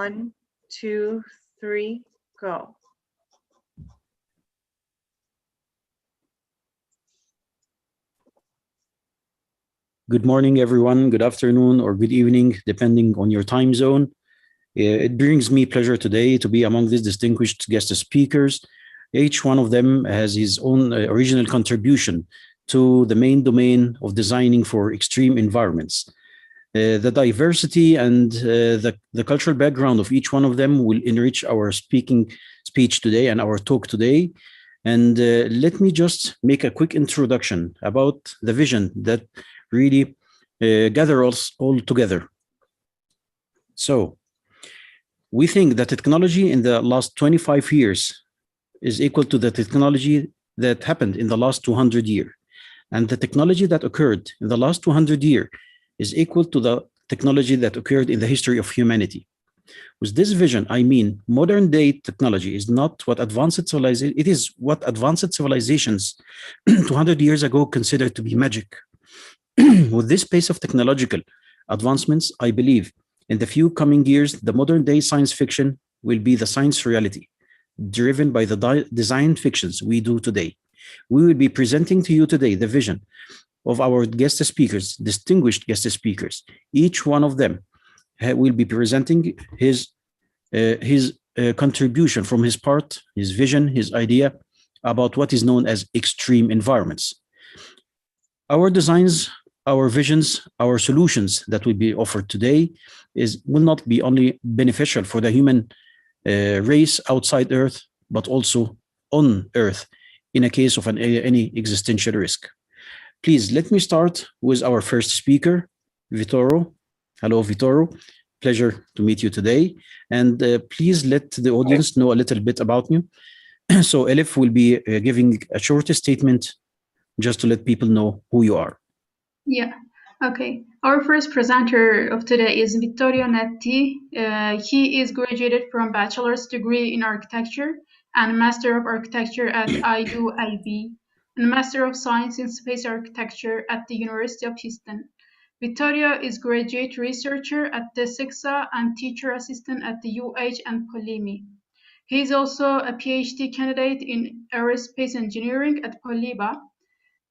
1, 2, 3, go. Good morning, everyone. Good afternoon or good evening, depending on your time zone. It brings me pleasure today to be among these distinguished guest speakers. Each one of them has his own original contribution to the main domain of designing for extreme environments. The diversity and the cultural background of each one of them will enrich our speech today and our talk today. And let me just make a quick introduction about the vision that really gather us all together. So we think that technology in the last 25 years is equal to the technology that happened in the last 200 years. And the technology that occurred in the last 200 years is equal to the technology that occurred in the history of humanity. With this vision, I mean modern day technology is not what advanced civilization, it is what advanced civilizations 200 years ago considered to be magic. With this pace of technological advancements, I believe in the few coming years, the modern day science fiction will be the science reality, driven by the design fictions we do today. We will be presenting to you today the vision of our guest speakers, distinguished guest speakers. Each one of them will be presenting his contribution from his part, his vision, his idea about what is known as extreme environments. Our designs, our visions, our solutions that will be offered today will not be only beneficial for the human race outside Earth, but also on Earth in a case of any existential risk. Please let me start with our first speaker, Vittorio. Hello, Vittorio. Pleasure to meet you today. And please let the audience know a little bit about you. So Elif will be giving a short statement just to let people know who you are. Yeah, okay. Our first presenter of today is Vittorio Netti. He is graduated from bachelor's degree in architecture and Master of Architecture at IUIB and Master of Science in Space Architecture at the University of Houston. Vittorio is graduate researcher at the SIGSA and teacher assistant at the UH and Polimi. He is also a PhD candidate in aerospace engineering at Poliba.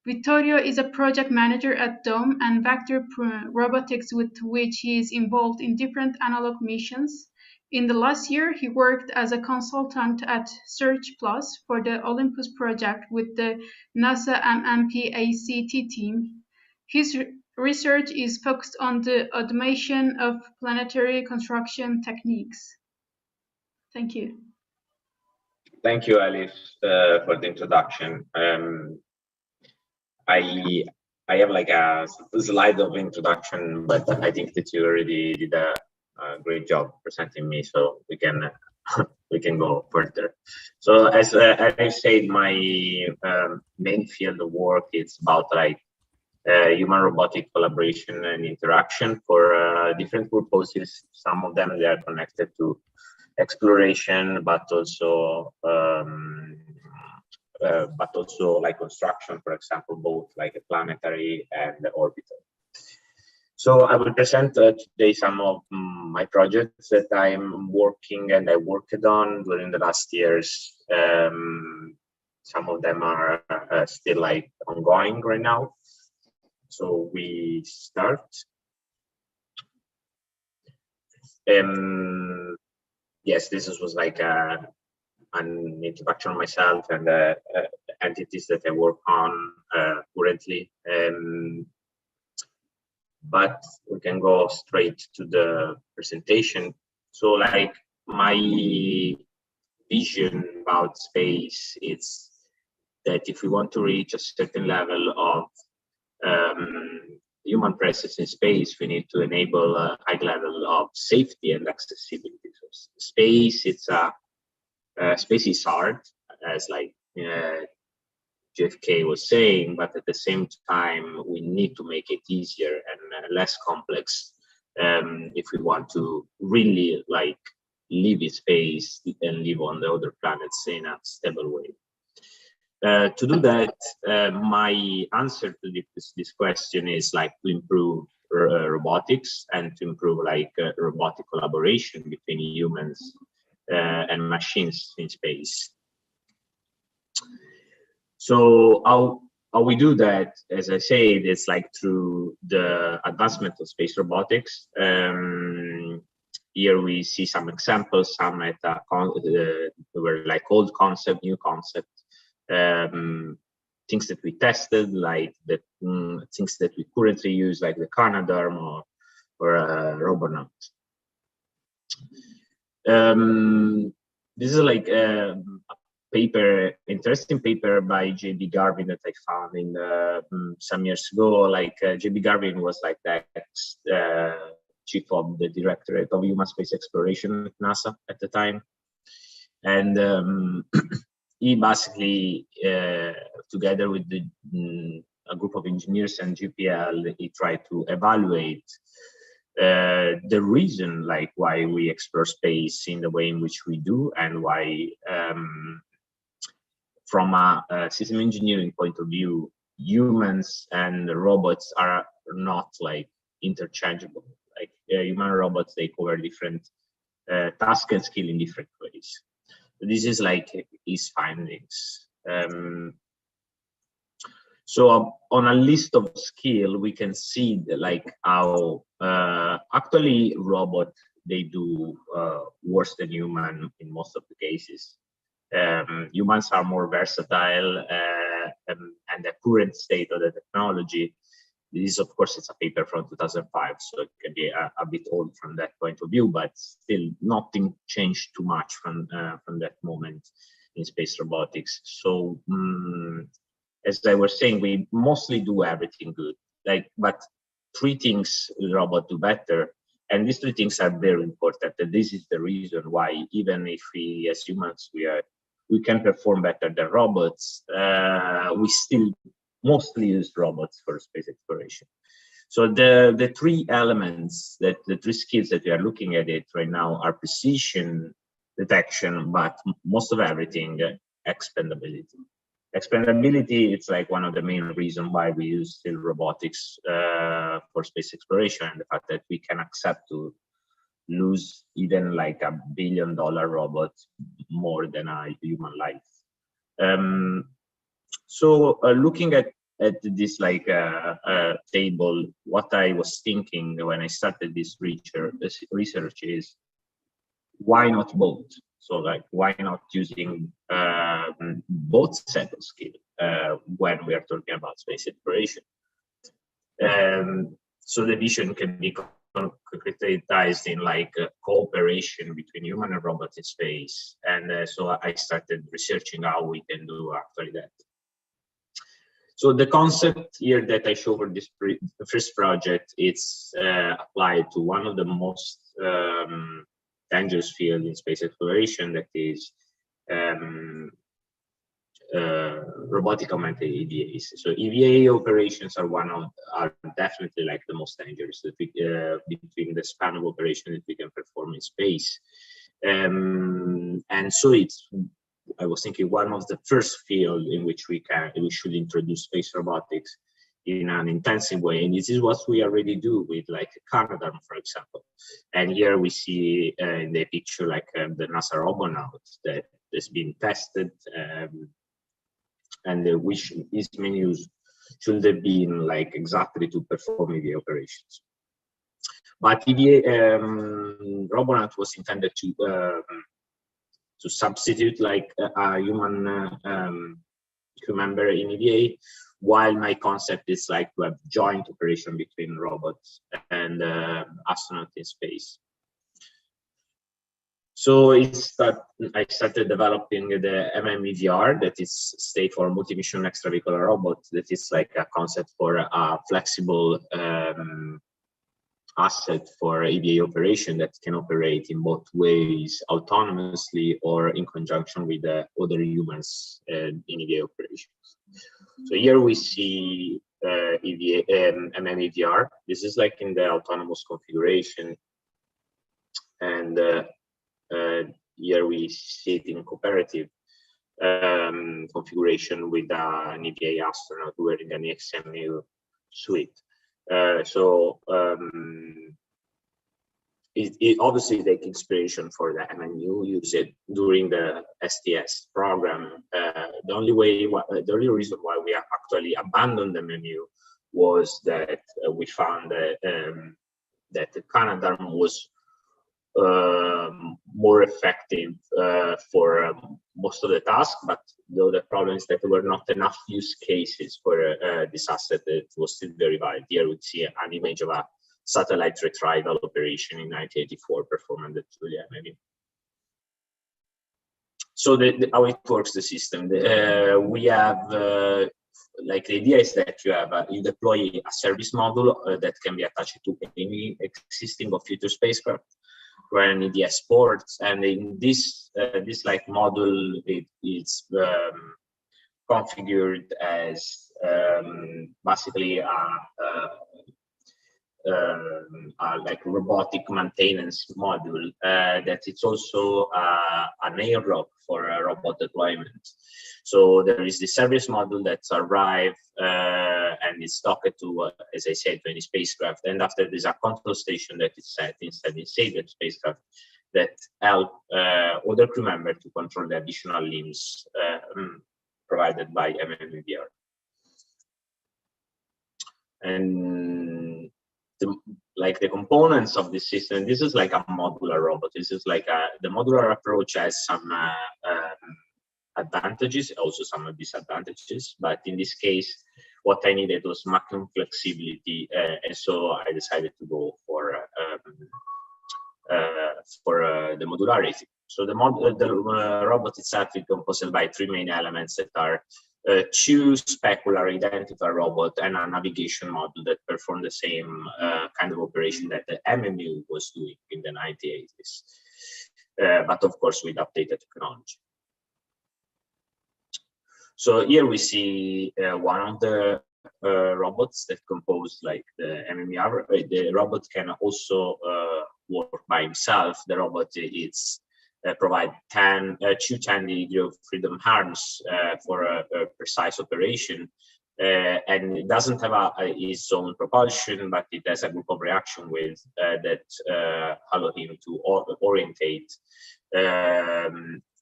Vittorio is a project manager at DOME and Vector Robotics, with which he is involved in different analog missions. In the last year, he worked as a consultant at Search Plus for the Olympus project with the NASA MMPACT team. His research is focused on the automation of planetary construction techniques. Thank you. Thank you, Alif, for the introduction. I have like a slide of introduction, but I think that you already did a great job presenting me, so we can go further. So as I said, my main field of work is about like human robotic collaboration and interaction for different purposes. Some of them they are connected to exploration, but also like construction, for example, both like a planetary and orbital. So I will present today some of my projects that I'm working and I worked on during the last years. Some of them are still like ongoing right now. So we start. Yes, this was like an introduction of myself and the entities that I work on currently. But we can go straight to the presentation. So like my vision about space is that if we want to reach a certain level of human presence in space, we need to enable a high level of safety and accessibility. So space, space is hard, as like JFK was saying, but at the same time, we need to make it easier and less complex if we want to really like live in space and live on the other planets in a stable way. To do that, my answer to this question is like to improve robotics and to improve like robotic collaboration between humans and machines in space. So how we do that, as I said, it's like through the advancement of space robotics. Here we see some examples, some at were like old concept, new concept, things that we tested, like the things that we currently use, like the Canadarm or Robonaut. This is like a paper, interesting paper by J.B. Garvin that I found in some years ago. Like J.B. Garvin was like the chief of the Directorate of Human Space Exploration at NASA at the time, and he basically, together with a group of engineers and GPL, he tried to evaluate the reason like why we explore space in the way in which we do, and why from a system engineering point of view, humans and robots are not like interchangeable. Like human robots, they cover different tasks and skill in different ways. This is like his findings. So on a list of skill, we can see like how actually robot, they do worse than human in most of the cases. Humans are more versatile, and the current state of the technology, this of course it's a paper from 2005, so it can be a bit old from that point of view, but still nothing changed too much from that moment in space robotics. So as I was saying, we mostly do everything good, like, but three things the robot do better, and these three things are very important, and this is the reason why even if we as humans we can perform better than robots, we still mostly use robots for space exploration. So the three elements, the three skills that we are looking at it right now are precision, detection, but most of everything, expandability. Expandability, it's like one of the main reasons why we use still robotics for space exploration, and the fact that we can accept to lose even like $1 billion robot more than a human life. So looking at this like table, what I was thinking when I started this research is, why not both? So like, why not using both set of skills when we are talking about space exploration? So the vision can be concretized in like cooperation between human and robot in space. And so I started researching how we can do actually that. So the concept here that I show for this first project, it's applied to one of the most dangerous field in space exploration, that is robotic augmented EVAs. So EVA operations are definitely like the most dangerous between the span of operation that we can perform in space. And so I was thinking one of the first field in which we should introduce space robotics in an intensive way, and this is what we already do with like Canadarm, for example. And here we see in the picture like the NASA Robonaut that has been tested, and which is main use should have been like exactly to perform EVA operations. But EVA Robonaut was intended to substitute like a human crew member in EVA, while my concept is like to have joint operation between robots and astronauts in space. So I started developing the MMVR, that is state for multi-mission extravehicular robot, that is like a concept for a flexible asset for EVA operation that can operate in both ways, autonomously or in conjunction with other humans in EVA operations. So here we see MMVR. This is like in the autonomous configuration, and here we see it in cooperative configuration with an EVA astronaut wearing an XMU suite. It obviously takes inspiration for the MMU, use it during the STS program. The only reason why we actually abandoned the MMU was that we found that the Canadarm was more effective for most of the tasks, but the problem is that there were not enough use cases for this asset that was still very valid. Here we see an image of a satellite retrieval operation in 1984 performed at the MMU. So how it works, the system. We have like the idea is that you deploy a service module that can be attached to any existing or future spacecraft for an EDS ports, and in this like module, it's configured as basically like robotic maintenance module that it's also an airlock for a robot deployment. So there is the service module that's arrived and is docked to, as I said, to any spacecraft. And after there's a control station that is set inside that spacecraft that help other crew members to control the additional limbs provided by MMVR. And the components of this system, this is like a modular robot. This is like the modular approach has some advantages, also some disadvantages. But in this case, what I needed was maximum flexibility, and so I decided to go for the modularity. So the robot itself is composed by three main elements that are two specular identifier robot and a navigation module that perform the same kind of operation that the MMU was doing in the 1980s, but of course with updated technology. So here we see one of the robots that compose like the MMVR. The robot can also work by himself. The robot is provide two 10-degree of freedom arms for a precise operation, and it doesn't have its own propulsion, but it has a group of reaction with that allow him to orientate.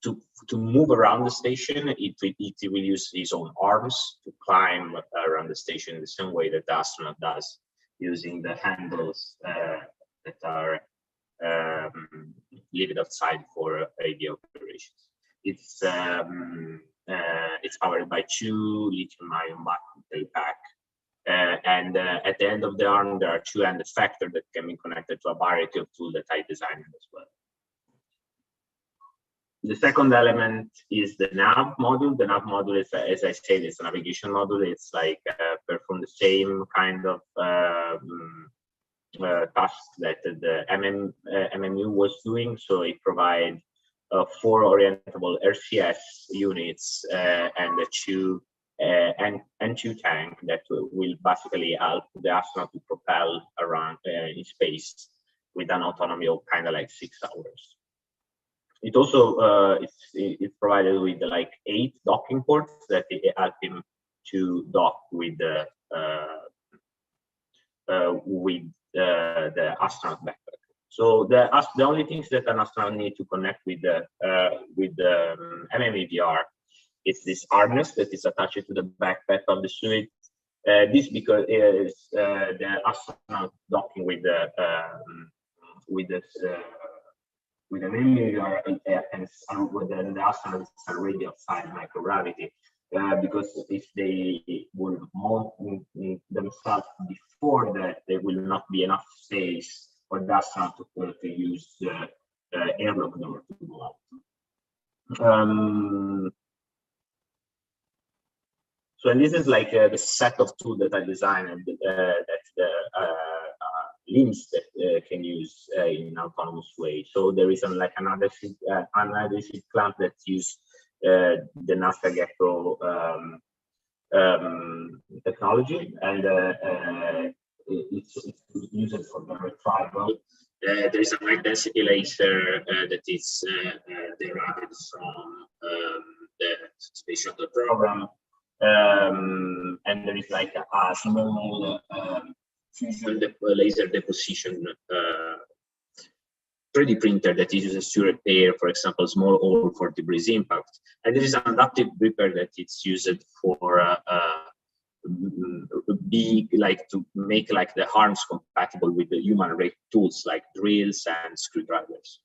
To move around the station, it will use his own arms to climb around the station in the same way that the astronaut does, using the handles that are leave it outside for radio operations. It's powered by two lithium-ion battery pack, and at the end of the arm there are two-end effectors that can be connected to a variety of tools that I designed as well. The second element is the nav module. The nav module is, as I said, it's a navigation module. It's like perform the same kind of task that the MMU was doing. So it provides 4 orientable RCS units and two tank that will basically help the astronaut to propel around in space with an autonomy of kind of like 6 hours. It also it's provided with like 8 docking ports that help him to dock with the astronaut backpack. So the only things that an astronaut need to connect with the MMVR is this harness that is attached to the backpack of the suit. This because is the astronaut docking with the MMVR and then the astronauts are already outside microgravity. Because if they will mount themselves before that, there will not be enough space for the astronaut to use the airlock door to go out. So and this is like the set of tools that I designed and that the limbs that can use in an autonomous way. So there is like another clamp that use the NASA Gecko technology, and it's used for the retrieval. There is a high density laser that is derived from the space shuttle program, and there is like a small fusion laser deposition 3D printer that uses to repair, for example, small ore for debris impact. And there is an adaptive repair that it's used for to make like the arms compatible with the human rate tools like drills and screwdrivers.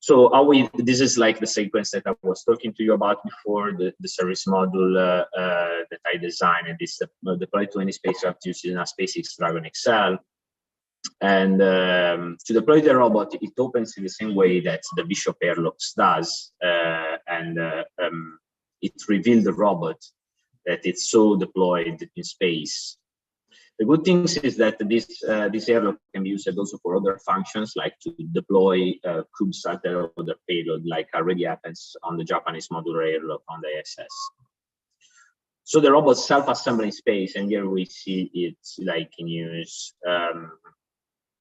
So this is like the sequence that I was talking to you about before, the service module that I designed, and this deployed to any spacecraft using a SpaceX Dragon XL. And to deploy the robot, it opens in the same way that the Bishop Airlocks does, and it reveals the robot that it's so deployed in space. The good thing is that this airlock can be used also for other functions, like to deploy CubeSat or other payload, like already happens on the Japanese modular airlock on the ISS. So the robot self-assembles in space, and here we see it like in use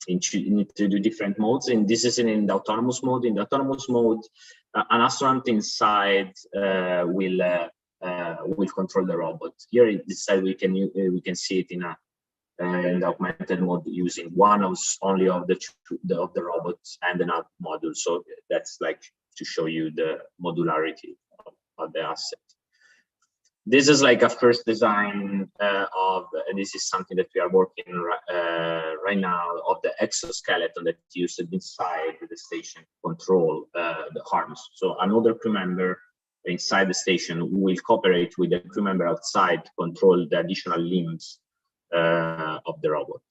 into the different modes. And this is in the autonomous mode. In the autonomous mode, an astronaut inside will control the robot. Here, this side we can see it in the augmented mode using one only of the robots and another module. So that's like to show you the modularity of the asset. This is like a first design and this is something that we are working right now, of the exoskeleton that used inside the station control the arms. So another crew member inside the station will cooperate with the crew member outside to control the additional limbs of the robot.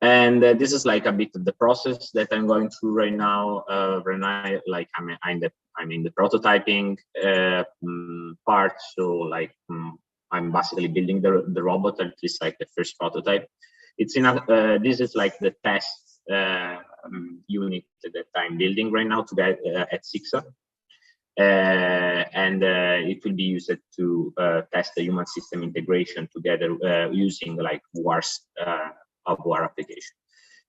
And this is like a bit of the process that I'm going through right now. Like I'm in the prototyping part. So like I'm basically building the robot, at least like the first prototype. It's in this is like the test unit that I'm building right now at CICSA. And it will be used to test the human system integration together using like WAR application.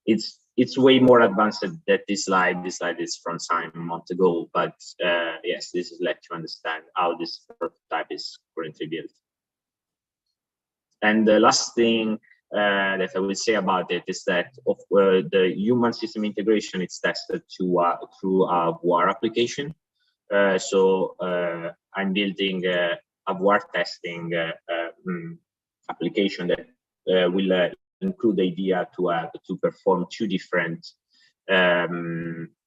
It's way more advanced than this slide. This slide is from some months ago, but yes, this is let you understand how this prototype is currently built. And the last thing that I will say about it is that the human system integration is tested through a WAR application. So I'm building a WAR testing application that will include the idea to perform two different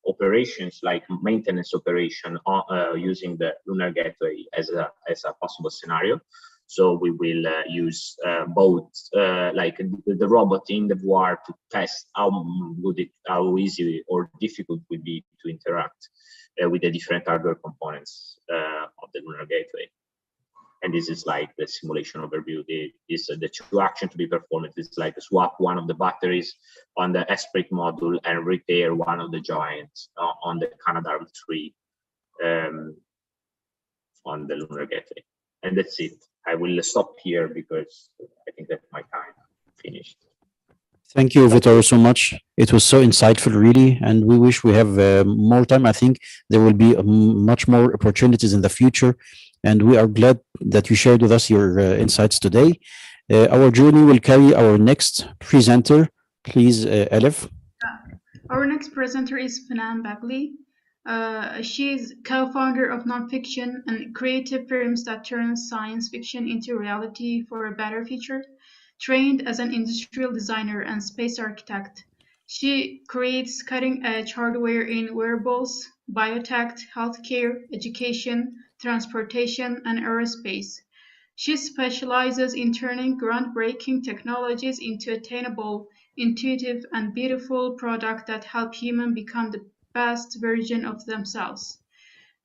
operations, like maintenance operation using the Lunar Gateway as a possible scenario. So we will use both like the robot in the WAR to test how easy or difficult it would be to interact with the different hardware components of the Lunar Gateway. And this is like the simulation overview. The two actions to be performed is like swap one of the batteries on the Esprit module and repair one of the joints on the Canadarm3 on the Lunar Gateway. And that's it. I will stop here because I think that my time finished. Thank you, Vittorio, so much. It was so insightful, really, and we wish we have more time. I think there will be much more opportunities in the future, and we are glad that you shared with us your insights today. Our journey will carry our next presenter. Please, Elif. Our next presenter is Phnam Bagley. She is co-founder of Nonfiction and creative firms that turn science fiction into reality for a better future. Trained as an industrial designer and space architect, she creates cutting-edge hardware in wearables, biotech, healthcare, education, transportation, and aerospace. She specializes in turning groundbreaking technologies into attainable, intuitive, and beautiful products that help humans become the best version of themselves.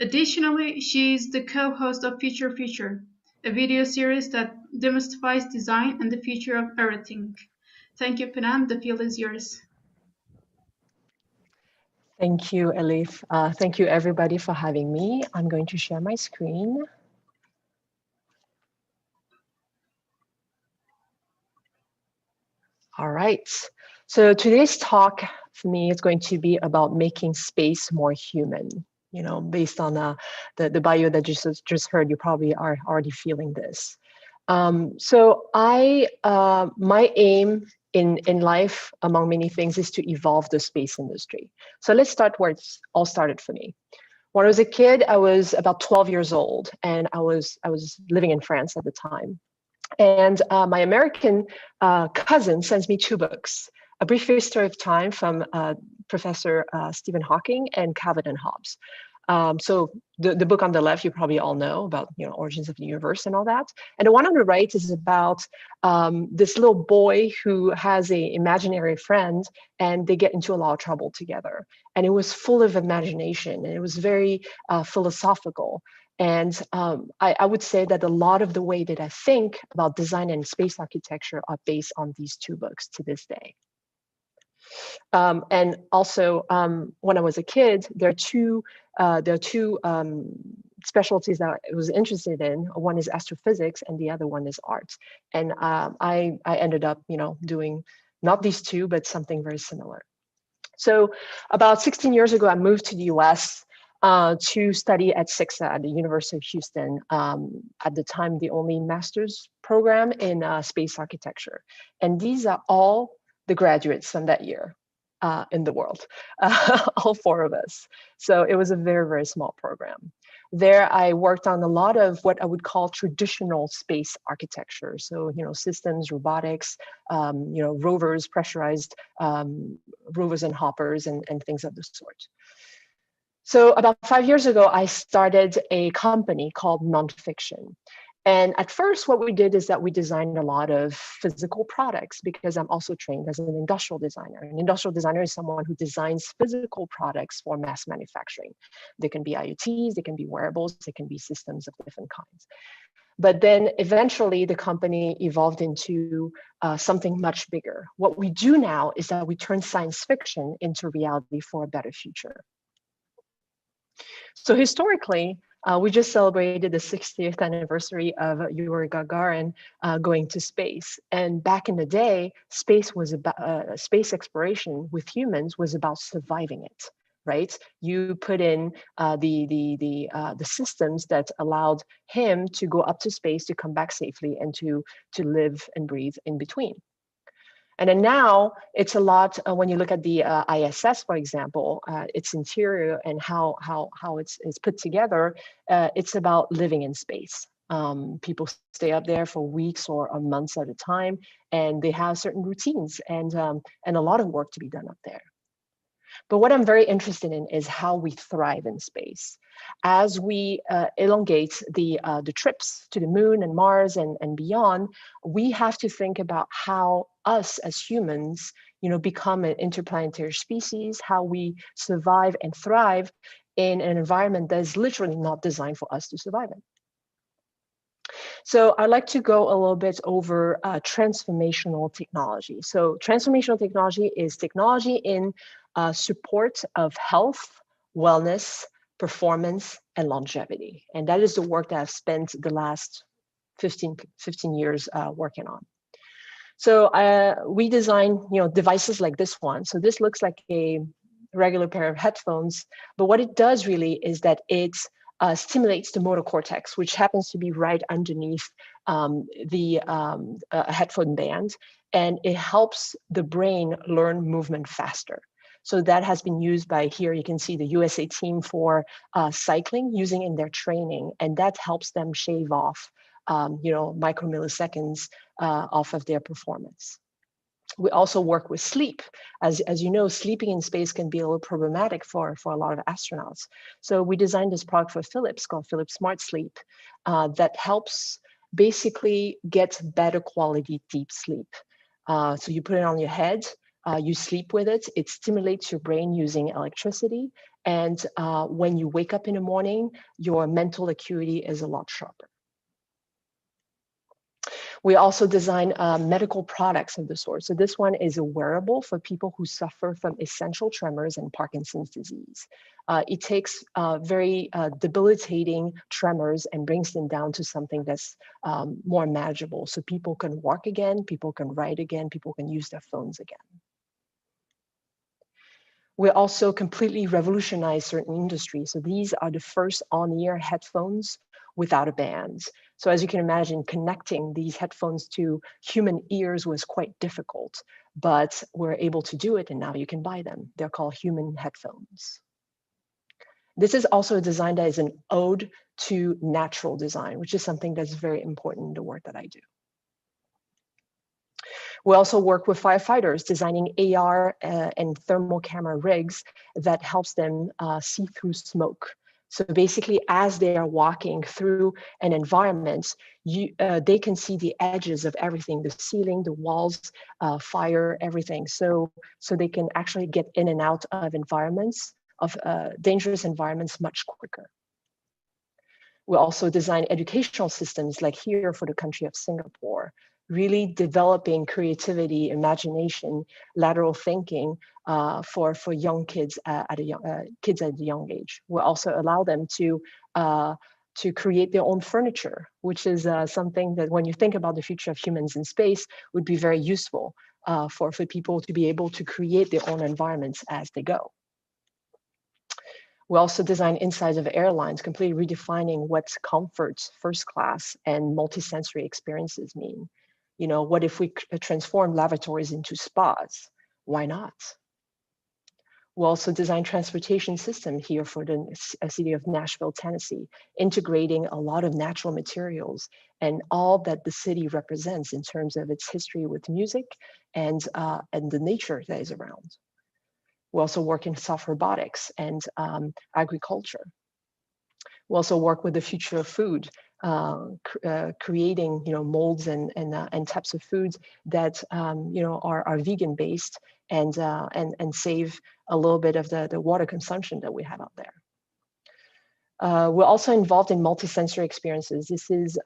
Additionally, she is the co-host of Future, a video series that demystifies design and the future of everything. Thank you, Phnam. The field is yours. Thank you, Elif. Thank you, everybody, for having me. I'm going to share my screen. All right. So today's talk for me is going to be about making space more human. You know, based on the bio that you just heard, you probably are already feeling this. My aim in life, among many things, is to evolve the space industry. So let's start where it's all started for me. When I was a kid, I was about 12 years old, and I was living in France at the time. And my American cousin sends me 2 books: A Brief History of Time from Professor Stephen Hawking and Calvin and Hobbes. So the book on the left, you probably all know about, origins of the universe and all that. And the one on the right is about this little boy who has an imaginary friend, and they get into a lot of trouble together. And it was full of imagination, and it was very philosophical. And I would say that a lot of the way that I think about design and space architecture are based on these 2 books to this day. And also, when I was a kid, there are two specialties that I was interested in. One is astrophysics, and the other one is art. And I ended up, doing not these 2, but something very similar. So about 16 years ago, I moved to the US to study at SIXA at the University of Houston. At the time, the only master's program in space architecture. And these are all the graduates from that year in the world, all 4 of us. So it was a very, very small program. There, I worked on a lot of what I would call traditional space architecture. So, systems, robotics, rovers, pressurized rovers and hoppers, and things of the sort. So about 5 years ago, I started a company called Nonfiction. And at first, what we did is that we designed a lot of physical products, because I'm also trained as an industrial designer. An industrial designer is someone who designs physical products for mass manufacturing. They can be IoTs, they can be wearables, they can be systems of different kinds. But then eventually the company evolved into something much bigger. What we do now is that we turn science fiction into reality for a better future. So historically, we just celebrated the 60th anniversary of Yuri Gagarin going to space. And back in the day, space was about space exploration with humans was about surviving it, right? You put in the systems that allowed him to go up to space, to come back safely, and to live and breathe in between. And then now it's a lot, when you look at the ISS, for example, its interior and how it's put together, it's about living in space. People stay up there for weeks or months at a time, and they have certain routines and a lot of work to be done up there. But what I'm very interested in is how we thrive in space. As we elongate the trips to the moon and Mars and beyond, we have to think about how us as humans, become an interplanetary species, how we survive and thrive in an environment that is literally not designed for us to survive in. So I'd like to go a little bit over transformational technology. So transformational technology is technology in support of health, wellness, performance, and longevity. And that is the work that I've spent the last 15 years working on. So we design, devices like this one. So this looks like a regular pair of headphones, but what it does really is that it stimulates the motor cortex, which happens to be right underneath the headphone band, and it helps the brain learn movement faster. So that has been used by, here you can see the USA team for cycling, using in their training, and that helps them shave off micromilliseconds off of their performance. We also work with sleep. As you know, sleeping in space can be a little problematic for a lot of astronauts. So we designed this product for Philips called Philips Smart Sleep that helps basically get better quality deep sleep. So you put it on your head, you sleep with it, it stimulates your brain using electricity. And when you wake up in the morning, your mental acuity is a lot sharper. We also design medical products of the sort. So this one is a wearable for people who suffer from essential tremors and Parkinson's disease. It takes very debilitating tremors and brings them down to something that's more manageable. So people can walk again, people can write again, people can use their phones again. We also completely revolutionized certain industries. So these are the first on-ear headphones without a band. So as you can imagine, connecting these headphones to human ears was quite difficult, but we're able to do it, and now you can buy them. They're called human headphones. This is also a design that is an ode to natural design, which is something that's very important in the work that I do. We also work with firefighters designing AR and thermal camera rigs that helps them see through smoke. So basically, as they are walking through an environment, they can see the edges of everything, the ceiling, the walls, fire, everything. So they can actually get in and out of environments, of dangerous environments much quicker. We also design educational systems like here for the country of Singapore, really developing creativity, imagination, lateral thinking for young kids at a young age. We also allow them to create their own furniture, which is something that when you think about the future of humans in space would be very useful for people to be able to create their own environments as they go. We also design insides of airlines, completely redefining what comfort, first class, and multisensory experiences mean. You know, what if we transform lavatories into spas? Why not? We also design transportation system here for the city of Nashville, Tennessee, integrating a lot of natural materials and all that the city represents in terms of its history with music and the nature that is around. We also work in soft robotics and agriculture. We also work with the future of food, creating molds and types of foods that are vegan based and save a little bit of the water consumption that we have out there. We're also involved in multisensory experiences. This is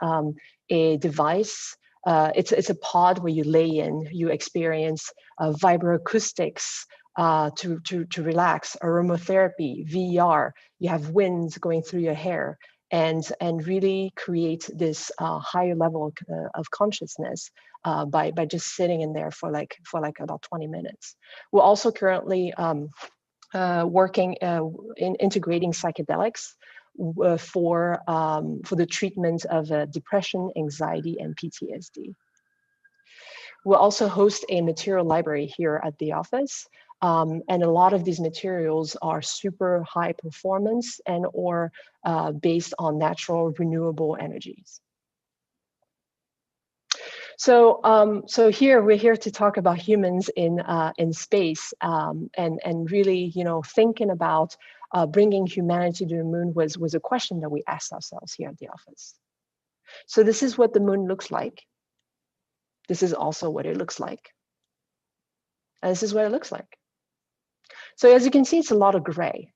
a device. It's a pod where you lay in, you experience vibroacoustics to relax, aromatherapy, VR. You have winds going through your hair, and really create this higher level of consciousness by just sitting in there for like about 20 minutes. We're also currently working in integrating psychedelics for the treatment of depression, anxiety, and PTSD. We'll also host a material library here at the office. And a lot of these materials are super high performance and or based on natural renewable energies. So here we're here to talk about humans in space, and really, thinking about bringing humanity to the moon was a question that we asked ourselves here at the office. So this is what the moon looks like. This is also what it looks like. And this is what it looks like. So as you can see, it's a lot of gray.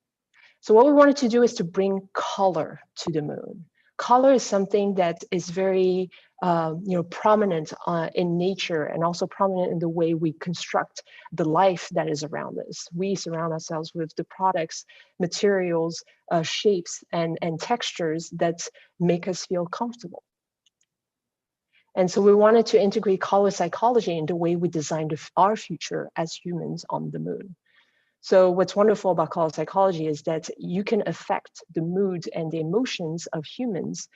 So what we wanted to do is to bring color to the moon. Color is something that is very prominent in nature, and also prominent in the way we construct the life that is around us. We surround ourselves with the products, materials, shapes, and textures that make us feel comfortable. And so we wanted to integrate color psychology in the way we designed our future as humans on the moon. So what's wonderful about color psychology is that you can affect the mood and the emotions of humans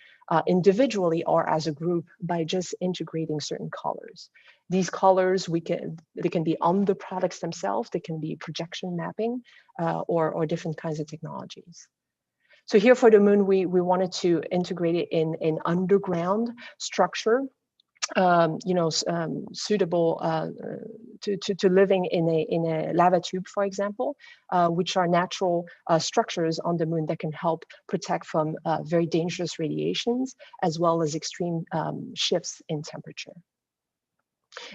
individually or as a group by just integrating certain colors. These colors, they can be on the products themselves, they can be projection mapping, or different kinds of technologies. So here for the moon, we wanted to integrate it in an underground structure, suitable to living in a lava tube, for example, which are natural structures on the moon that can help protect from very dangerous radiations, as well as extreme shifts in temperature.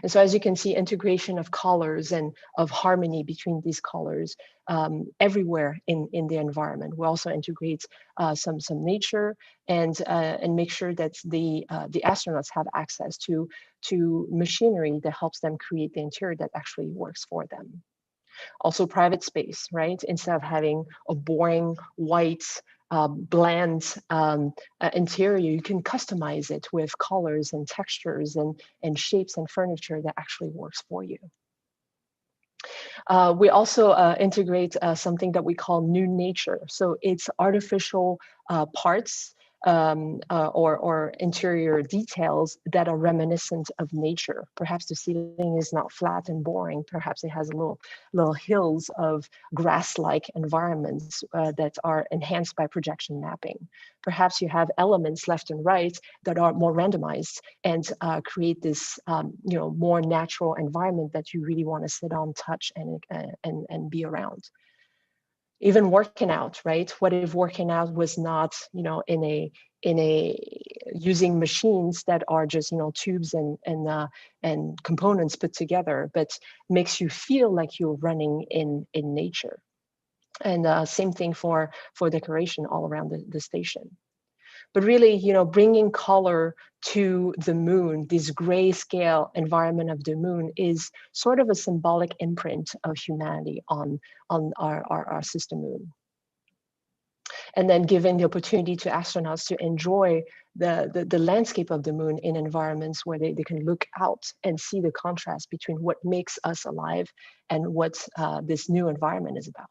And so as you can see, integration of colors and of harmony between these colors everywhere in the environment. We also integrate some nature and make sure that the astronauts have access to machinery that helps them create the interior that actually works for them. Also private space, right? Instead of having a boring white bland interior, you can customize it with colors and textures and shapes and furniture that actually works for you. We also integrate something that we call new nature. So it's artificial parts or interior details that are reminiscent of nature. Perhaps the ceiling is not flat and boring. Perhaps it has little hills of grass-like environments that are enhanced by projection mapping. Perhaps you have elements left and right that are more randomized and create this more natural environment that you really want to sit on, touch, and be around. Even working out, right? What if working out was not, in a using machines that are just, tubes and components put together, but makes you feel like you're running in nature. And same thing for decoration all around the station. But really, bringing color to the moon, this grayscale environment of the moon, is sort of a symbolic imprint of humanity on our sister moon. And then giving the opportunity to astronauts to enjoy the landscape of the moon in environments where they can look out and see the contrast between what makes us alive and what this new environment is about.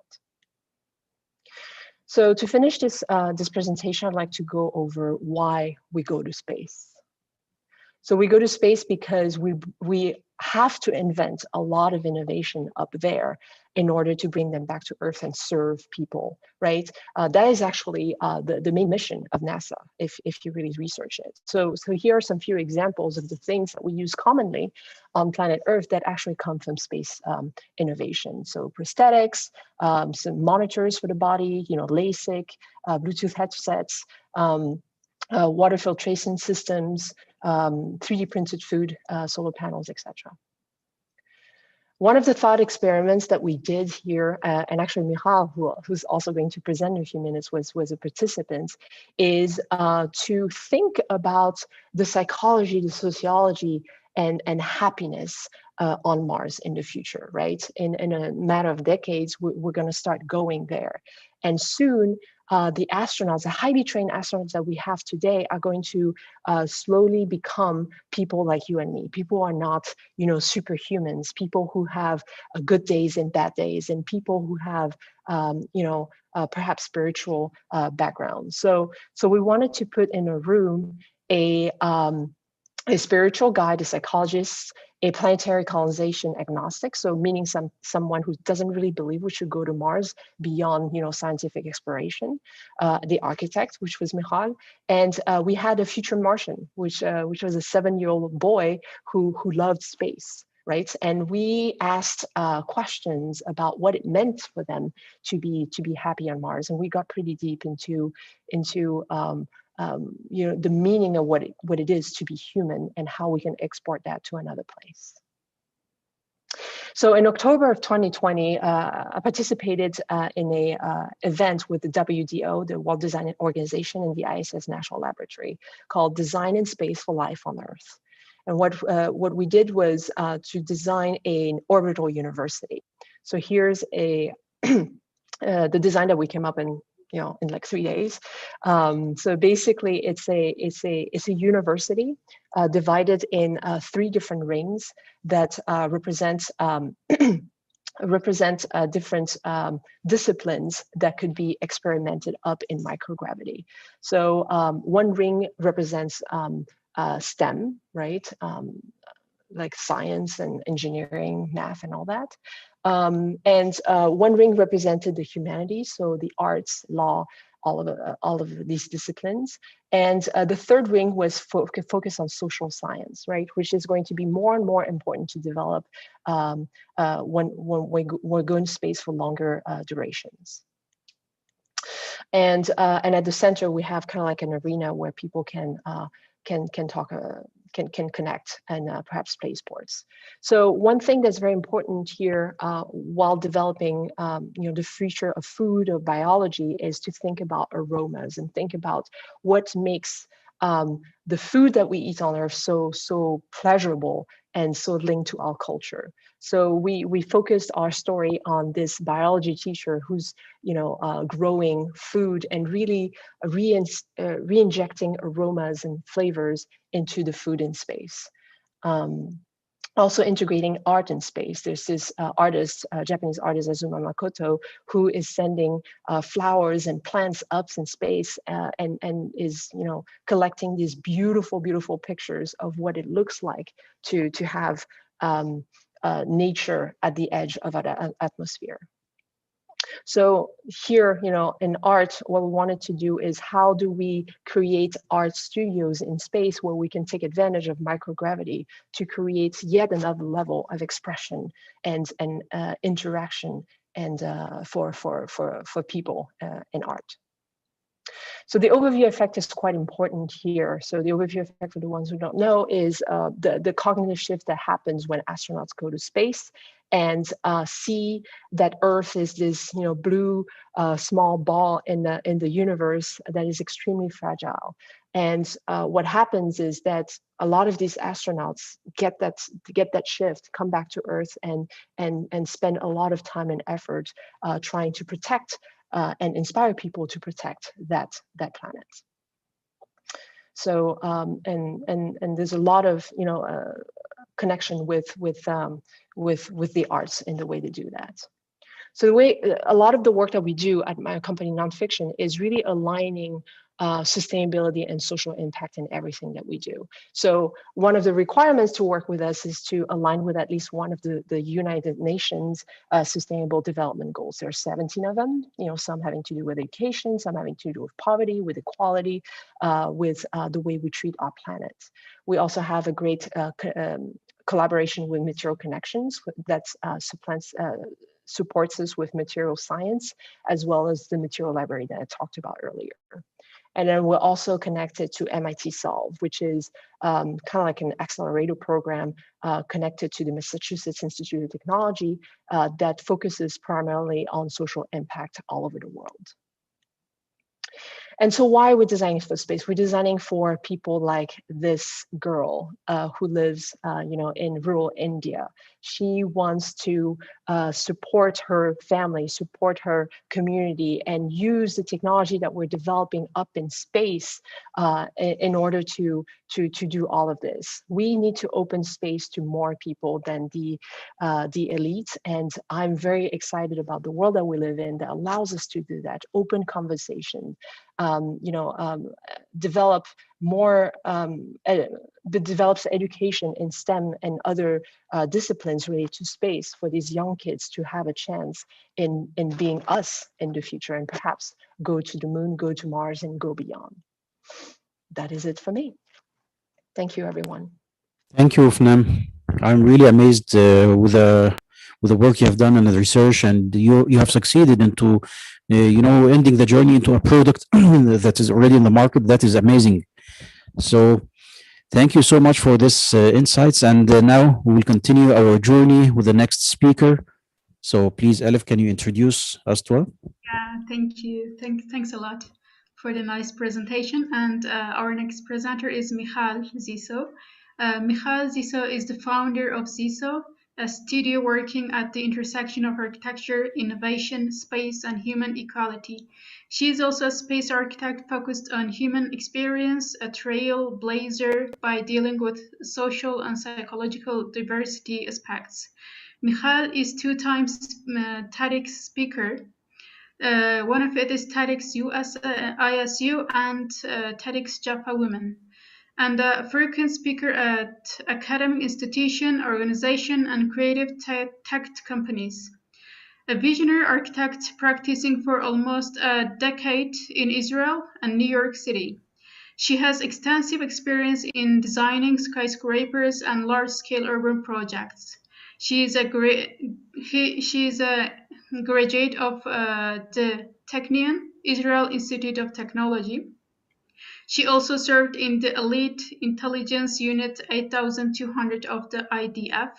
So to finish this presentation, I'd like to go over why we go to space. So we go to space because we have to invent a lot of innovation up there in order to bring them back to Earth and serve people, right? That is actually the main mission of NASA, if you really research it. So here are some few examples of the things that we use commonly on planet Earth that actually come from space innovation. So prosthetics, some monitors for the body, LASIK, Bluetooth headsets, water filtration systems, 3D printed food, solar panels, etc. One of the thought experiments that we did here, and actually Mikhail, who's also going to present in a few minutes, was a participant, is to think about the psychology, the sociology, and happiness on Mars in the future, right? In a matter of decades, we're going to start going there. And soon, the astronauts, the highly trained astronauts that we have today, are going to slowly become people like you and me. People are not, superhumans. People who have good days and bad days, and people who have, perhaps spiritual backgrounds. So we wanted to put in a room a spiritual guide, a psychologist, a planetary colonization agnostic, so meaning someone who doesn't really believe we should go to Mars beyond scientific exploration, the architect, which was Michal, and we had a future Martian, which was a 7-year-old boy who loved space, right? And we asked questions about what it meant for them to be happy on Mars, and we got pretty deep into the meaning of what it is to be human and how we can export that to another place. So in October of 2020, I participated in a event with the WDO, the World Design Organization, and the ISS National Laboratory, called Design in Space for Life on Earth. And what we did was to design an orbital university. So here's the design that we came up in like 3 days. So basically, it's a university divided in 3 different rings that represent different disciplines that could be experimented up in microgravity. So one ring represents STEM, right? Like science and engineering, math, and all that. And one ring represented the humanities, so the arts, law, all of these disciplines. And the third ring was focused on social science, right, which is going to be more and more important to develop when we're going to space for longer durations. And at the center, we have kind of like an arena where people can talk, can connect, and perhaps play sports. So one thing that's very important here while developing the future of food or biology is to think about aromas and think about what makes the food that we eat on Earth so pleasurable and so linked to our culture. So we focused our story on this biology teacher who's growing food and really re-injecting aromas and flavors into the food in space. Also integrating art in space. There's this artist, Japanese artist Azuma Makoto, who is sending flowers and plants up in space and is, you know, collecting these beautiful, beautiful pictures of what it looks like to have nature at the edge of an atmosphere. So here, you know, in art, what we wanted to do is how do we create art studios in space where we can take advantage of microgravity to create yet another level of expression and interaction and for people in art. So the overview effect is quite important here. So the overview effect, for the ones who don't know, is the cognitive shift that happens when astronauts go to space and see that Earth is this, you know, blue small ball in the universe that is extremely fragile. And what happens is that a lot of these astronauts get that shift, come back to Earth, and spend a lot of time and effort trying to protect and inspire people to protect that planet. So and there's a lot of, you know, connection with the arts in the way they do that. So the way a lot of the work that we do at my company, Nonfiction, is really aligning sustainability and social impact in everything that we do. So one of the requirements to work with us is to align with at least one of the United Nations Sustainable Development Goals. There are 17 of them, you know, some having to do with education, some having to do with poverty, with equality, with the way we treat our planet. We also have a great collaboration with Material Connections that supports us with material science, as well as the material library that I talked about earlier. And then we're also connected to MIT Solve, which is kind of like an accelerator program connected to the Massachusetts Institute of Technology that focuses primarily on social impact all over the world. And so why are we designing for space? We're designing for people like this girl who lives, you know, in rural India. She wants to support her family, support her community, and use the technology that we're developing up in space in order to do all of this. We need to open space to more people than the elite, and I'm very excited about the world that we live in that allows us to do that. Open conversation, you know, develop more, develops education in STEM and other disciplines related to space for these young kids to have a chance in being us in the future, and perhaps go to the moon, go to Mars, and go beyond. That is it for me. Thank you, everyone. Thank you, Phnam. I'm really amazed with the work you have done and the research, and you have succeeded into, you know, ending the journey into a product that is already in the market. That is amazing. So thank you so much for this insights. And now we will continue our journey with the next speaker. So please, Elif, can you introduce us to her? Yeah, thank you. Thanks a lot for the nice presentation. And our next presenter is Michal Ziso. Michal Ziso is the founder of Ziso, a studio working at the intersection of architecture, innovation, space, and human equality. She is also a space architect focused on human experience, a trailblazer by dealing with social and psychological diversity aspects. Michal is 2 times TEDx speaker. One of it is TEDx ISU and TEDx Jaffa Women, and a frequent speaker at academic institution, organization, and creative tech companies. A visionary architect practicing for almost a decade in Israel and New York City. She has extensive experience in designing skyscrapers and large-scale urban projects. She is a graduate of the Technion, Israel Institute of Technology. She also served in the Elite Intelligence Unit 8200 of the IDF.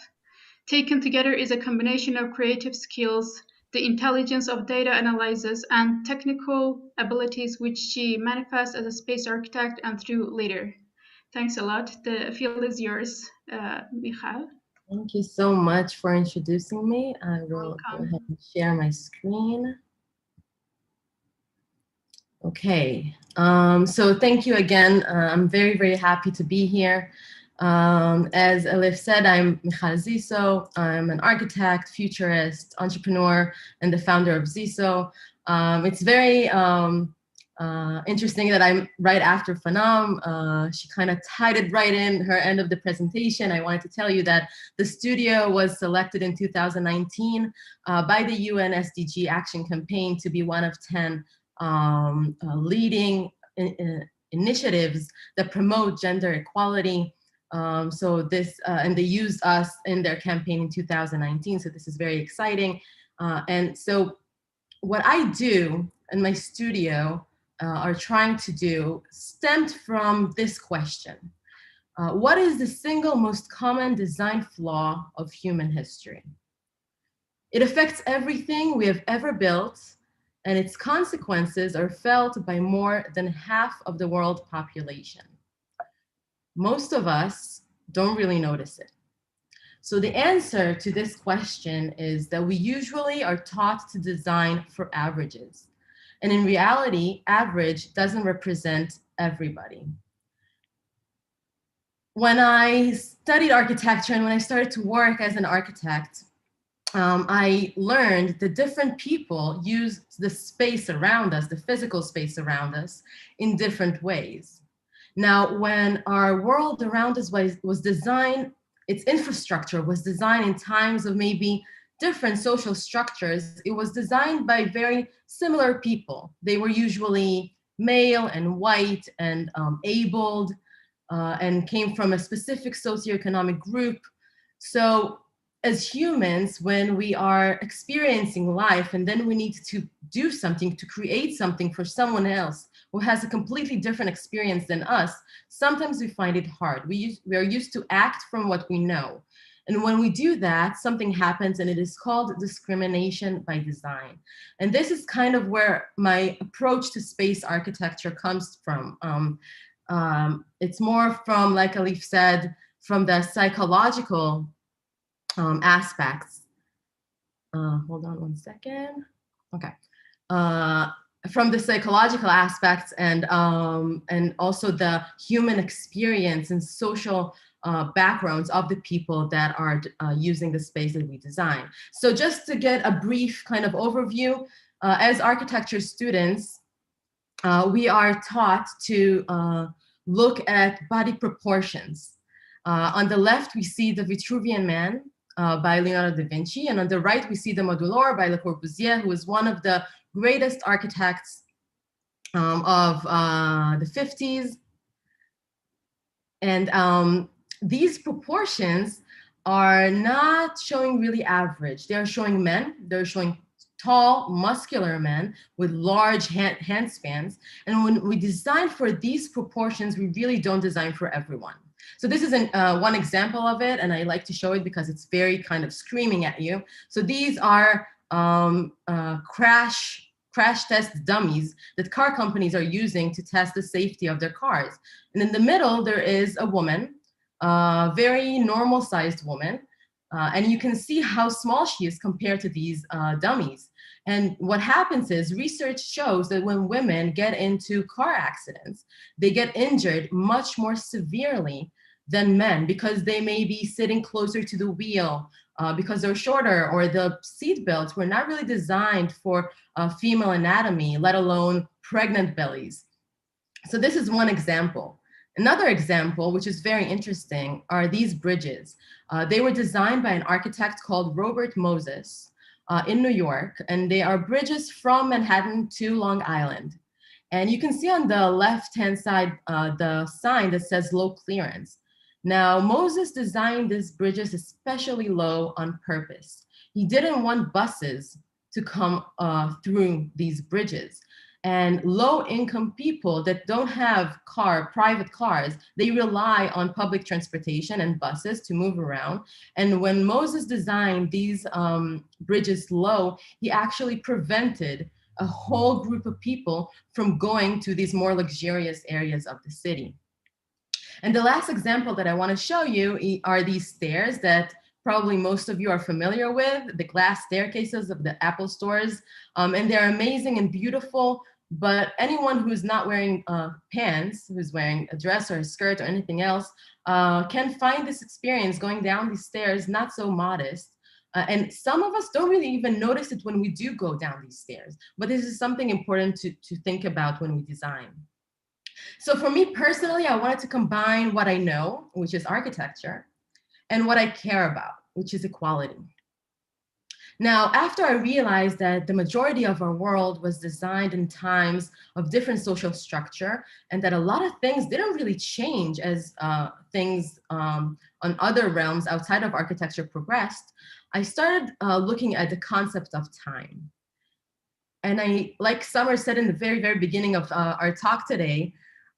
Taken together is a combination of creative skills, the intelligence of data analysis, and technical abilities which she manifests as a space architect and through leader. Thanks a lot. The field is yours, Michal. Thank you so much for introducing me. I will go ahead and share my screen. Okay, so thank you again. I'm very, very happy to be here. As Elif said, I'm Michal Ziso. I'm an architect, futurist, entrepreneur, and the founder of Ziso. It's very interesting that I'm right after Phnam. She kind of tied it right in her end of the presentation. I wanted to tell you that the studio was selected in 2019 by the UN SDG Action Campaign to be one of 10 leading initiatives that promote gender equality. So this, and they used us in their campaign in 2019. So this is very exciting. And so what I do in my studio are trying to do stemmed from this question. What is the single most common design flaw of human history? It affects everything we have ever built, and its consequences are felt by more than half of the world population. Most of us don't really notice it. So the answer to this question is that we usually are taught to design for averages. And in reality, average doesn't represent everybody. When I studied architecture and when I started to work as an architect, I learned that different people use the space around us, the physical space around us, in different ways. Now, when our world around us was designed, its infrastructure was designed in times of maybe different social structures, it was designed by very similar people. They were usually male and white and abled and came from a specific socioeconomic group. So as humans, when we are experiencing life and then we need to do something, to create something for someone else who has a completely different experience than us, sometimes we find it hard. We are used to act from what we know. And when we do that, something happens, and it is called discrimination by design. And this is kind of where my approach to space architecture comes from. It's more from, like Elif said, from the psychological aspects. Hold on one second. Okay. From the psychological aspects and also the human experience and social backgrounds of the people that are using the space that we design. So just to get a brief kind of overview, as architecture students, we are taught to look at body proportions. On the left, we see the Vitruvian Man by Leonardo da Vinci, and on the right, we see the Modular by Le Corbusier, who is one of the greatest architects of the 50s. And these proportions are not showing really average. They're showing men, they're showing tall, muscular men with large hand spans. And when we design for these proportions, we really don't design for everyone. So this is one example of it, and I like to show it because it's very kind of screaming at you. So these are crash test dummies that car companies are using to test the safety of their cars. And in the middle, there is a woman, very normal sized woman. And you can see how small she is compared to these dummies. And what happens is research shows that when women get into car accidents, they get injured much more severely than men because they may be sitting closer to the wheel, because they're shorter, or the seat belts were not really designed for female anatomy, let alone pregnant bellies. So this is one example. Another example, which is very interesting, are these bridges. They were designed by an architect called Robert Moses in New York, and they are bridges from Manhattan to Long Island. And you can see on the left-hand side the sign that says low clearance. Now, Moses designed these bridges especially low on purpose. He didn't want buses to come through these bridges. And low-income people that don't have private cars, they rely on public transportation and buses to move around. And when Moses designed these bridges low, he actually prevented a whole group of people from going to these more luxurious areas of the city. And the last example that I want to show you are these stairs that probably most of you are familiar with, the glass staircases of the Apple stores. And they're amazing and beautiful, but anyone who's not wearing pants, who's wearing a dress or a skirt or anything else, can find this experience going down these stairs not so modest. And some of us don't really even notice it when we do go down these stairs, but this is something important to think about when we design. So for me personally, I wanted to combine what I know, which is architecture, and what I care about, which is equality. Now, after I realized that the majority of our world was designed in times of different social structure, and that a lot of things didn't really change as things on other realms outside of architecture progressed, I started looking at the concept of time. And like Summer said in the very, very beginning of our talk today,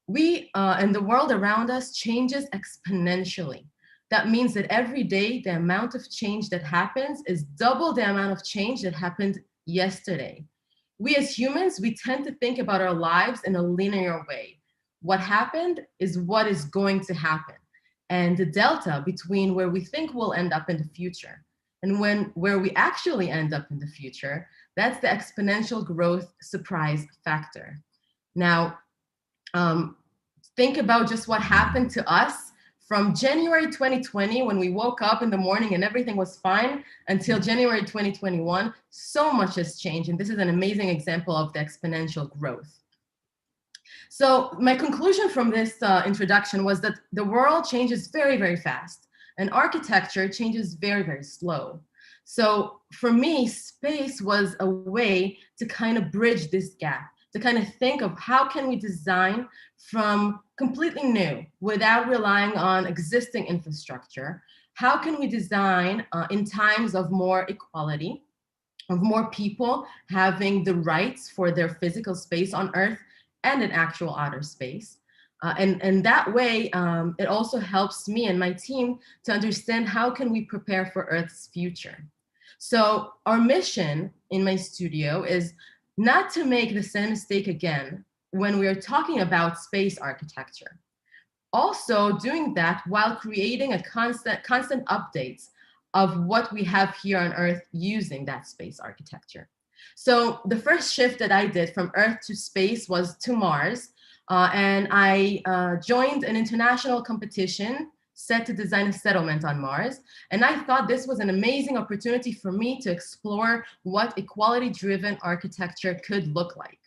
we and the world around us changes exponentially. That means that every day, the amount of change that happens is double the amount of change that happened yesterday. We as humans, we tend to think about our lives in a linear way. What happened is what is going to happen. And the delta between where we think we'll end up in the future and where we actually end up in the future, that's the exponential growth surprise factor. Now, think about just what happened to us from January 2020, when we woke up in the morning and everything was fine, until January 2021, so much has changed. And this is an amazing example of the exponential growth. So my conclusion from this introduction was that the world changes very, very fast, and architecture changes very, very slow. So for me, space was a way to kind of bridge this gap, to kind of think of how can we design from completely new without relying on existing infrastructure. How can we design in times of more equality, of more people having the rights for their physical space on Earth and in actual outer space? And that way, it also helps me and my team to understand how can we prepare for Earth's future. So our mission in my studio is not to make the same mistake again when we are talking about space architecture. Also doing that while creating a constant updates of what we have here on Earth using that space architecture. So the first shift that I did from Earth to space was to Mars. And I joined an international competition set to design a settlement on Mars. And I thought this was an amazing opportunity for me to explore what equality-driven architecture could look like.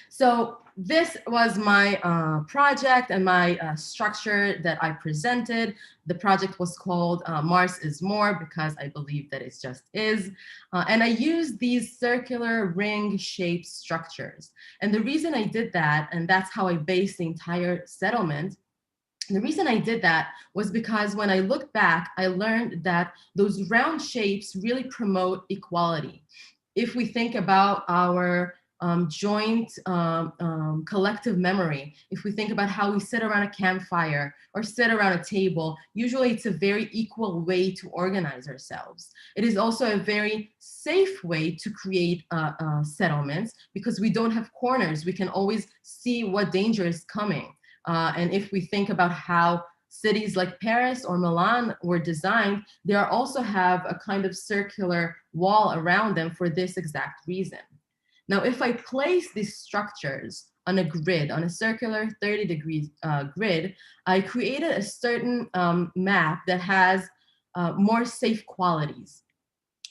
So this was my project and my structure that I presented. The project was called Mars is More, because I believe that it just is. And I used these circular ring-shaped structures. And the reason I did that, and that's how I based the entire settlement, the reason I did that was because when I look back, I learned that those round shapes really promote equality. If we think about our joint collective memory, if we think about how we sit around a campfire or sit around a table, usually it's a very equal way to organize ourselves. It is also a very safe way to create settlements, because we don't have corners. We can always see what danger is coming. And if we think about how cities like Paris or Milan were designed, they also have a kind of circular wall around them for this exact reason. Now, if I place these structures on a grid, on a circular 30-degree grid, I created a certain map that has more safe qualities.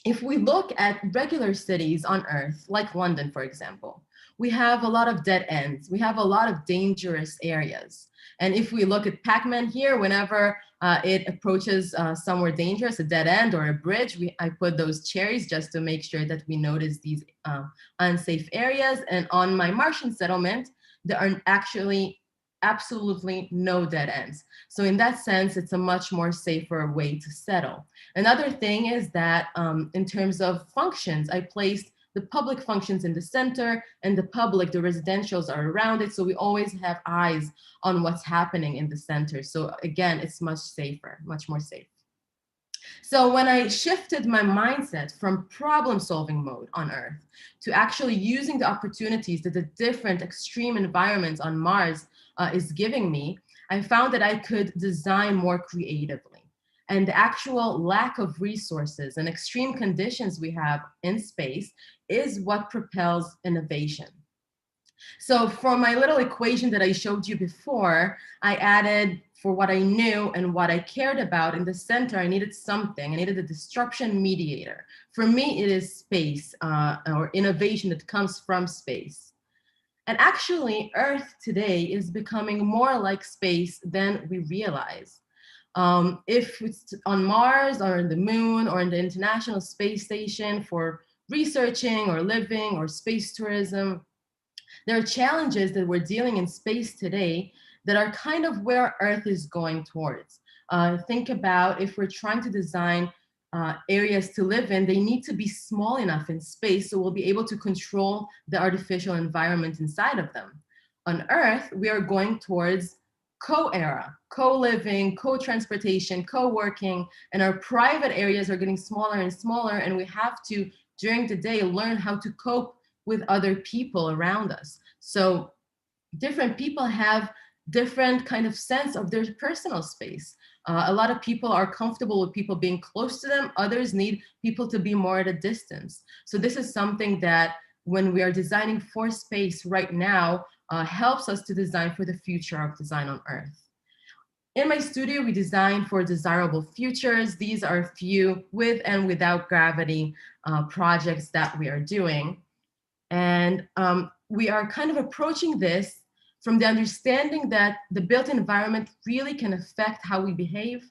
If we look at regular cities on Earth, like London, for example, we have a lot of dead ends. We have a lot of dangerous areas. And if we look at Pac-Man here, whenever it approaches somewhere dangerous, a dead end or a bridge, I put those cherries just to make sure that we notice these unsafe areas. And on my Martian settlement, there are actually absolutely no dead ends. So in that sense, it's a much more safer way to settle. Another thing is that in terms of functions, I placed the public functions in the center, and the public, the residentials, are around it. So we always have eyes on what's happening in the center. So again, it's much safer, much more safe. So when I shifted my mindset from problem-solving mode on Earth to actually using the opportunities that the different extreme environments on Mars is giving me, I found that I could design more creatively. And the actual lack of resources and extreme conditions we have in space is what propels innovation. So for my little equation that I showed you before, I added for what I knew and what I cared about in the center, I needed something. I needed a disruption mediator. For me, it is space or innovation that comes from space. And actually, Earth today is becoming more like space than we realize. If it's on Mars or in the moon or in the International Space Station for researching or living or space tourism, there are challenges that we're dealing in space today that are kind of where Earth is going towards. Think about if we're trying to design areas to live in, they need to be small enough in space so we'll be able to control the artificial environment inside of them. On Earth, we are going towards co-era, co-living, co-transportation, co-working, and our private areas are getting smaller and smaller, and we have to, during the day, learn how to cope with other people around us. So different people have different kind of sense of their personal space. A lot of people are comfortable with people being close to them. Others need people to be more at a distance. So this is something that when we are designing for space right now, helps us to design for the future of design on Earth. In my studio, we design for desirable futures. These are a few with and without gravity projects that we are doing. And we are kind of approaching this from the understanding that the built environment really can affect how we behave,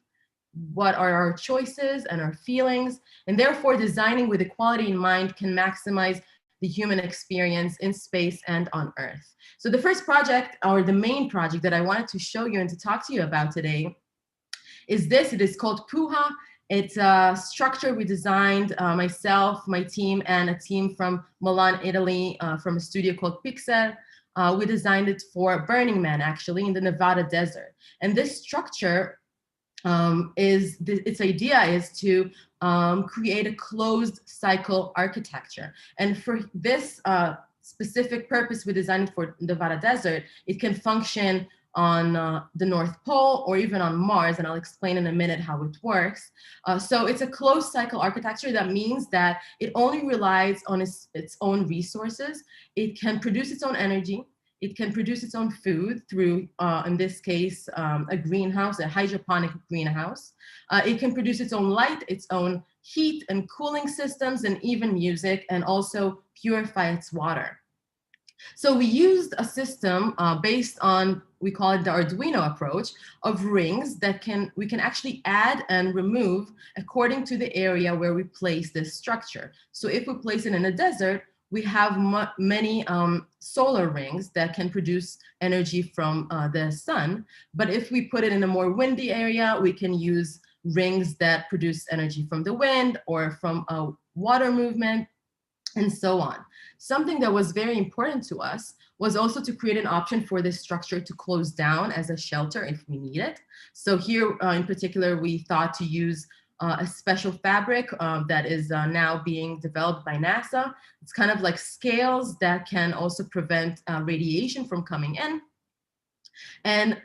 what are our choices and our feelings, and therefore designing with equality in mind can maximize the human experience in space and on Earth. So the first project, or the main project that I wanted to show you and to talk to you about today is this. It is called Puha. It's a structure we designed, myself, my team, and a team from Milan, Italy, from a studio called Pixel. We designed it for Burning Man, actually, in the Nevada desert. And this structure its idea is to create a closed cycle architecture. And for this specific purpose we designed it for Nevada desert, it can function on the North Pole or even on Mars, and I'll explain in a minute how it works. So it's a closed cycle architecture. That means that it only relies on its own resources. It can produce its own energy. It can produce its own food through, in this case, a greenhouse, a hydroponic greenhouse. It can produce its own light, its own heat and cooling systems, and even music, and also purify its water. So we used a system based on, we call it the Arduino approach, of rings that we can actually add and remove according to the area where we place this structure. So if we place it in a desert, we have many solar rings that can produce energy from the sun. But if we put it in a more windy area, we can use rings that produce energy from the wind or from water movement, and so on. Something that was very important to us was also to create an option for this structure to close down as a shelter if we need it. So here in particular, we thought to use a special fabric that is now being developed by NASA. It's kind of like scales that can also prevent radiation from coming in. And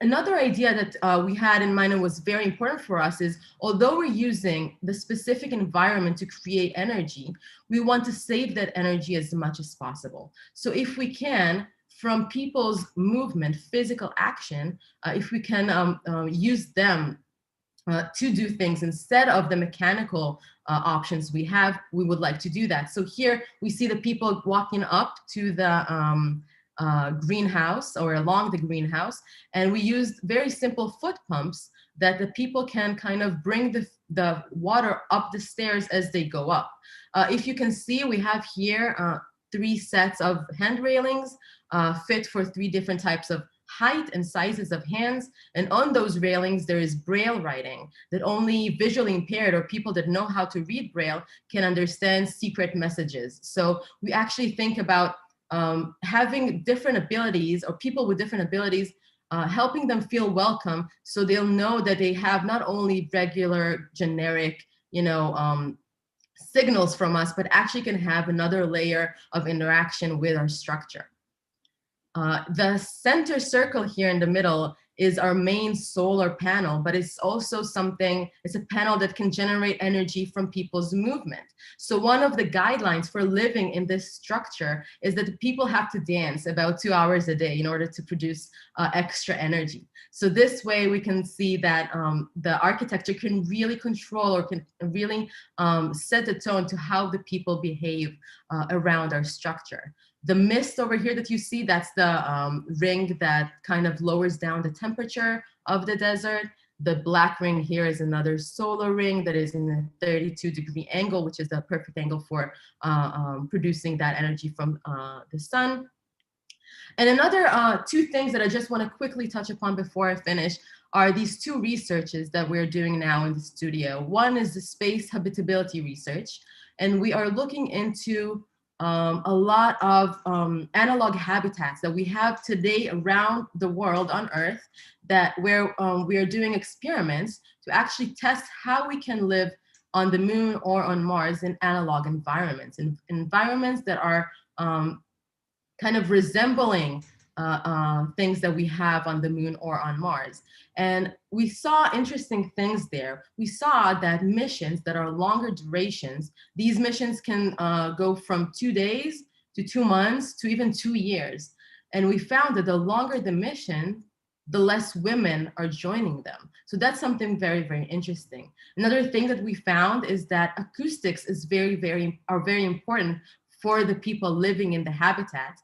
another idea that we had in mind and was very important for us is, although we're using the specific environment to create energy, we want to save that energy as much as possible. So if we can, from people's movement, physical action, if we can use them to do things instead of the mechanical options we have, we would like to do that. So here we see the people walking up to the greenhouse or along the greenhouse, and we used very simple foot pumps that the people can kind of bring the water up the stairs as they go up. If you can see, we have here 3 sets of hand railings fit for 3 different types of height and sizes of hands, and on those railings there is Braille writing that only visually impaired or people that know how to read Braille can understand secret messages. So we actually think about having different abilities, or people with different abilities, helping them feel welcome, so they'll know that they have not only regular generic, signals from us, but actually can have another layer of interaction with our structure. The center circle here in the middle is our main solar panel, but it's also something, it's a panel that can generate energy from people's movement. So one of the guidelines for living in this structure is that the people have to dance about 2 hours a day in order to produce extra energy. So this way we can see that the architecture can really control or can really set the tone to how the people behave around our structure. The mist over here that you see, that's the ring that kind of lowers down the temperature of the desert. The black ring here is another solar ring that is in a 32-degree angle, which is the perfect angle for producing that energy from the sun. And another two things that I just want to quickly touch upon before I finish are these two researches that we're doing now in the studio. One is the space habitability research, and we are looking into a lot of analog habitats that we have today around the world on Earth, that where we are doing experiments to actually test how we can live on the moon or on Mars in analog environments, in environments that are kind of resembling things that we have on the moon or on Mars. And we saw interesting things there. We saw that missions that are longer durations, these missions can go from 2 days to 2 months to even 2 years. And we found that the longer the mission, the less women are joining them. So that's something very, very interesting. Another thing that we found is that acoustics is very important for the people living in the habitat,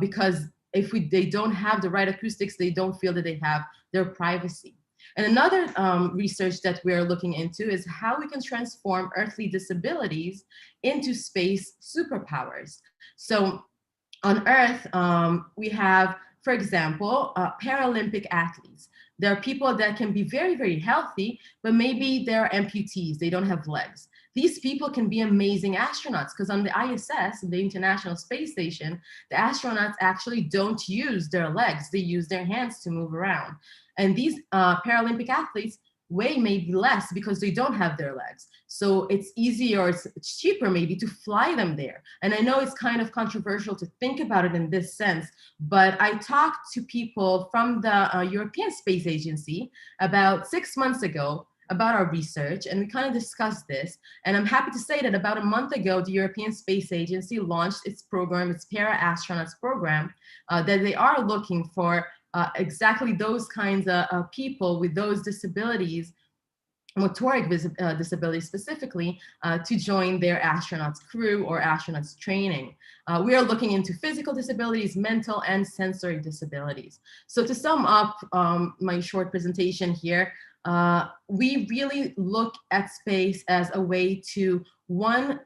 because if they don't have the right acoustics, they don't feel that they have their privacy. And another research that we're looking into is how we can transform earthly disabilities into space superpowers. So on Earth, we have, for example, Paralympic athletes. There are people that can be very, very healthy, but maybe they're amputees, they don't have legs. These people can be amazing astronauts, because on the ISS, the International Space Station, the astronauts actually don't use their legs, they use their hands to move around. And these Paralympic athletes weigh maybe less because they don't have their legs. So it's easier, or it's cheaper maybe to fly them there. And I know it's kind of controversial to think about it in this sense, but I talked to people from the European Space Agency about 6 months ago about our research, and we kind of discussed this. And I'm happy to say that about a month ago, the European Space Agency launched its program, its Para-Astronauts program, that they are looking for exactly those kinds of people with those disabilities, motoric disabilities specifically, to join their astronauts crew or astronauts training. We are looking into physical disabilities, mental and sensory disabilities. So to sum up my short presentation here, we really look at space as a way to, one,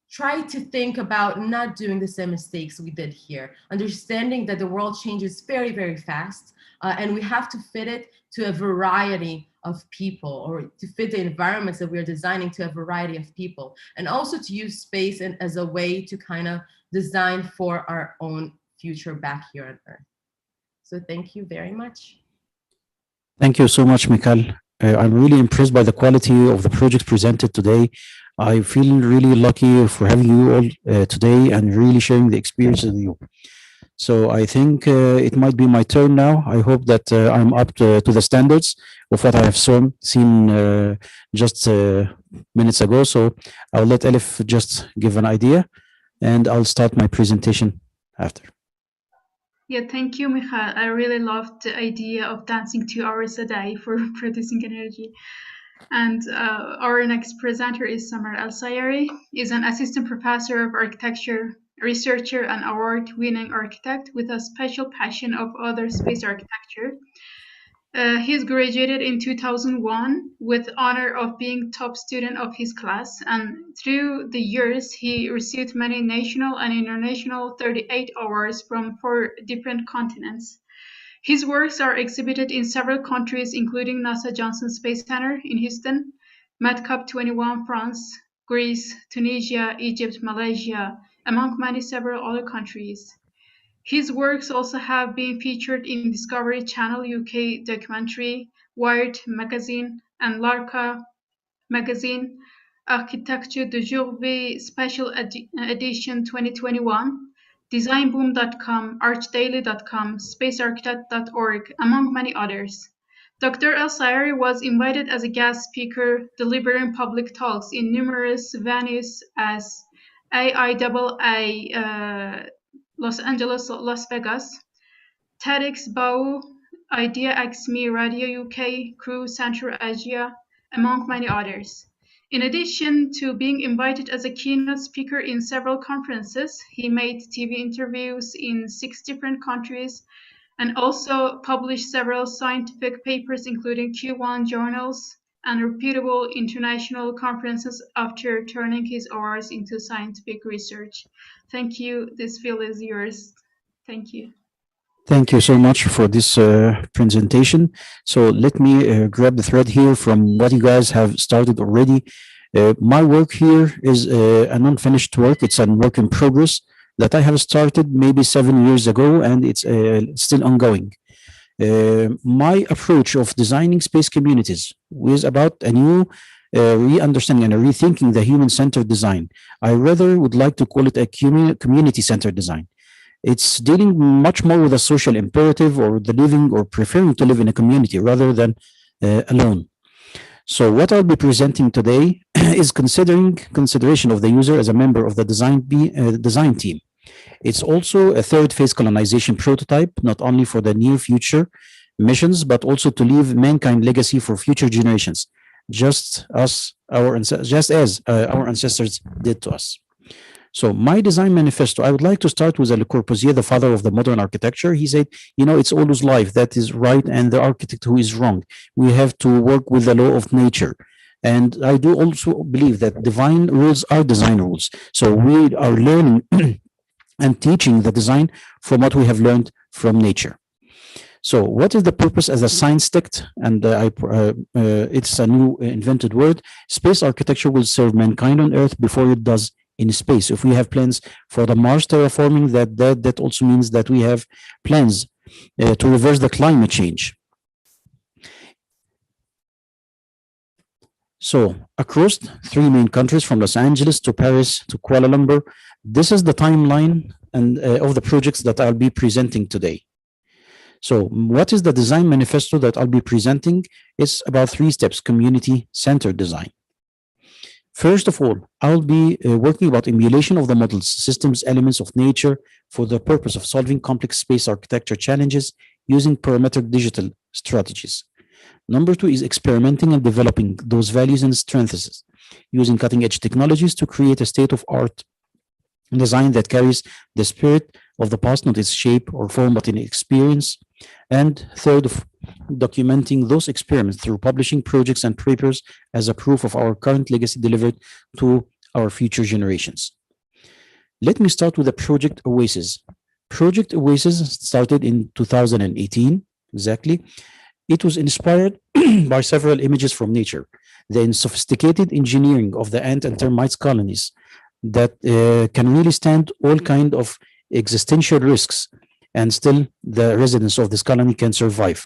try to think about not doing the same mistakes we did here, understanding that the world changes very, very fast, and we have to fit it to a variety of people, or to fit the environments that we're designing to a variety of people, and also to use space as a way to kind of design for our own future back here on Earth. So thank you very much. Thank you so much, Mikhail. I'm really impressed by the quality of the project presented today. I feel really lucky for having you all today and really sharing the experience with you. So I think it might be my turn now. I hope that I'm up to the standards of what I have seen just minutes ago. So I'll let Elif just give an idea, and I'll start my presentation after. Yeah, thank you, Mikhail. I really loved the idea of dancing 2 hours a day for producing energy. And our next presenter is Samar Al-Sayary. He's an assistant professor of architecture, researcher, and award-winning architect with a special passion of outer space architecture. He's graduated in 2001 with honor of being top student of his class, and through the years he received many national and international 38 awards from 4 different continents. His works are exhibited in several countries, including NASA Johnson Space Center in Houston, MedCap 21 France, Greece, Tunisia, Egypt, Malaysia, among several other countries. His works also have been featured in Discovery Channel UK documentary, Wired magazine, and Larka magazine, Architecture d'Aujourd'hui Special Edition 2021, designboom.com, archdaily.com, spacearchitect.org, among many others. Dr. Sayary was invited as a guest speaker, delivering public talks in numerous venues as AIAA Los Angeles, Las Vegas, TEDx Bau, Idea XMe Radio UK, Crew Central Asia, among many others. In addition to being invited as a keynote speaker in several conferences, he made TV interviews in 6 different countries and also published several scientific papers, including Q1 journals and reputable international conferences after turning his hours into scientific research. Thank you. This field is yours. Thank you. Thank you so much for this presentation. So let me grab the thread here from what you guys have started already. My work here is an unfinished work. It's a work in progress that I have started maybe 7 years ago, and it's still ongoing. My approach of designing space communities is about a new re-understanding and a rethinking the human-centered design. I rather would like to call it a community-centered design. It's dealing much more with a social imperative or the living or preferring to live in a community rather than alone. So what I'll be presenting today is consideration of the user as a member of the design team. It's also a third phase colonization prototype, not only for the near future missions, but also to leave mankind legacy for future generations, just as our ancestors did to us. So my design manifesto, I would like to start with Le Corbusier, the father of the modern architecture. He said, it's always life that is right and the architect who is wrong. We have to work with the law of nature. And I do also believe that divine rules are design rules. So we are learning and teaching the design from what we have learned from nature. So what is the purpose as a science text? And it's a new invented word. Space architecture will serve mankind on Earth before it does in space. If we have plans for the Mars terraforming, that also means that we have plans to reverse the climate change. So across 3 main countries, from Los Angeles to Paris to Kuala Lumpur, this is the timeline and of the projects that I'll be presenting today. So what is the design manifesto that I'll be presenting? It's about 3 steps: community-centered design. First of all, I'll be working about emulation of the models, systems, elements of nature for the purpose of solving complex space architecture challenges using parametric digital strategies. Number 2 is experimenting and developing those values and strengths using cutting-edge technologies to create a state-of-art design that carries the spirit of the past, not its shape or form, but in experience. And third, documenting those experiments through publishing projects and papers as a proof of our current legacy delivered to our future generations. Let me start with the project Oasis. Project Oasis started in 2018, exactly. It was inspired by several images from nature, the sophisticated engineering of the ant and termites colonies that can really stand all kinds of existential risks, and still the residents of this colony can survive.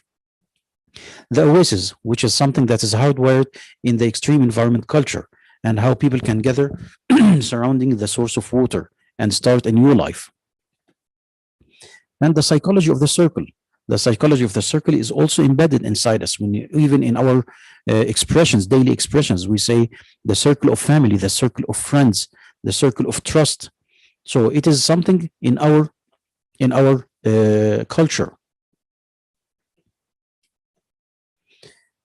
The Oasis, which is something that is hardwired in the extreme environment culture, and how people can gather surrounding the source of water and start a new life. And the psychology of the circle. The psychology of the circle is also embedded inside us. Even in our expressions, daily expressions, we say the circle of family, the circle of friends, the circle of trust. So it is something in our culture.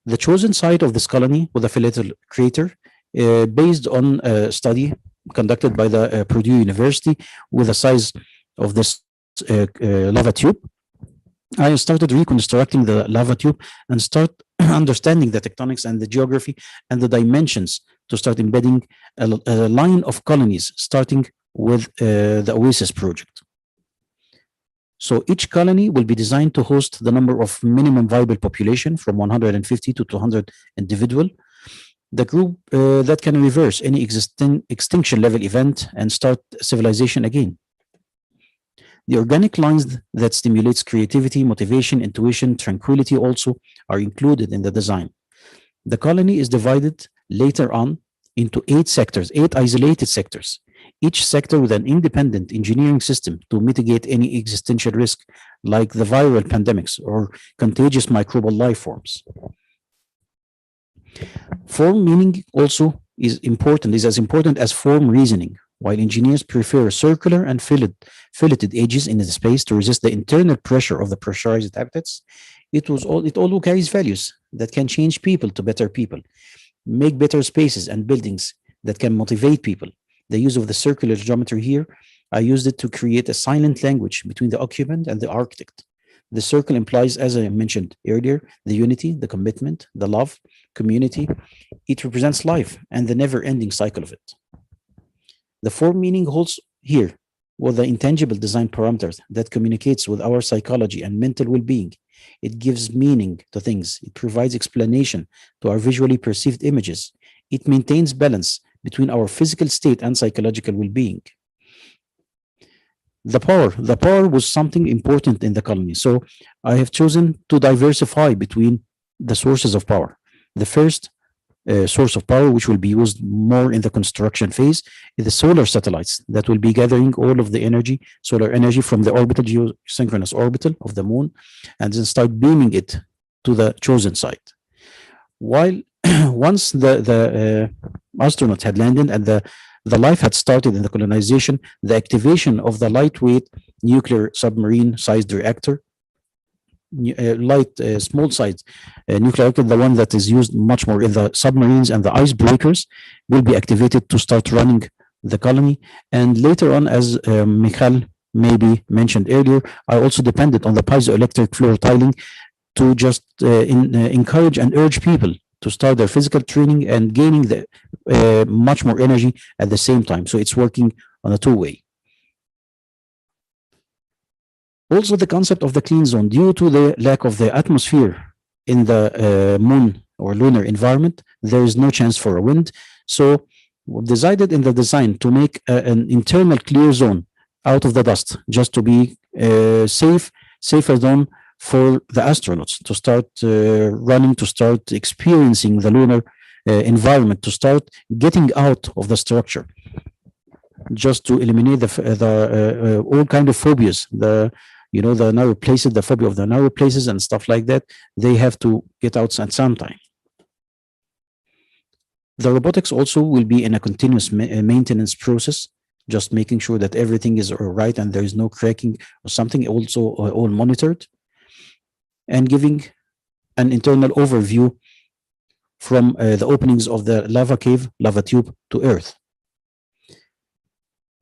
The chosen site of this colony was a philatelist crater based on a study conducted by the Purdue University with the size of this lava tube. I started reconstructing the lava tube and start understanding the tectonics and the geography and the dimensions to start embedding a line of colonies, starting with the Oasis project. So each colony will be designed to host the number of minimum viable population from 150 to 200 individual. The group that can reverse any existing extinction level event and start civilization again. The organic lines that stimulates creativity, motivation, intuition, tranquility also are included in the design. The colony is divided later on into 8 sectors, 8 isolated sectors. each sector with an independent engineering system to mitigate any existential risk, like the viral pandemics or contagious microbial life forms. Form meaning also is as important as form reasoning. While engineers prefer circular and filleted edges in the space to resist the internal pressure of the pressurized habitats, it also carries values that can change people to better people, make better spaces and buildings that can motivate people. The use of the circular geometry here, I used it to create a silent language between the occupant and the architect. The circle implies, as I mentioned earlier, the unity, the commitment, the love, community. It represents life and the never-ending cycle of it. The form meaning holds here with the intangible design parameters that communicates with our psychology and mental well-being. It gives meaning to things. It provides explanation to our visually perceived images. It maintains balance between our physical state and psychological well-being. The power was something important in the colony. So I have chosen to diversify between the sources of power. The first source of power, which will be used more in the construction phase, is the solar satellites that will be gathering all of the energy, solar energy from the orbital, geosynchronous orbital of the moon, and then start beaming it to the chosen site. While once the astronauts had landed and the life had started in the colonization, the activation of the lightweight nuclear submarine-sized reactor, small-sized nuclear reactor, the one that is used much more in the submarines and the icebreakers, will be activated to start running the colony. And later on, as Mikhail maybe mentioned earlier, I also depended on the piezoelectric floor tiling to just encourage and urge people to start their physical training and gaining the much more energy at the same time. So it's working on a two-way. Also, the concept of the clean zone, due to the lack of the atmosphere in the moon or lunar environment, there is no chance for a wind. So we decided in the design to make an internal clear zone out of the dust, just to be safer zone for the astronauts to start running, to start experiencing the lunar environment, to start getting out of the structure, just to eliminate the all kind of phobias, the narrow places, the phobia of the narrow places and stuff like that. They have to get out at some time. The robotics also will be in a continuous maintenance process, just making sure that everything is all right and there is no cracking or something, also all monitored, and giving an internal overview from the openings of the lava cave, lava tube to Earth.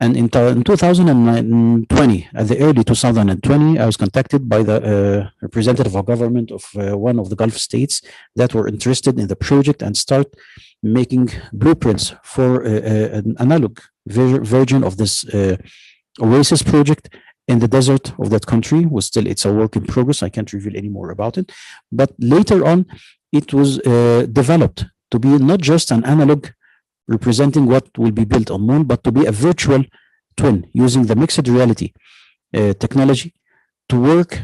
And in 2020, at the early 2020, I was contacted by the representative of government of one of the Gulf states that were interested in the project and start making blueprints for an analog version of this Oasis project in the desert of that country. It's a work in progress. I can't reveal any more about it. But later on, it was developed to be not just an analog representing what will be built on moon, but to be a virtual twin using the mixed reality technology to work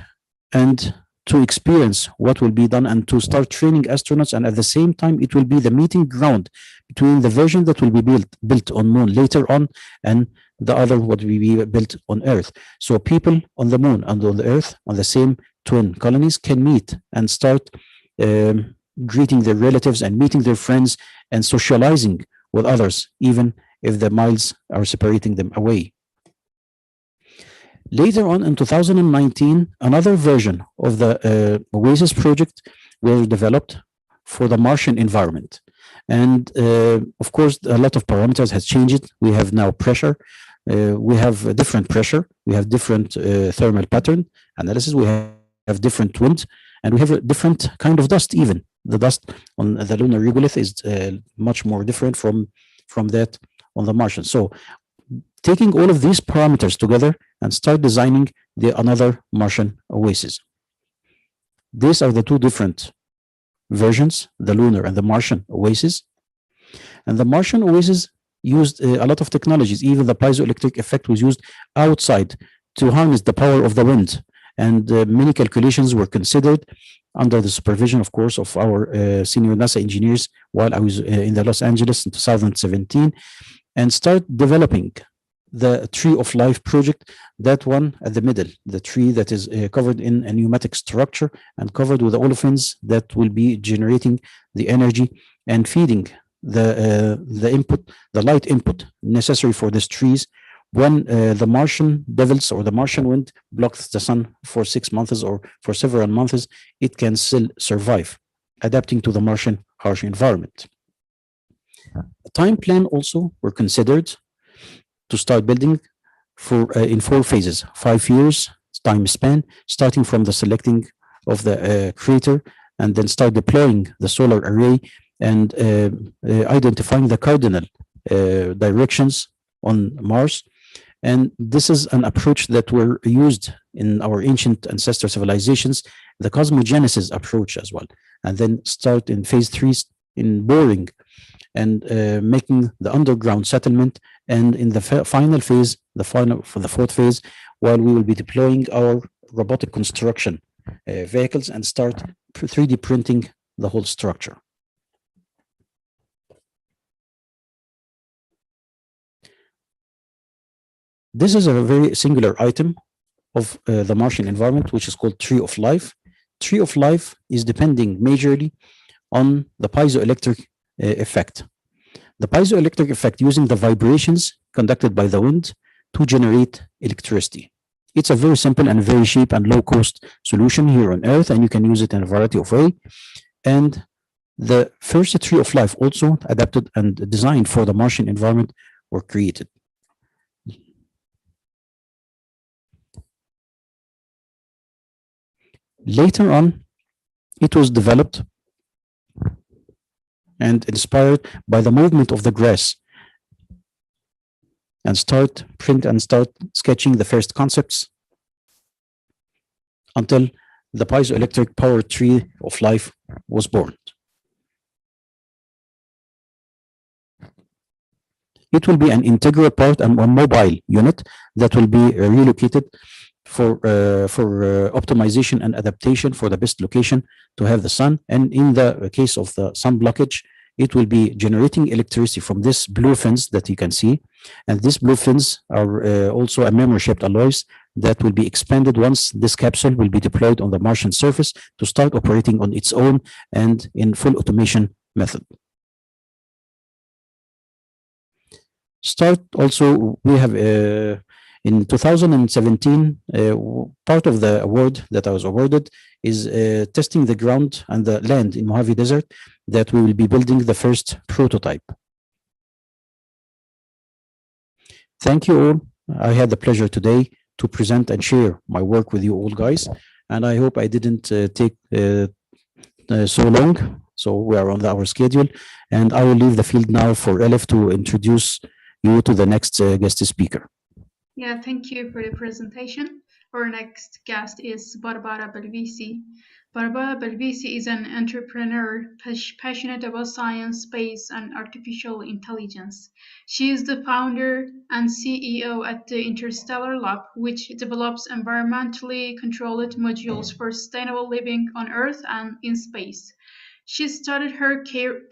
and to experience what will be done and to start training astronauts. And at the same time, it will be the meeting ground between the version that will be built on moon later on and the other what will be built on Earth. So people on the moon and on the Earth on the same twin colonies can meet and start greeting their relatives and meeting their friends and socializing with others, even if the miles are separating them away. Later on in 2019, another version of the Oasis project was developed for the Martian environment. And of course, a lot of parameters has changed. We have now pressure. We have a different pressure. We have different thermal pattern analysis. We have different wind, and we have a different kind of dust even. The dust on the lunar regolith is much more different from that on the Martian. So taking all of these parameters together and start designing another Martian Oasis. These are the two different versions, the lunar and the Martian Oasis. And the Martian Oasis used a lot of technologies. Even the piezoelectric effect was used outside to harness the power of the wind. And many calculations were considered under the supervision, of course, of our senior NASA engineers while I was in Los Angeles in 2017, and start developing the Tree of Life project, that one at the middle, the tree that is covered in a pneumatic structure and covered with olefins that will be generating the energy and feeding the input, the light input necessary for these trees when the Martian devils or the Martian wind blocks the sun for 6 months or for several months, it can still survive, adapting to the Martian harsh environment. A time plan also were considered to start building for in 4 phases, 5 years time span, starting from the selecting of the crater and then start deploying the solar array and identifying the cardinal directions on Mars. And this is an approach that were used in our ancient ancestor civilizations, the cosmogenesis approach as well. And then start in phase 3 in boring and making the underground settlement. And in the final phase, for the 4th phase, while we will be deploying our robotic construction vehicles and start 3D printing the whole structure. This is a very singular item of the Martian environment, which is called Tree of Life. Tree of Life is depending majorly on the piezoelectric effect. The piezoelectric effect using the vibrations conducted by the wind to generate electricity. It's a very simple and very cheap and low cost solution here on Earth, and you can use it in a variety of ways. And the first Tree of Life also adapted and designed for the Martian environment were created. Later on, it was developed and inspired by the movement of the grass and start sketching the first concepts until the piezoelectric power Tree of Life was born. It will be an integral part and a mobile unit that will be relocated for optimization and adaptation for the best location to have the sun. And in the case of the sun blockage, it will be generating electricity from this blue fins that you can see. And these blue fins are also a memory-shaped alloys that will be expanded once this capsule will be deployed on the Martian surface to start operating on its own and in full automation method. We have in 2017, part of the award that I was awarded is testing the ground and the land in Mojave Desert that we will be building the first prototype. Thank you all. I had the pleasure today to present and share my work with you all guys, and I hope I didn't take so long. So we are on our schedule, and I will leave the field now for Elif to introduce you to the next guest speaker. Yeah, thank you for the presentation. Our next guest is Barbara Belvisi. Barbara Belvisi is an entrepreneur passionate about science, space, and artificial intelligence. She is the founder and CEO at the Interstellar Lab, which develops environmentally controlled modules for sustainable living on Earth and in space. She started her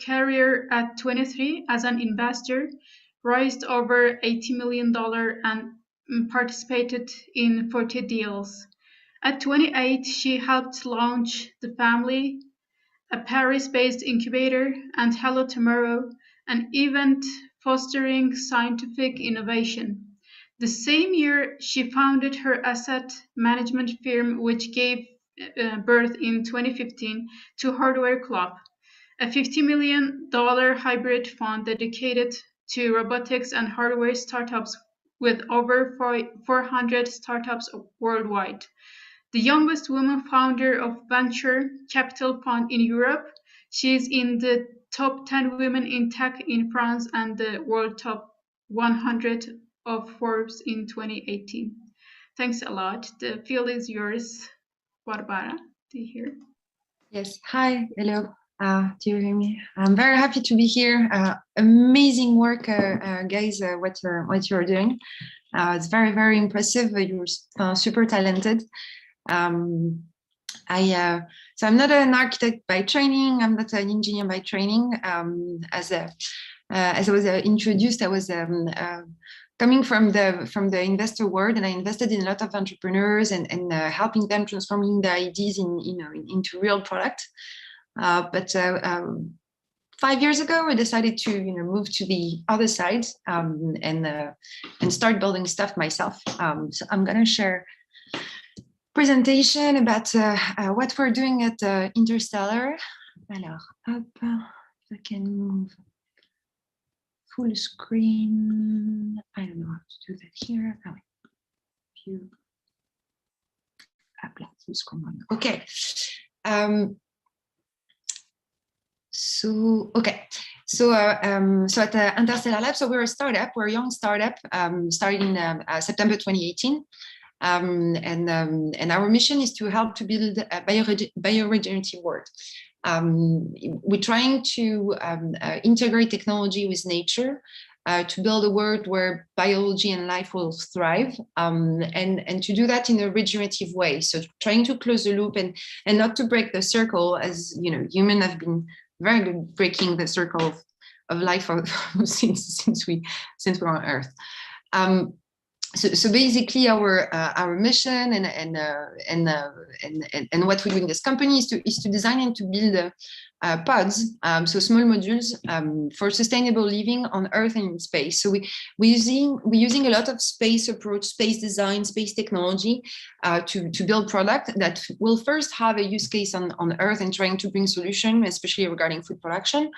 career at 23 as an investor, raised over $80 million, and participated in 40 deals. At 28, she helped launch The Family, a Paris-based incubator, and Hello Tomorrow, an event fostering scientific innovation. The same year, she founded her asset management firm, which gave birth in 2015 to Hardware Club, a $50 million hybrid fund dedicated to robotics and hardware startups with over 400 startups worldwide. The youngest woman founder of venture capital fund in Europe, she is in the top 10 women in tech in France and the world top 100 of Forbes in 2018. Thanks a lot. The field is yours, Barbara. Do you hear? Yes. Hi. Hello. Do you hear me? I'm very happy to be here. Amazing work, guys, what you're doing. It's very, very impressive. You're super talented. So I'm not an architect by training. I'm not an engineer by training. As I was introduced, I was coming from the investor world, and I invested in a lot of entrepreneurs and helping them transforming their ideas into real product. But 5 years ago, I decided to move to the other side and start building stuff myself. So I'm gonna share presentation about what we're doing at Interstellar. Alors, hop, if I can move full screen. I don't know how to do that here. Oh, view. Full screen. Okay. So at Interstellar Lab, so we're a startup. We're a young startup, started in September 2018. And our mission is to help to build a bioregenerative world. We're trying to integrate technology with nature to build a world where biology and life will thrive, and to do that in a regenerative way. So trying to close the loop and not to break the circle, as humans have been very good breaking the circle of life since we're on Earth. So basically, our mission and what we do in this company is to design and to build pods, so small modules for sustainable living on Earth and in space. So we're using a lot of space approach, space design, space technology to build product that will first have a use case on Earth and trying to bring solution, especially regarding food production.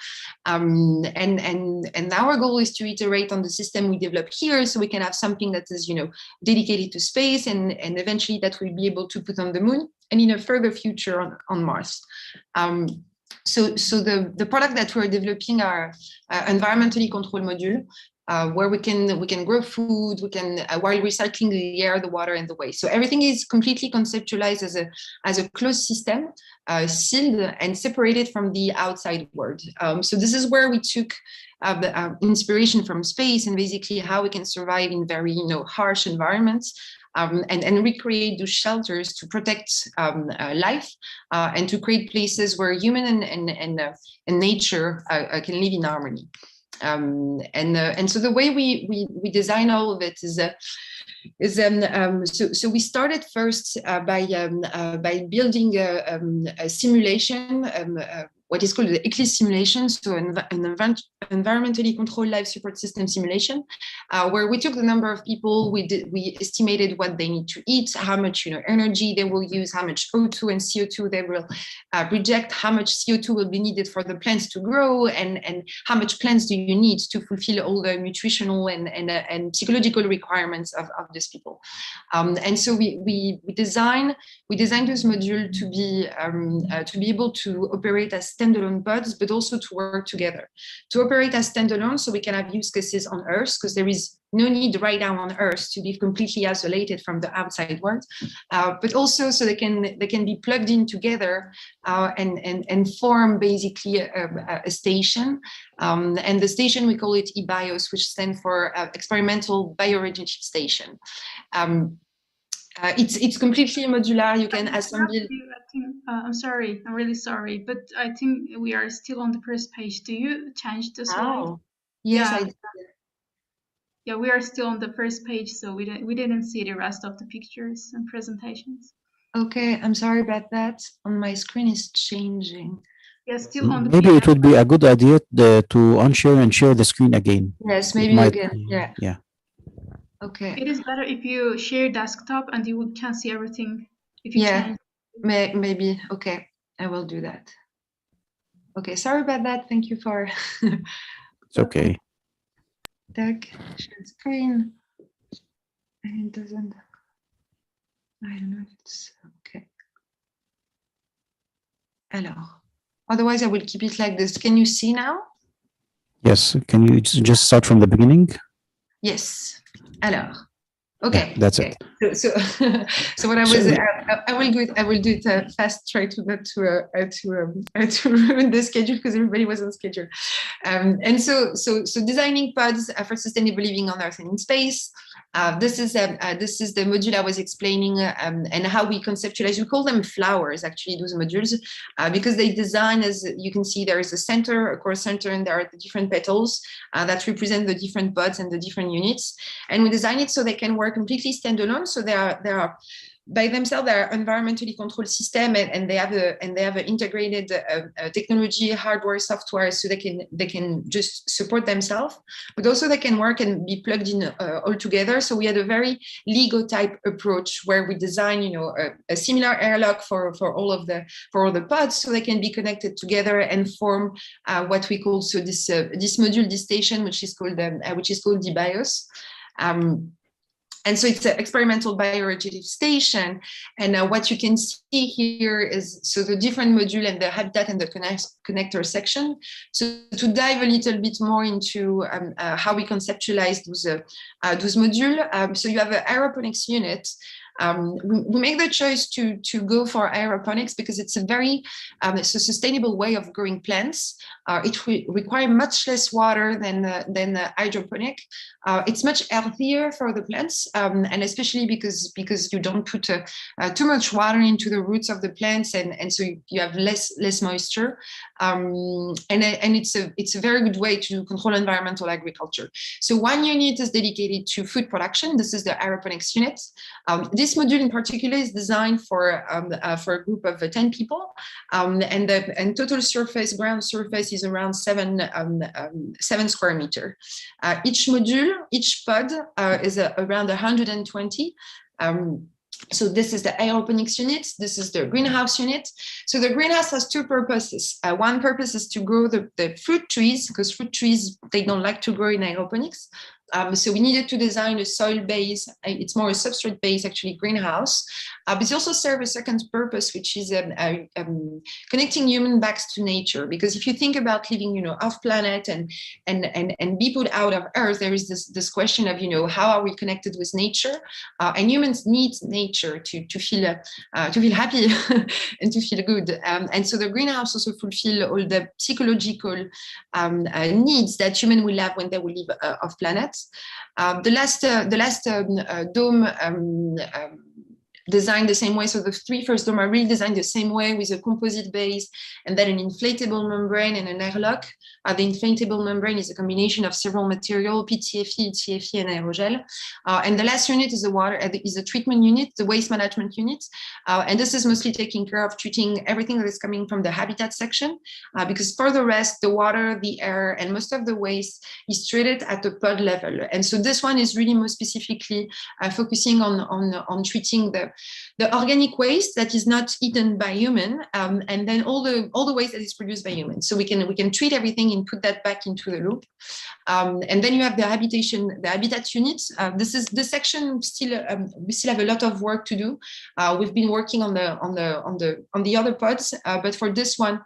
And our goal is to iterate on the system we develop here, so we can have something that is dedicated to space, and eventually that we'll be able to put on the moon, and in a further future on Mars. So the product that we're developing are environmentally controlled module, where we can grow food, while recycling the air, the water, and the waste. So everything is completely conceptualized as a closed system, sealed and separated from the outside world. So this is where we took the inspiration from space, and basically how we can survive in very harsh environments. And recreate those shelters to protect life, and to create places where human and nature can live in harmony. And so the way we design all of it so we started first by building a simulation, what is called the ECLIS simulation, so an environmentally controlled life support system simulation, where we took the number of people, we estimated what they need to eat, how much energy they will use, how much O2 and CO2 they will reject, how much CO2 will be needed for the plants to grow, and how much plants do you need to fulfill all the nutritional and psychological requirements of these people. And so we designed this module to be able to operate as standalone pods, but also to work together. To operate as standalone, so we can have use cases on Earth, because there is no need right now on Earth to live completely isolated from the outside world, but also so they can be plugged in together and form basically a station. And the station, we call it eBios, which stands for Experimental Bioregenerative Station. It's completely modular. You can assemble. I'm sorry. I'm really sorry, but I think we are still on the first page. Do you change the slide? Oh, yes, yeah. I did. Yeah, we are still on the first page, so we didn't see the rest of the pictures and presentations. Okay, I'm sorry about that. On my screen is changing. Yeah, still on the. Maybe it would be a good idea to unshare and share the screen again. Yes, maybe again. Yeah. Yeah. Okay. It is better if you share desktop and you can see everything. If you change. Maybe. Okay, I will do that. Okay, sorry about that. Thank you for. It's okay. Share screen. And it doesn't. I don't know if it's okay. Alors. Otherwise, I will keep it like this. Can you see now? Yes. Can you just start from the beginning? Yes. Alors. Okay, Yeah, that's okay. it. So what I was, I will do it fast. Try to not to ruin the schedule because everybody was on schedule. And so designing pods for sustainable living on Earth and in space. This is the module I was explaining and how we conceptualize. We call them flowers, actually, those modules, because they design, as you can see, there is a center, a core center, and there are the different petals that represent the different pods and the different units. And we design it so they can work completely standalone. So they are by themselves, they are environmentally controlled system, and they have an integrated technology, hardware, software, so they can just support themselves, but also they can work and be plugged in all together. So we had a very Lego type approach where we design, a similar airlock for all the pods, so they can be connected together and form what we call this module, this station, which is called the BIOS. And so it's an experimental bioregenerative station. And what you can see here is the different module and the habitat and the connector section. So to dive a little bit more into how we conceptualize those modules. So you have an aeroponics unit. We make the choice to go for aeroponics because it's it's a sustainable way of growing plants. It requires much less water than hydroponic. It's much healthier for the plants, and especially because you don't put too much water into the roots of the plants, and so you have less moisture. And it's a very good way to control environmental agriculture. So one unit is dedicated to food production. This is the aeroponics unit. This module in particular is designed for a group of 10 people, and total ground surface is around 7 square meters. Each module, each pod is around 120. So this is the aeroponics unit. This is the greenhouse unit. So the greenhouse has two purposes. One purpose is to grow the fruit trees, because fruit trees, they don't like to grow in aeroponics. So we needed to design a soil-based, it's more a substrate-based actually greenhouse. But it also serves a second purpose, which is connecting human back to nature. Because if you think about living, off planet and be put out of Earth, there is this question of, how are we connected with nature? And humans need nature to feel happy and to feel good. And so the greenhouse also fulfill all the psychological needs that humans will have when they will live off planet. The last dome designed the same way. So the 3 first dome are really designed the same way, with a composite base and then an inflatable membrane and an airlock. The inflatable membrane is a combination of several materials, PTFE, TFE, and aerogel. And the last unit is a treatment unit, the waste management unit. And this is mostly taking care of treating everything that is coming from the habitat section, because for the rest, the water, the air, and most of the waste is treated at the pod level. And so this one is really more specifically focusing on treating the organic waste that is not eaten by human, and then all the waste that is produced by humans. So we can treat everything and put that back into the loop. And then you have the habitat unit. This section we still have a lot of work to do. We've been working on the other pods, but for this one,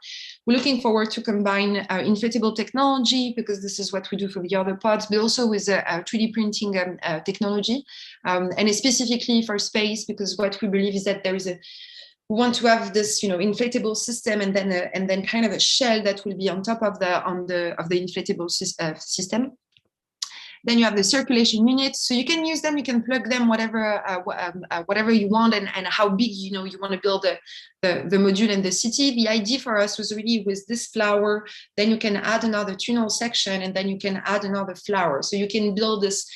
we're looking forward to combine inflatable technology, because this is what we do for the other pods, but also with 3D printing technology, and specifically for space, because what we believe is that we want to have this, inflatable system, and then kind of a shell that will be on top of the inflatable system. Then you have the circulation units, so you can use them, you can plug them whatever you want, and how big you want to build the module in the city. The idea for us was really with this flower, then you can add another tunnel section, and then you can add another flower, so you can build this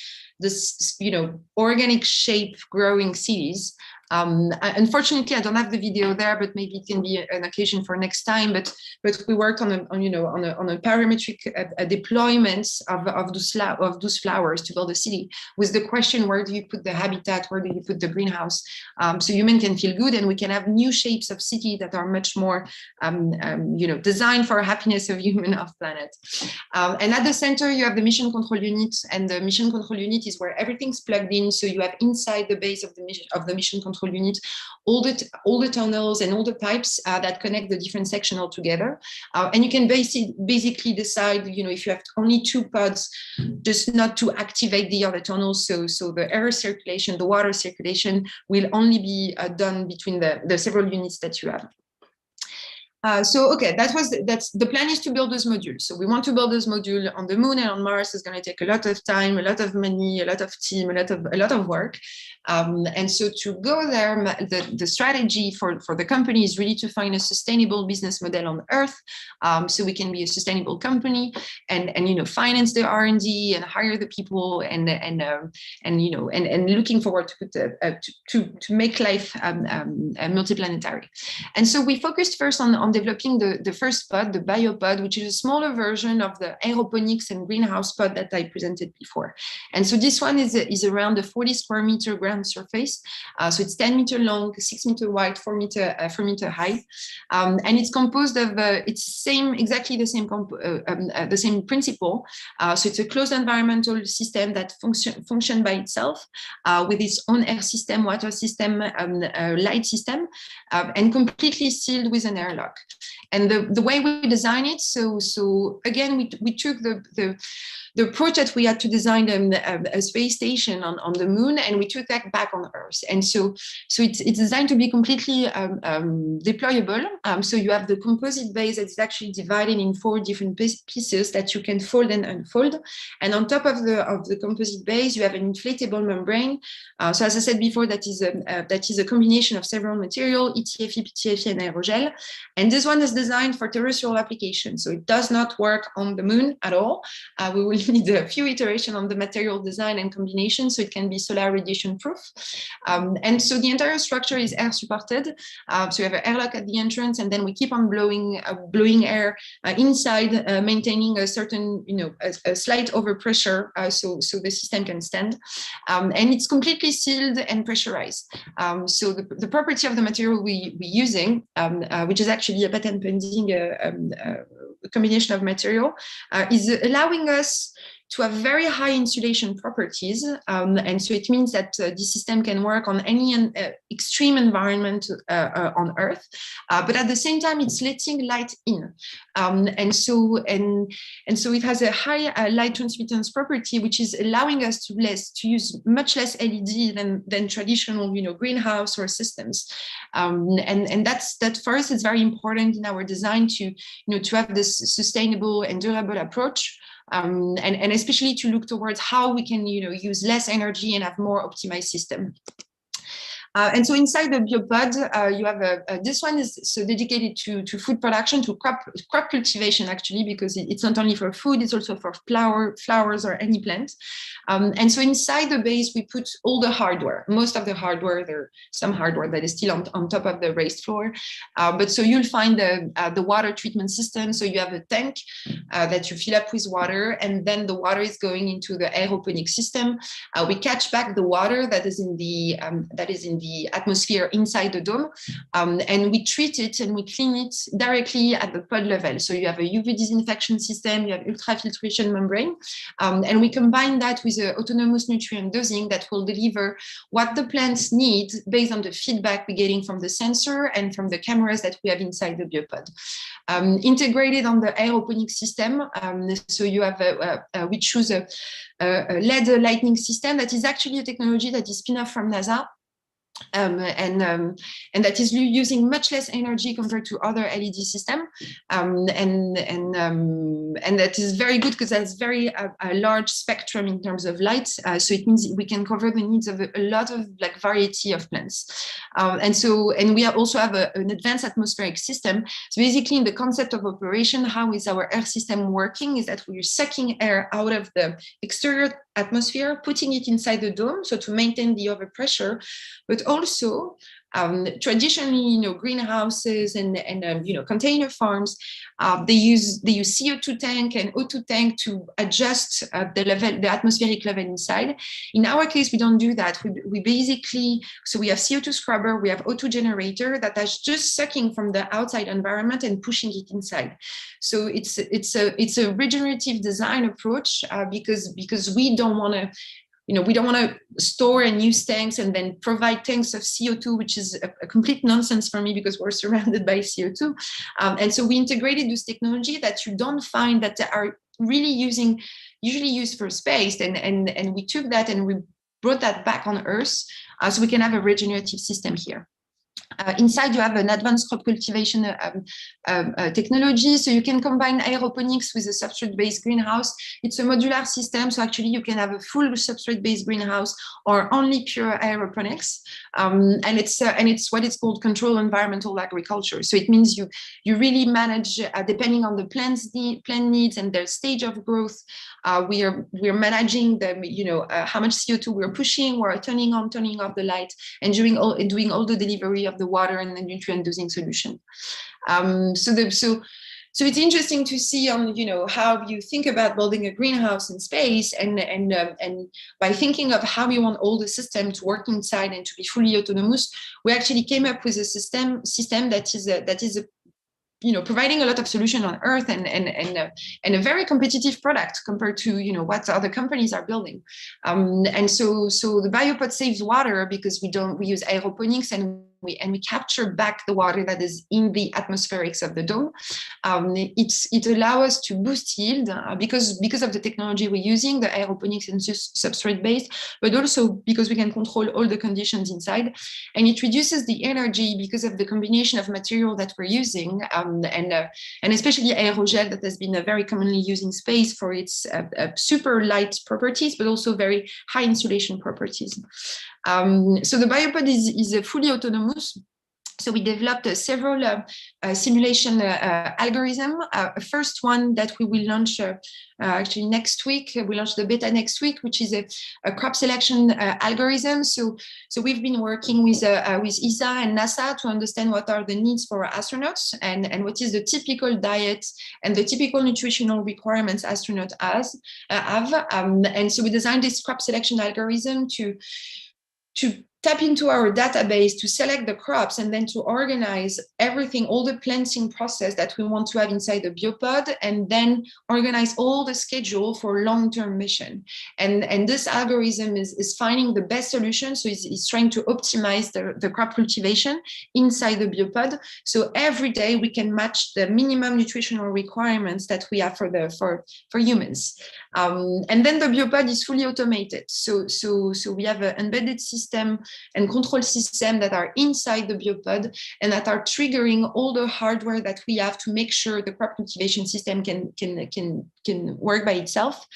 organic shape growing cities. Unfortunately, I don't have the video there, but maybe it can be an occasion for next time. But we worked on a parametric deployment of those flowers to build a city, with the question: where do you put the habitat? Where do you put the greenhouse? So human can feel good, and we can have new shapes of city that are much more, designed for happiness of human off planet. And at the center, you have the mission control unit, and the mission control unit is where everything's plugged in. So you have inside the base of the mission control control unit, all the tunnels and all the pipes that connect the different sections all together. And you can basically decide, if you have only 2 pods, just not to activate the other tunnels. So the air circulation, the water circulation will only be done between the several units that you have. That's the plan, is to build those modules. So we want to build this module on the moon and on Mars. Is going to take a lot of time, a lot of money, a lot of team, a lot of work. And so to go there, the strategy for the company is really to find a sustainable business model on Earth, so we can be a sustainable company and finance the R&D and hire the people and looking forward to make life multiplanetary. And so we focused first on developing the first pod, the biopod, which is a smaller version of the aeroponics and greenhouse pod that I presented before. And so this one is around a 40 square meter ground surface. So it's 10 meter long, 6 meter wide, 4 meter high. And it's composed of, exactly the same principle. So it's a closed environmental system that function by itself with its own air system, water system, light system, and completely sealed with an airlock. And the way we design it, so again, we took the approach that we had to design a space station on the moon, and we took that back on Earth. And so it's designed to be completely deployable. So you have the composite base that's actually divided in 4 different pieces that you can fold and unfold. And on top of the composite base, you have an inflatable membrane. So as I said before, that is a combination of several materials, ETFE, PTFE, and aerogel. And this one is designed for terrestrial application. So it does not work on the moon at all. We will need a few iterations on the material design and combination, so it can be solar radiation proof. And so the entire structure is air supported. So you have an airlock at the entrance, and then we keep on blowing air inside, maintaining a certain, a slight overpressure, so the system can stand. And it's completely sealed and pressurized. So the property of the material we're using, which is actually a patent pending combination of material, is allowing us to have very high insulation properties. And so it means that this system can work on any extreme environment on Earth, but at the same time, it's letting light in. And so it has a high light transmittance property, which is allowing us to use much less LED than traditional, greenhouse or systems. And that for us is very important in our design to have this sustainable and durable approach. And especially to look towards how we can, use less energy and have more optimized system. And so inside the biopod, you have this one is so dedicated to food production, to crop cultivation, actually, because it's not only for food, it's also for flowers or any plant. And so inside the base, we put all the hardware, most of the hardware. There's some hardware that is still on top of the raised floor. But so you'll find the water treatment system. So you have a tank that you fill up with water, and then the water is going into the aeroponic system. We catch back the water that is in the atmosphere inside the dome, and we treat it and we clean it directly at the pod level. So you have a UV disinfection system, you have ultrafiltration membrane, and we combine that with an autonomous nutrient dosing that will deliver what the plants need based on the feedback we're getting from the sensor and from the cameras that we have inside the biopod. Integrated on the aeroponic system, so you have we choose a LED lighting system that is actually a technology that is spin-off from NASA. And that is using much less energy compared to other LED system, and that is very good because that's very a large spectrum in terms of light. So it means we can cover the needs of a lot of variety of plants, and we also have an advanced atmospheric system. So basically, in the concept of operation, how is our air system working? Is that we're sucking air out of the exterior atmosphere, putting it inside the dome, so to maintain the overpressure, but also traditionally, greenhouses and container farms, they use CO2 tank and O2 tank to adjust the atmospheric level inside. In our case, we don't do that. We basically, so we have CO2 scrubber, we have O2 generator that is just sucking from the outside environment and pushing it inside. So it's a regenerative design approach because we don't want to we don't want to store and use tanks and then provide tanks of CO2, which is a complete nonsense for me because we're surrounded by CO2. And so we integrated this technology that you don't find that are really usually used for space. And we took that and we brought that back on Earth so we can have a regenerative system here. Inside, you have an advanced crop cultivation technology. So you can combine aeroponics with a substrate-based greenhouse. It's a modular system. So actually, you can have a full substrate-based greenhouse or only pure aeroponics. And it's what is called controlled environmental agriculture. So it means you really manage, depending on the plant needs and their stage of growth. We're managing them, how much CO2 we're pushing, we're turning on, turning off the light, and doing all the delivery of the water and the nutrient dosing solution. So it's interesting to see on how you think about building a greenhouse in space, and by thinking of how we want all the system to work inside and to be fully autonomous, we actually came up with a system that is providing a lot of solution on Earth and a very competitive product compared to what other companies are building. And so the biopod saves water because we use aeroponics and we capture back the water that is in the atmospherics of the dome. It allows us to boost yield because of the technology we're using, the aeroponics and substrate based, but also because we can control all the conditions inside. And it reduces the energy because of the combination of material that we're using, and especially aerogel that has been very commonly used in space for its super light properties, but also very high insulation properties. So the biopod is fully autonomous. So we developed several simulation algorithms. First one that we will launch actually next week. We launch the beta next week, which is a crop selection algorithm. So we've been working with ESA and NASA to understand what are the needs for astronauts and what is the typical diet and the typical nutritional requirements astronauts have. And so we designed this crop selection algorithm to tap into our database to select the crops and then to organize everything, all the planting process that we want to have inside the biopod, and then organize all the schedule for long-term mission. And this algorithm is finding the best solution. So it's trying to optimize the crop cultivation inside the biopod. So every day we can match the minimum nutritional requirements that we have for humans. And then the biopod is fully automated. So we have an embedded system and control system that are inside the biopod and that are triggering all the hardware that we have to make sure the crop cultivation system can work by itself.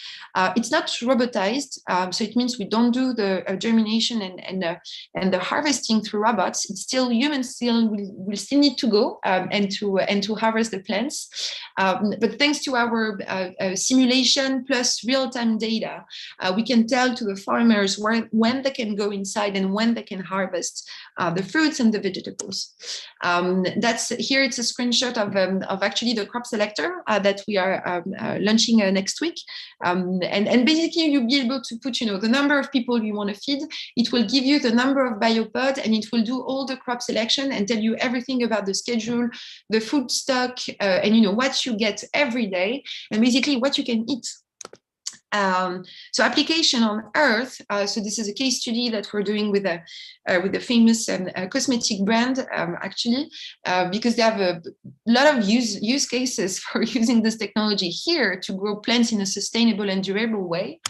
It's not robotized, so it means we don't do the germination and the harvesting through robots. It's still humans will still need to go and to harvest the plants. But thanks to our simulation plus real-time data, we can tell to the farmers when they can go inside and when they can harvest the fruits and the vegetables. Here it's a screenshot of actually the crop selector that we are launching next week. And basically you'll be able to put the number of people you want to feed. It will give you the number of biopods, and it will do all the crop selection and tell you everything about the schedule, the food stock, and what you get every day, and basically what you can eat. So application on Earth. So this is a case study that we're doing with a famous cosmetic brand, actually, because they have a lot of use cases for using this technology here to grow plants in a sustainable and durable way.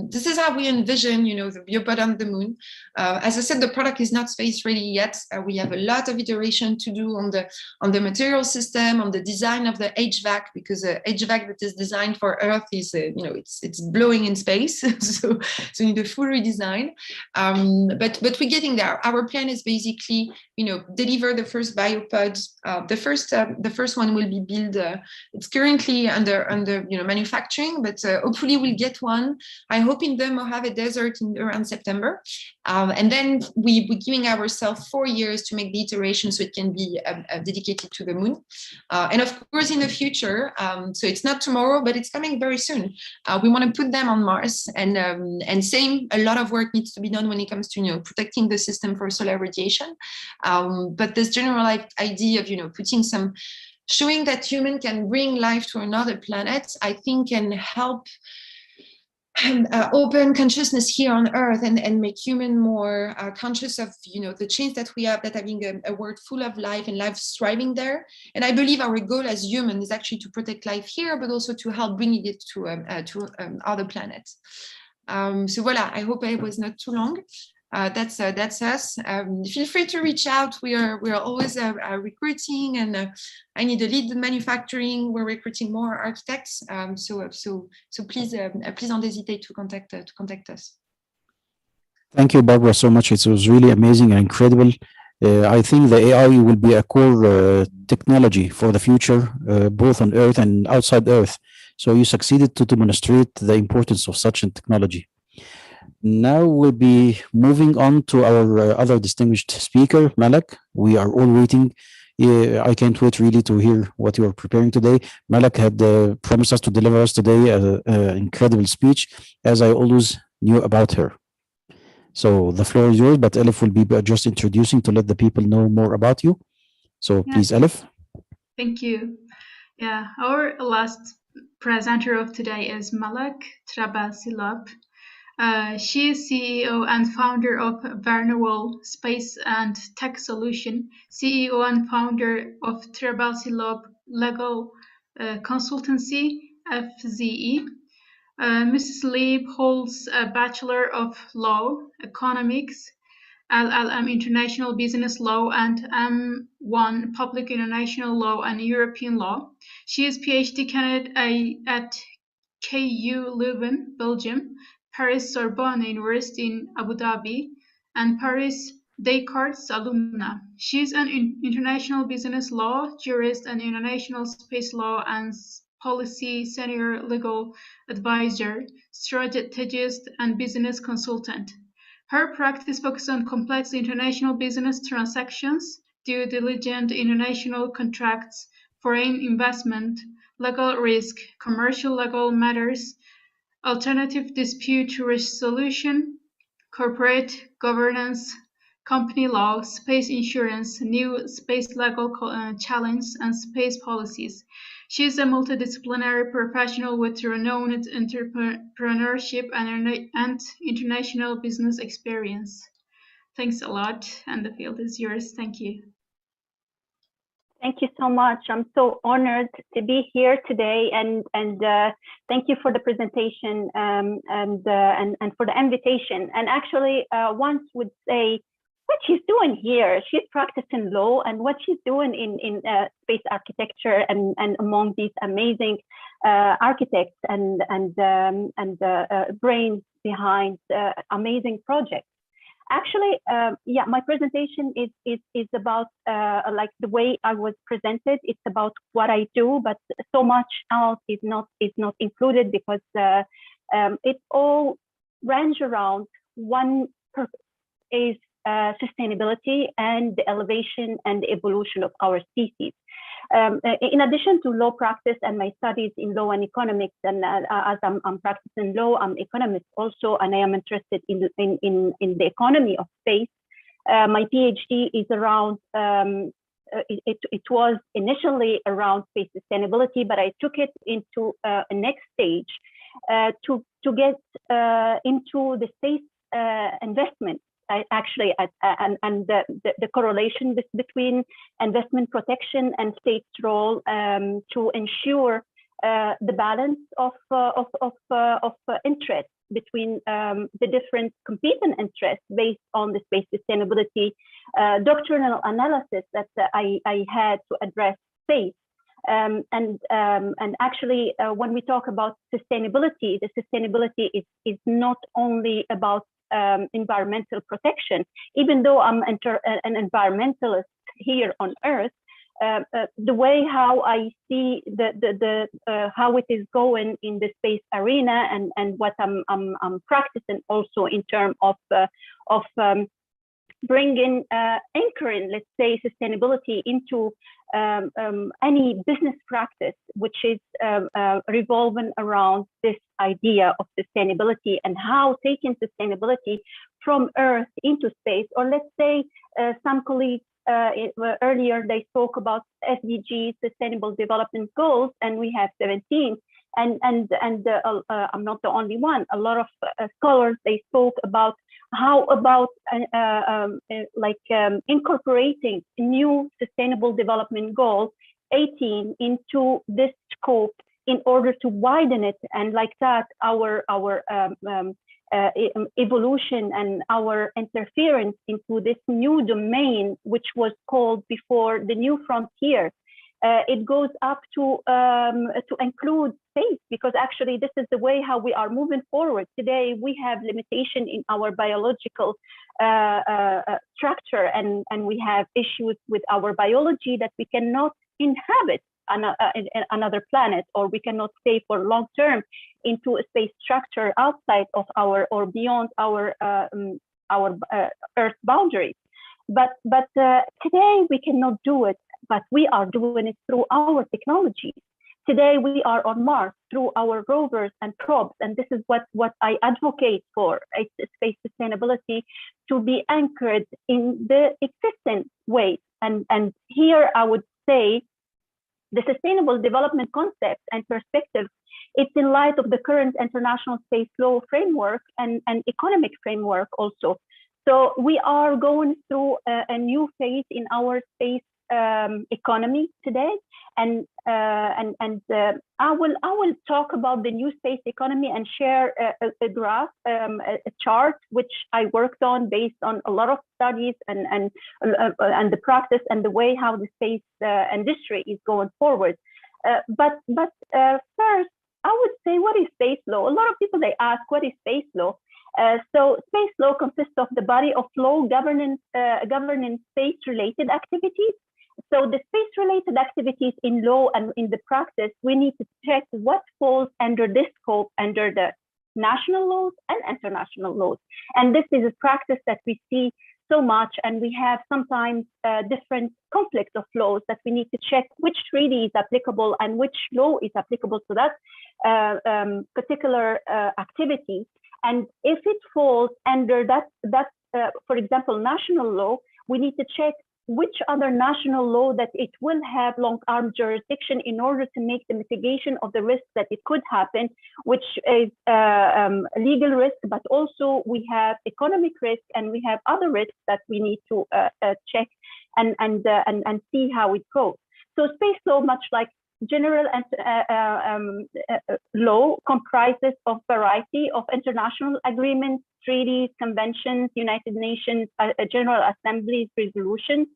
This is how we envision, the biopod on the moon. As I said, the product is not space ready yet. We have a lot of iteration to do on the material system, on the design of the HVAC, because HVAC that is designed for Earth is, it's blowing in space, so we need a full redesign. But we're getting there. Our plan is basically, deliver the first biopods. The first one will be built. It's currently under manufacturing, but hopefully we'll get one. I hope in the Mojave Desert around September. And then we're giving ourselves 4 years to make the iteration so it can be dedicated to the moon. And of course, in the future, so it's not tomorrow, but it's coming very soon. We want to put them on Mars, and a lot of work needs to be done when it comes to protecting the system for solar radiation. But this general idea of showing that human can bring life to another planet, I think can help open consciousness here on Earth and make human more conscious of, the change that we have, that having a world full of life and life thriving there. And I believe our goal as humans is actually to protect life here, but also to help bringing it to other planets. So voila, I hope I was not too long. That's us. Feel free to reach out. We are always recruiting, and I need a lead in manufacturing. We're recruiting more architects. So please don't hesitate to contact us. Thank you, Barbara, so much. It was really amazing and incredible. I think the AI will be a core technology for the future, both on Earth and outside Earth. So you succeeded to demonstrate the importance of such a technology. Now we'll be moving on to our other distinguished speaker, Malek. We are all waiting. I can't wait really to hear what you are preparing today. Malek had promised us to deliver us today an incredible speech, as I always knew about her. So the floor is yours, but Elif will be just introducing to let the people know more about you. So please, Elif. Thank you. Yeah, our last presenter of today is Malek Trabalsi. She is CEO and founder of Varnawal Space and Tech Solution, CEO and founder of Trabalsi Legal Consultancy, FZE. Mrs. Leib holds a Bachelor of Law, Economics, LLM International Business Law, and M1 Public International Law and European Law. She is PhD candidate at KU Leuven, Belgium, Paris Sorbonne University in Abu Dhabi, and Paris Descartes alumna. She is an international business law jurist and international space law and policy senior legal advisor, strategist, and business consultant. Her practice focuses on complex international business transactions, due diligence, international contracts, foreign investment, legal risk, commercial legal matters, alternative dispute resolution, corporate governance, company law, space insurance, new space legal challenge, and space policies. She is a multidisciplinary professional with renowned entrepreneurship and international business experience. Thanks a lot, and the field is yours. Thank you. Thank you so much. I'm so honored to be here today, and thank you for the presentation and for the invitation. And actually, one would say, what she's doing here? She's practicing law, and what she's doing in space architecture and among these amazing architects and brains behind amazing projects. Actually, yeah, my presentation is about like the way I was presented. It's about what I do, but so much else is not included because it all range around one purpose: is sustainability and the elevation and the evolution of our species. In addition to law practice and my studies in law and economics, and as I'm practicing law, I'm economist also, and I am interested in the economy of space. My PhD is around, it was initially around space sustainability, but I took it into a next stage to get into the space investment. Actually, and the correlation between investment protection and state's role to ensure the balance of interest between the different competing interests based on the space sustainability doctrinal analysis that I had to address space. And actually, when we talk about sustainability, the sustainability is not only about environmental protection. Even though I'm an environmentalist here on Earth, the way how I see the how it is going in the space arena and what I'm practicing also in terms of bringing anchoring, let's say, sustainability into any business practice, which is revolving around this idea of sustainability and how taking sustainability from Earth into space, or let's say some colleagues earlier, they spoke about SDGs, Sustainable Development Goals, and we have 17. and I'm not the only one. A lot of scholars, they spoke about how about incorporating new sustainable development goal 18 into this scope in order to widen it, and like that our evolution and our interference into this new domain, which was called before the new frontier. It goes up to include space, because actually this is the way how we are moving forward. Today we have limitation in our biological structure, and we have issues with our biology that we cannot inhabit another planet, or we cannot stay for long term into a space structure outside of our or beyond our Earth boundaries. But today we cannot do it, but we are doing it through our technologies. Today we are on Mars through our rovers and probes, and this is what I advocate for. It's space sustainability to be anchored in the existing ways. And here I would say the sustainable development concept and perspective, it's in light of the current international space law framework and economic framework also. So we are going through a new phase in our space economy today, and I will talk about the new space economy and share a graph, a chart which I worked on based on a lot of studies and the practice and the way how the space industry is going forward. But first, I would say, what is space law? A lot of people, they ask, what is space law? So space law consists of the body of law governing space-related activities. So the space-related activities in law and in the practice, we need to check what falls under this scope, under the national laws and international laws. And this is a practice that we see so much, and we have sometimes different conflicts of laws that we need to check which treaty is applicable and which law is applicable to that particular activity. And if it falls under that for example, national law, we need to check which other national law that it will have long-arm jurisdiction in order to make the mitigation of the risk that it could happen, which is legal risk, but also we have economic risk and we have other risks that we need to check and see how it goes. So space law, much like general law, comprises of variety of international agreements, treaties, conventions, United Nations, General Assembly's resolutions,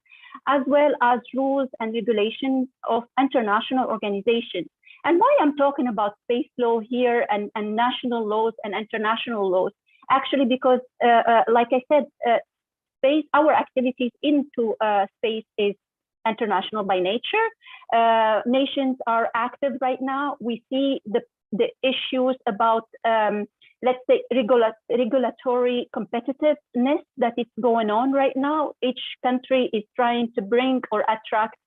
as well as rules and regulations of international organizations. And why I'm talking about space law here and national laws and international laws, actually because, like I said, space, our activities into space is international by nature. Nations are active right now. We see the issues about, let's say, regulatory competitiveness that is going on right now. Each country is trying to bring or attract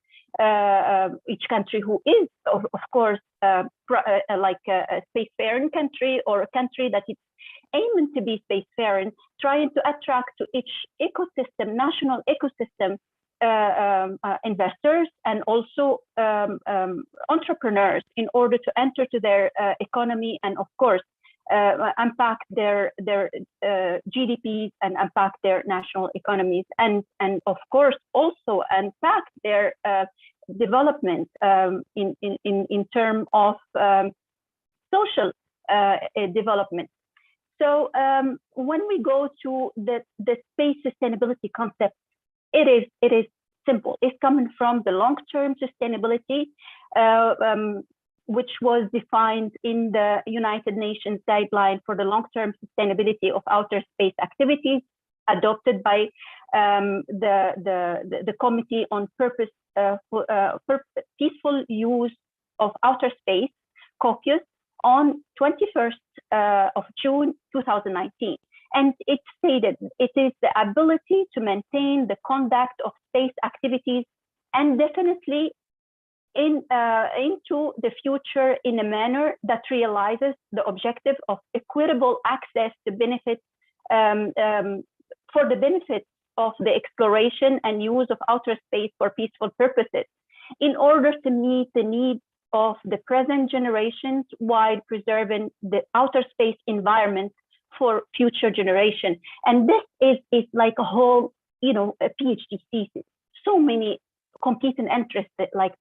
each country who is, of course, like a spacefaring country or a country that is aiming to be spacefaring, trying to attract to each ecosystem, national ecosystem, investors and also entrepreneurs in order to enter to their economy and, of course, impact their GDPs and impact their national economies and of course also impact their development in terms of social development. So when we go to the space sustainability concept, it is simple. It's coming from the long-term sustainability, which was defined in the United Nations guideline for the long-term sustainability of outer space activities, adopted by the Committee on Peaceful Use of Outer Space, caucus, on 21st of June 2019. And it stated it is the ability to maintain the conduct of space activities and definitely into the future in a manner that realizes the objective of equitable access to benefits for the benefit of the exploration and use of outer space for peaceful purposes, in order to meet the needs of the present generations while preserving the outer space environment for future generation. And this is like a whole, you know, a PhD thesis. So many competing interests like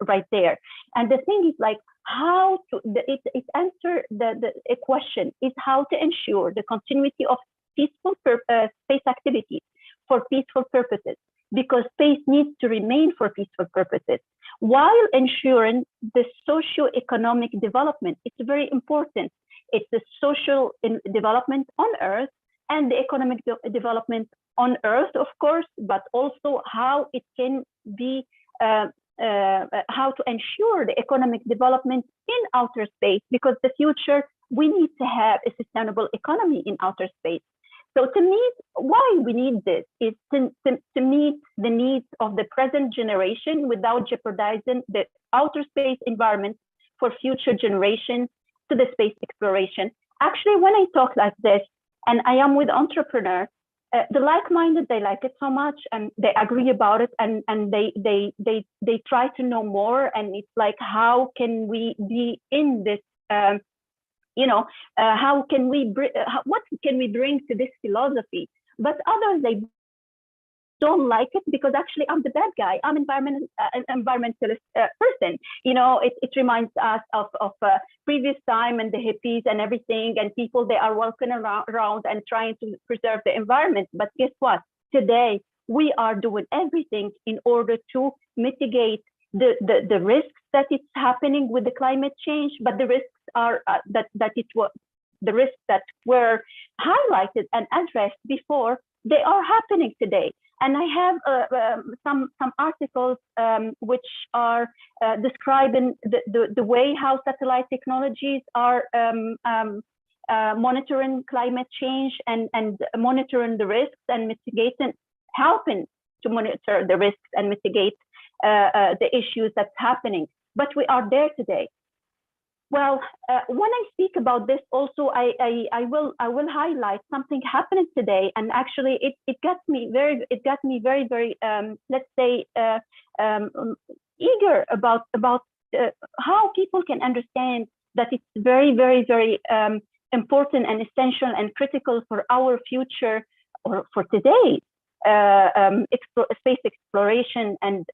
right there. And the thing is like how to, it answer a question is how to ensure the continuity of peaceful space activities for peaceful purposes, because space needs to remain for peaceful purposes, while ensuring the socio-economic development. It's very important. It's the social development on Earth and the economic development on Earth, of course, but also how it can be, how to ensure the economic development in outer space, because the future, we need to have a sustainable economy in outer space. So to meet, why we need this is to meet the needs of the present generation without jeopardizing the outer space environment for future generations to the space exploration. Actually, when I talk like this, and I am with entrepreneurs, the like-minded, they like it so much and they agree about it, and they try to know more. And it's like, how can we be in this, you know, how can we, what can we bring to this philosophy? But others, they don't like it because actually I'm the bad guy. I'm an environmentalist person. You know, it reminds us of previous time and the hippies and everything, and people, they are walking around and trying to preserve the environment. But guess what? Today, we are doing everything in order to mitigate the risks that it's happening with the climate change, but the risks are the risks that were highlighted and addressed before, they are happening today. And I have some articles which are describing the way how satellite technologies are monitoring climate change and monitoring the risks and mitigating, helping to monitor the risks and mitigate the issues that's happening. But we are there today. Well, when I speak about this, also I will highlight something happening today, and actually it got me very let's say eager about how people can understand that it's very important and essential and critical for our future, or for today, space exploration and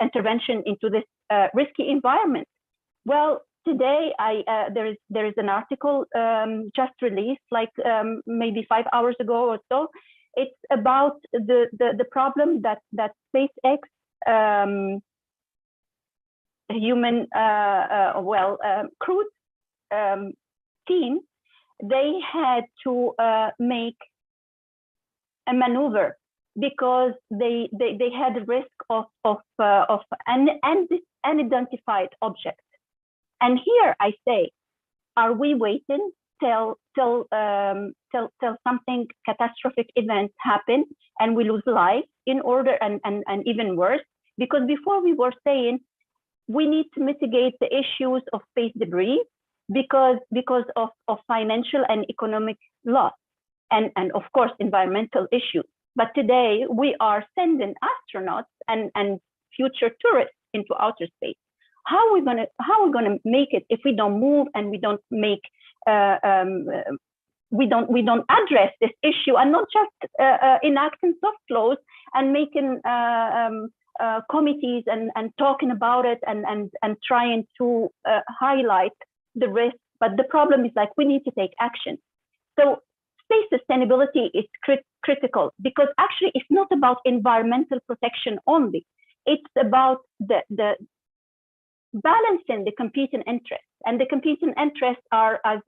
intervention into this risky environment. Well, today there is an article just released, like maybe 5 hours ago or so. It's about the problem that SpaceX human crew team, they had to make a maneuver because they had a risk of an unidentified object. And here I say, are we waiting till something catastrophic event happen and we lose life in order, and even worse? Because before we were saying we need to mitigate the issues of space debris because of financial and economic loss and of course environmental issues. But today we are sending astronauts and future tourists into outer space. How are we gonna make it if we don't move and we don't make we don't address this issue, and not just enacting soft laws and making committees and talking about it and trying to highlight the risk. But the problem is, like, we need to take action. So space sustainability is critical, because actually it's not about environmental protection only. It's about the balancing the competing interests, and the competing interests are, as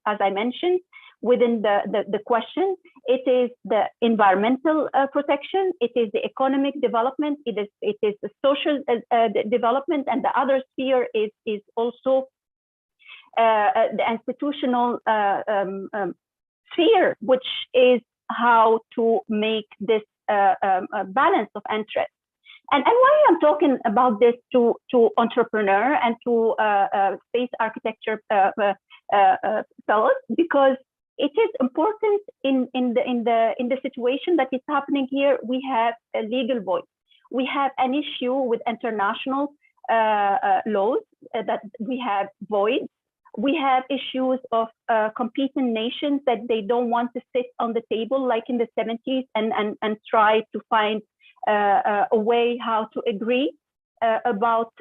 I mentioned within the question, it is the environmental protection, it is the economic development, it is the social development, and the other sphere is also the institutional sphere, which is how to make this balance of interests. And why I'm talking about this to entrepreneur and to space architecture fellows, because it is important in the situation that is happening here. We have a legal voice. We have an issue with international laws, that we have voids. We have issues of competing nations that they don't want to sit on the table like in the 70s and try to find a way how to agree about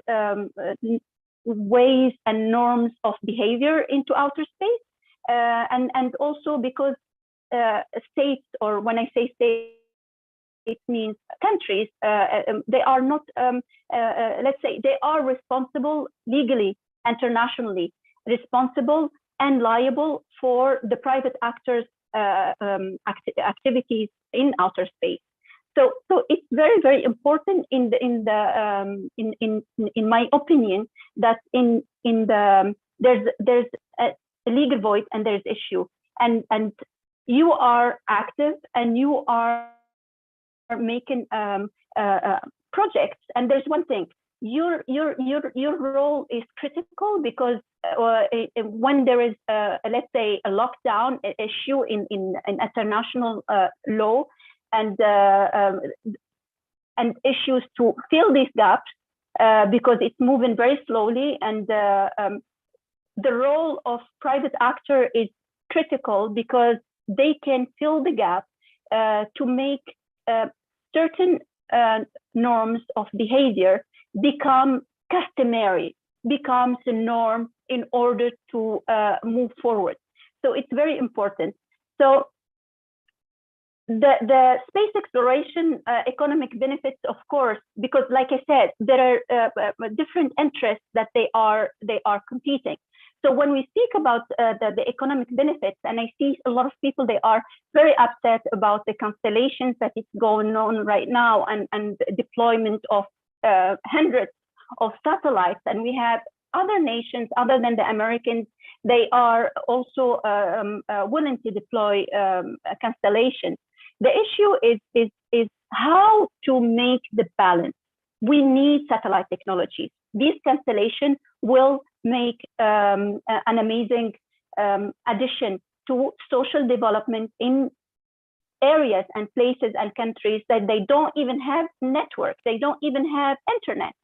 ways and norms of behavior into outer space. And also because states, or when I say states, it means countries, they are not, let's say, they are responsible legally, internationally, responsible and liable for the private actors' activities in outer space. So it's very, very important in my opinion that there's a legal void and there's issue, and you are active and you are making projects. And there's one thing, your role is critical, because when there is let's say a lockdown issue in international law, and issues to fill these gaps, because it's moving very slowly, and the role of private actor is critical, because they can fill the gap to make certain norms of behavior become customary, becomes a norm in order to move forward. So it's very important. So the space exploration economic benefits, of course, because like I said, there are different interests that they are competing. So when we speak about the economic benefits, and I see a lot of people, they are very upset about the constellations that is going on right now, and deployment of hundreds of satellites. And we have other nations other than the Americans, they are also willing to deploy constellations. The issue is how to make the balance. We need satellite technologies. These constellations will make an amazing addition to social development in areas and places and countries that they don't even have network, they don't even have internet,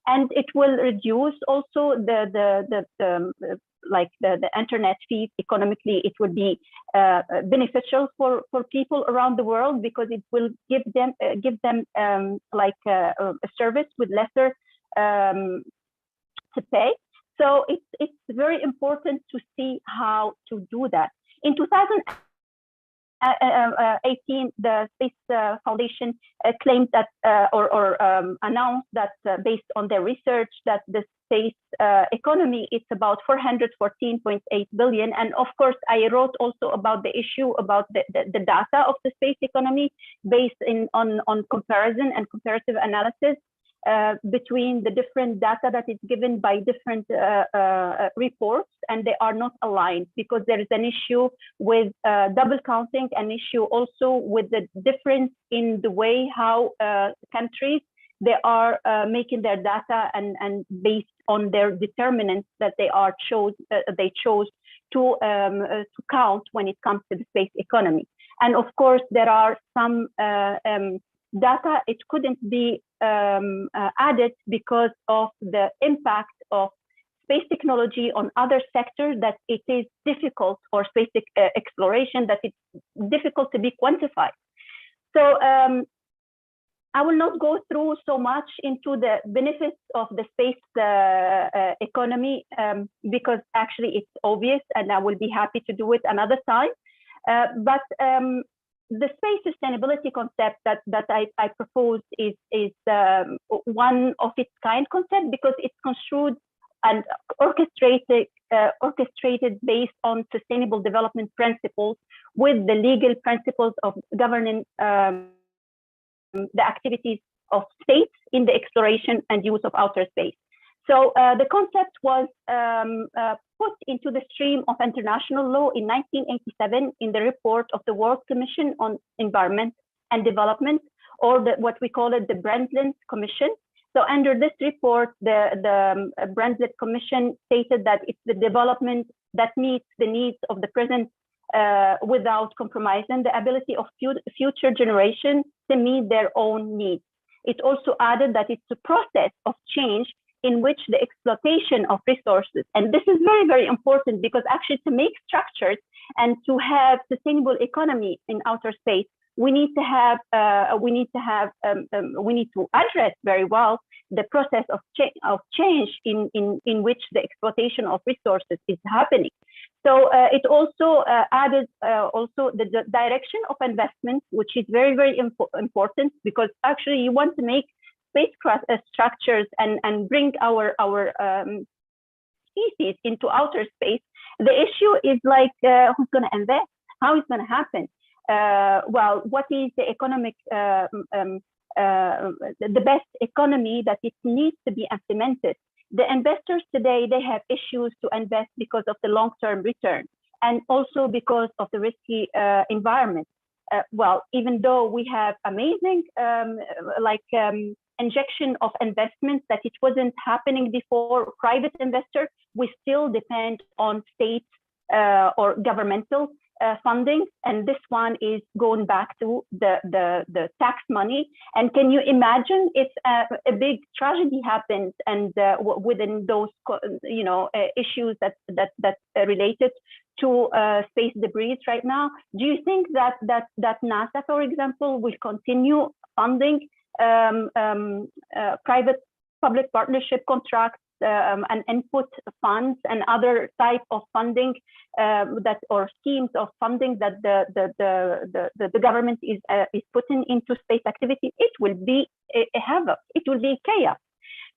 and it will reduce also the internet fees. Economically, it would be beneficial for people around the world, because it will give them a service with lesser to pay. So it's very important to see how to do that. In 2018, the Space Foundation claimed that, or announced that, based on their research, that the space economy is about 414.8 billion. And of course, I wrote also about the issue about the data of the space economy based on comparison and comparative analysis between the different data that is given by different reports, and they are not aligned, because there is an issue with double counting, an issue also with the difference in the way how countries, they are making their data, and based on their determinants that they chose to count when it comes to the space economy. And of course, there are some data it couldn't be added because of the impact of space technology on other sectors, that it is difficult, or space exploration, that it's difficult to be quantified. So I will not go through so much into the benefits of the space economy, because actually it's obvious, and I will be happy to do it another time. But the space sustainability concept that I proposed is one of its kind concept, because it's construed and orchestrated based on sustainable development principles, with the legal principles of governing the activities of states in the exploration and use of outer space. So the concept was put into the stream of international law in 1987 in the report of the World Commission on Environment and Development, or what we call it, the Brundtland Commission. So under this report, the Brundtland Commission stated that it's the development that meets the needs of the present without compromising the ability of future generations to meet their own needs. It also added that it's a process of change in which the exploitation of resources, and this is very, very important, because actually to make structures and to have sustainable economy in outer space, we need to address very well the process of change in which the exploitation of resources is happening. So it also added also the direction of investment, which is very, very important, because actually you want to make spacecraft structures and bring our species into outer space. The issue is like who's going to invest? How is going to happen? Well, what is the economic, the best economy that it needs to be implemented? The investors today, they have issues to invest because of the long-term return and also because of the risky environment. Well, even though we have amazing injection of investments that it wasn't happening before, private investor, we still depend on state or governmental funding, and this one is going back to the tax money. And can you imagine if a big tragedy happens and within those issues that related to space debris right now? Do you think that NASA, for example, will continue funding private public partnership contracts and input funds and other type of funding or schemes of funding that the government is putting into space activity? It will be a havoc. It will be chaos.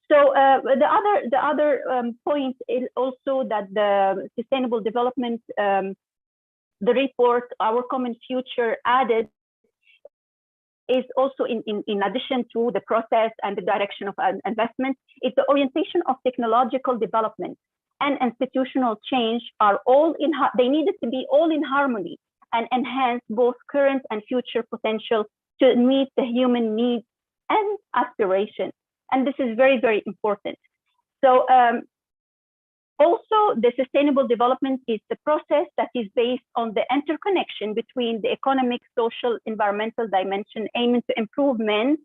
So the other point is also that the Sustainable Development, the report, Our Common Future, added is also in addition to the process and the direction of investment, it's the orientation of technological development and institutional change are all they needed to be all in harmony and enhance both current and future potential to meet the human needs and aspirations. And this is very, very important. So also, the sustainable development is the process that is based on the interconnection between the economic, social, environmental dimension, aiming to improve men's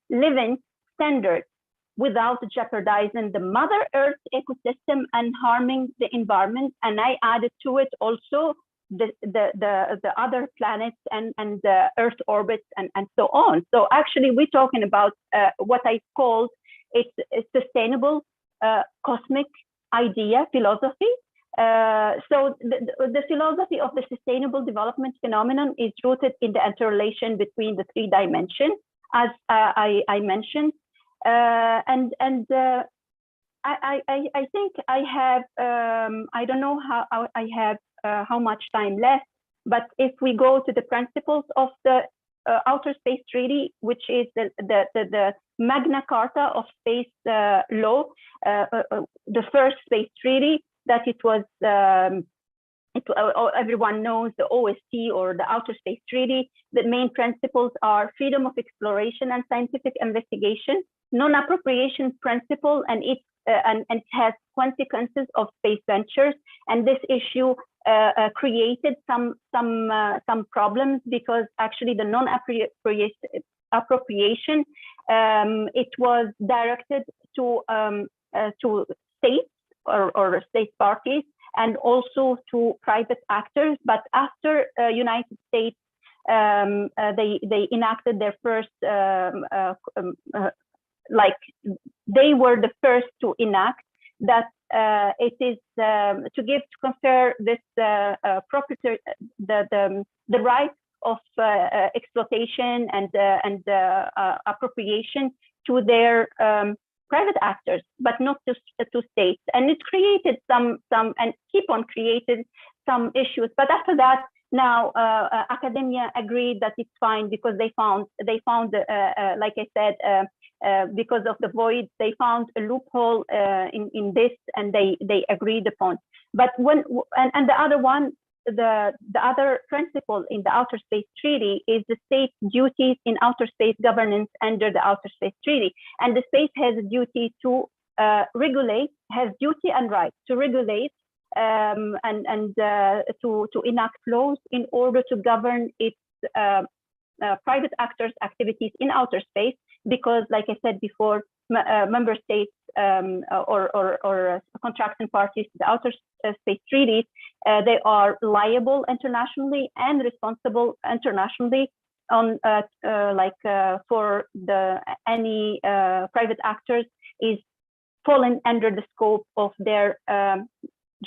living standards without jeopardizing the Mother Earth ecosystem and harming the environment. And I added to it also the other planets and the Earth orbits and so on. So actually, we're talking about what I called it's a sustainable cosmic idea, philosophy. So the philosophy of the sustainable development phenomenon is rooted in the interrelation between the three dimensions, as I mentioned. I think I have, I don't know how I have how much time left, but if we go to the principles of the Outer Space Treaty, which is the Magna Carta of space law, the first space treaty that it was, everyone knows the OST or the Outer Space Treaty. The main principles are freedom of exploration and scientific investigation, non-appropriation principle, and it has consequences of space ventures. And this issue created some problems because actually the non-appropriation it was directed to states or state parties and also to private actors. But after United States, they enacted their first they were the first to enact that it is to confer this property, the right of exploitation and appropriation to their private actors, but not to states. And it created some and keep on creating some issues. But after that, now academia agreed that it's fine because they found like I said, because of the void, they found a loophole in this, and they agreed upon. But when and the other one, the other principle in the Outer Space Treaty is the state duties in outer space governance under the Outer Space Treaty, and the state has a duty to regulate, has duty and right to regulate and to enact laws in order to govern its private actors' activities in outer space. because, like I said before, member states or contracting parties to the Outer Space Treaty, they are liable internationally and responsible internationally on for any private actors is falling under the scope of their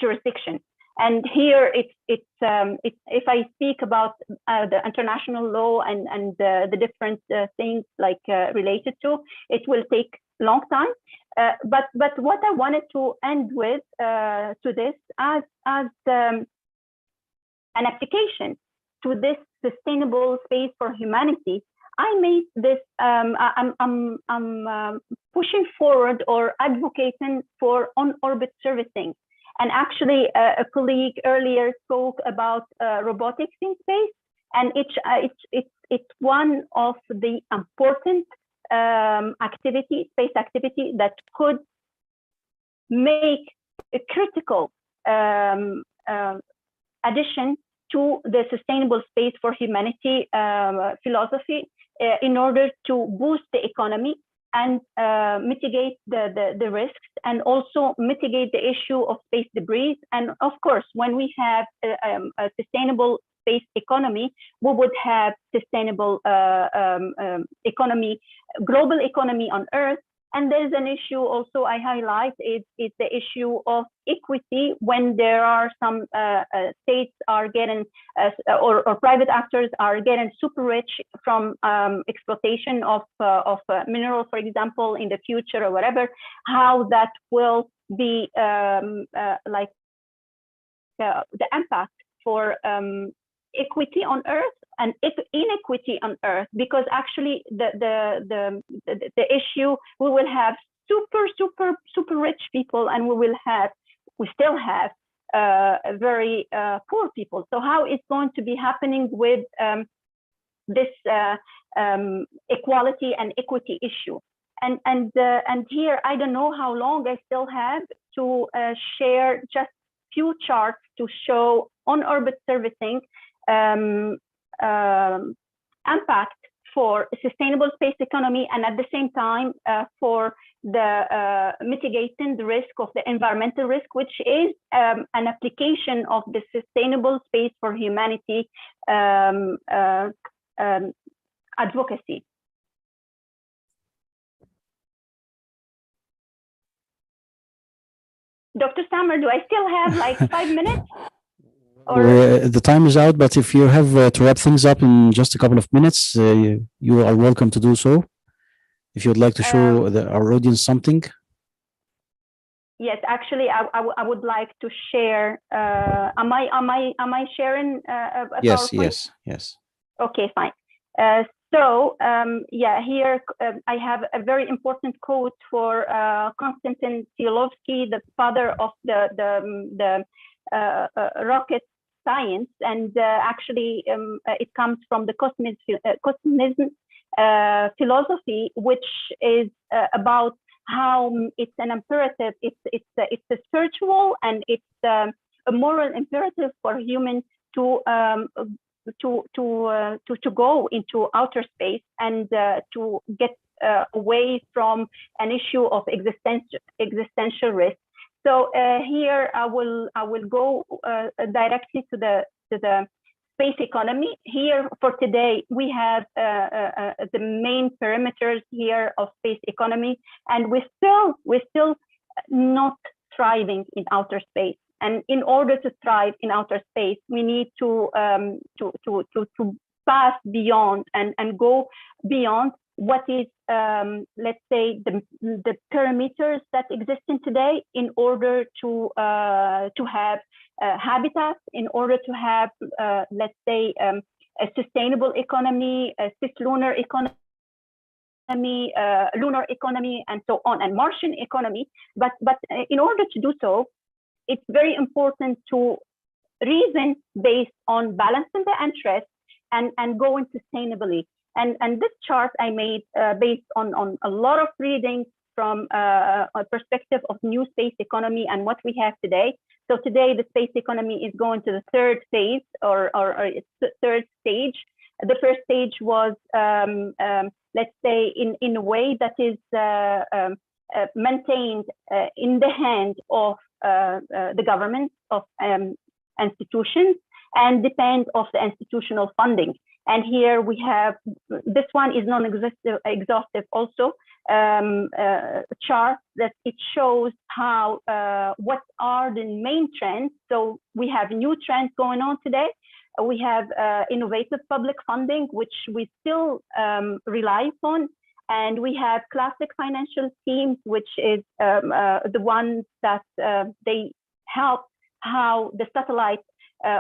jurisdiction. And here it's if I speak about the international law and the different things like related to, it will take long time. But what I wanted to end with to this as an application to this sustainable space for humanity, I made this. I'm pushing forward or advocating for on-orbit servicing. And actually, a colleague earlier spoke about robotics in space, and it's one of the important space activity that could make a critical addition to the sustainable space for humanity philosophy in order to boost the economy and mitigate the risks, and also mitigate the issue of space debris. And of course, when we have a sustainable space economy, we would have sustainable economy, global economy on Earth. And there's an issue also I highlight is the issue of equity when there are some states are getting or private actors are getting super rich from exploitation of mineral, for example, in the future or whatever, how that will be the impact for equity on Earth and inequity on Earth, because actually the issue, we will have super rich people, and we still have very poor people. So how is going to be happening with this equality and equity issue? And here I don't know how long I still have to share just few charts to show on-orbit servicing impact for sustainable space economy, and at the same time for the mitigating the risk of the environmental risk, which is an application of the sustainable space for humanity advocacy. Dr. Samer, do I still have like 5 minutes? The time is out, but if you have to wrap things up in just a couple of minutes, you are welcome to do so. If you would like to show our audience something. Yes, actually, I would like to share. Am I sharing? Yes. Okay, fine. Yeah, here I have a very important quote for Konstantin Tsiolkovsky, the father of the rocket science, and actually it comes from the cosmism philosophy, which is about how it's an imperative. It's a spiritual and it's a moral imperative for humans to go into outer space and to get away from an issue of existential risk. So here I will go directly to the space economy. Here for today we have the main parameters here of space economy, and we're still not thriving in outer space. And in order to thrive in outer space, we need to pass beyond and go beyond what is, let's say, the parameters that exist in today, in order to have habitats, in order to have, let's say, a sustainable economy, a cislunar economy, lunar economy, and so on, and Martian economy. But in order to do so, it's very important to reason based on balancing the interests and going sustainably. And this chart I made based on a lot of readings from a perspective of new space economy and what we have today. So today the space economy is going to the third phase or third stage. The first stage was, let's say, in a way that is maintained in the hand of the government, of institutions, and depend of the institutional funding. And here we have, this one is non-exhaustive also, chart that it shows how, what are the main trends. So we have new trends going on today. We have innovative public funding, which we still rely upon. And we have classic financial schemes, which is the ones that they help how the satellite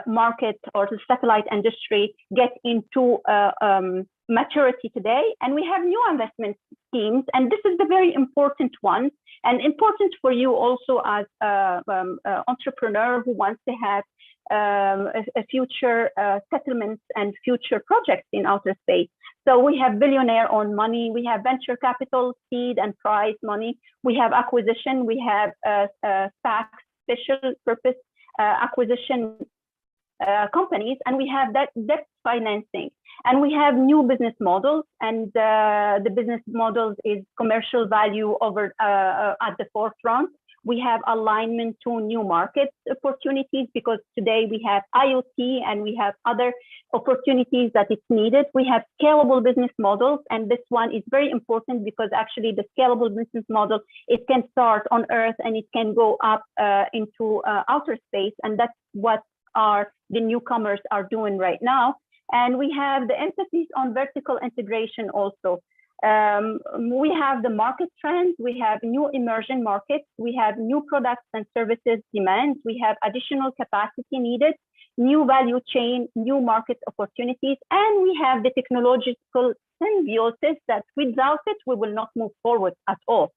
market or the satellite industry get into maturity today. And we have new investment schemes, and this is the very important one, and important for you also as an entrepreneur who wants to have a future settlements and future projects in outer space. So we have billionaire owned money, we have venture capital, seed and prize money, we have acquisition, we have SPAC, special purpose acquisition companies, and we have that debt financing, and we have new business models, and the business models is commercial value over at the forefront. We have alignment to new market opportunities, because today we have IoT and we have other opportunities that it's needed. We have scalable business models, and this one is very important because actually the scalable business model, it can start on Earth and it can go up into outer space, and that's what the newcomers are doing right now. And we have the emphasis on vertical integration also. We have the market trends, we have new emerging markets, we have new products and services demands, we have additional capacity needed, new value chain, new market opportunities, and we have the technological symbiosis that without it, we will not move forward at all.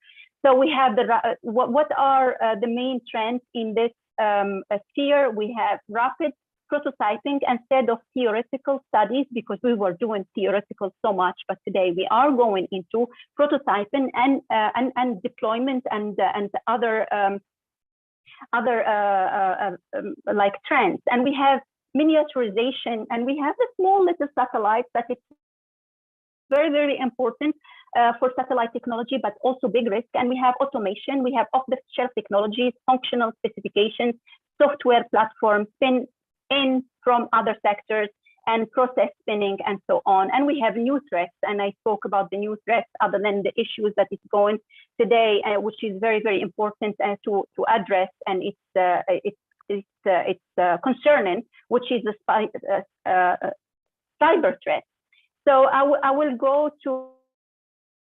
So we have what are the main trends in this sphere? We have rapid prototyping instead of theoretical studies, because we were doing theoretical so much, but today we are going into prototyping and deployment and other like trends. And we have miniaturization, and we have the small little satellites that it's very, very important for satellite technology, but also big risk. And we have automation, we have off-the-shelf technologies, functional specifications, software platforms, in from other sectors, and process spinning, and so on. And we have new threats, and I spoke about the new threats other than the issues that is going today, which is very, very important to address, and it's concerning, which is the cyber threat. So I will go to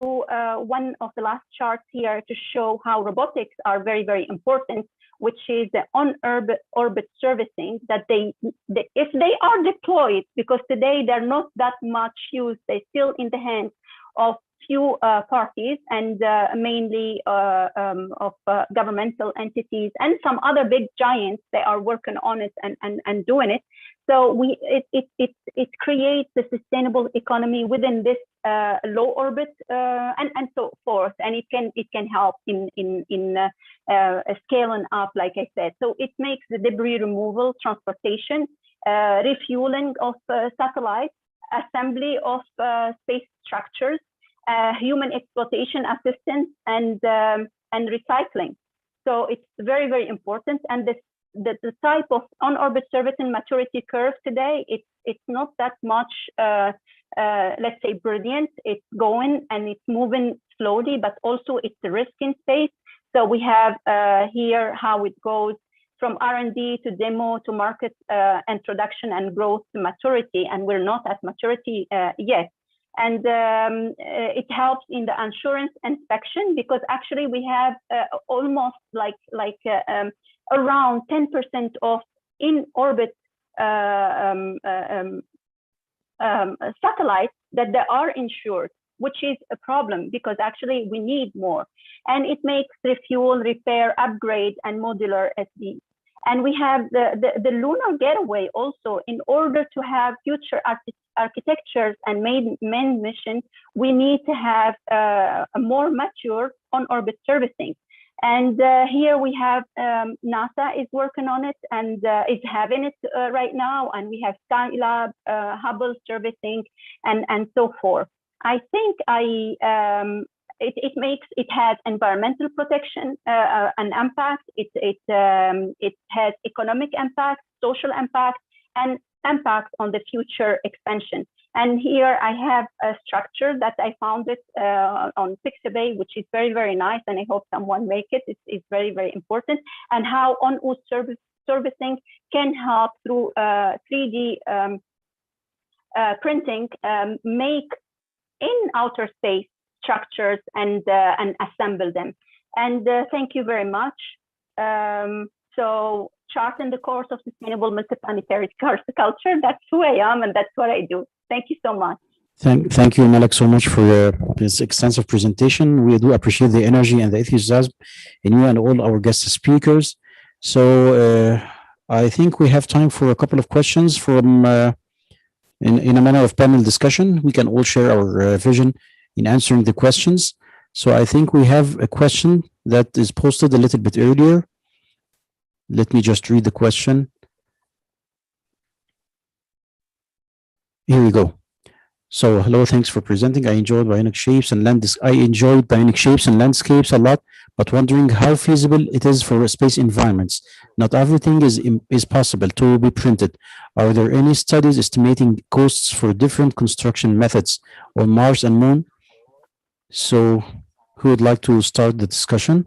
one of the last charts here to show how robotics are very, very important, which is the on-orbit servicing, that if they are deployed, because today they're not that much used, they're still in the hands of few parties, and mainly of governmental entities and some other big giants. They are working on it and doing it. So it creates a sustainable economy within this low orbit and so forth, and it can help in scaling up, like I said. So it makes the debris removal, transportation, refueling of satellites, assembly of space structures, human exploitation assistance, and recycling. So it's very, very important. And the type of on-orbit servicing maturity curve today, it's not that much, let's say, brilliant. It's going and it's moving slowly, but also it's the risk in space. So we have here how it goes from R&D to demo to market introduction and growth to maturity, and we're not at maturity yet. And it helps in the assurance inspection, because actually we have almost like around 10% of in-orbit satellites that they are insured, which is a problem, because actually we need more. And it makes refuel, repair, upgrade, and modular SD. And we have the lunar getaway also. In order to have future architectures and main mission, we need to have a more mature on-orbit servicing. And here we have NASA is working on it and is having it right now. And we have Skylab, Hubble servicing, and so forth. I think it has environmental protection and impact. It has economic impact, social impact, and impact on the future expansion. And here I have a structure that I found it on Pixabay, which is very, very nice. And I hope someone make it. It's very, very important. And how on-oot servicing can help through 3D printing make in outer space structures and assemble them. And thank you very much. So charting the course of sustainable multiplanetary culture, that's who I am and that's what I do. Thank you so much. Thank you, Malek, so much for this extensive presentation. We do appreciate the energy and the enthusiasm in you and all our guest speakers. So I think we have time for a couple of questions from in a manner of panel discussion. We can all share our vision in answering the questions. So I think we have a question that is posted a little bit earlier. Let me just read the question. Here we go. So hello, thanks for presenting. I enjoyed bionic shapes and landscapes a lot, but wondering how feasible it is for space environments. Not everything is possible to be printed. Are there any studies estimating costs for different construction methods on Mars and Moon? So who would like to start the discussion?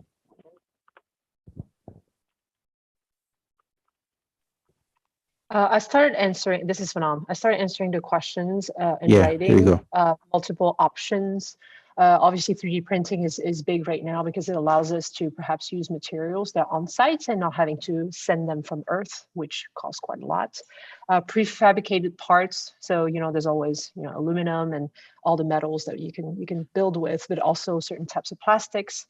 I started answering, this is Phnam. I started answering the questions in writing. Here you go. Multiple options. Obviously, 3D printing is big right now because it allows us to perhaps use materials that are on site and not having to send them from Earth, which costs quite a lot. Prefabricated parts, so there's always aluminum and all the metals that you can build with, but also certain types of plastics,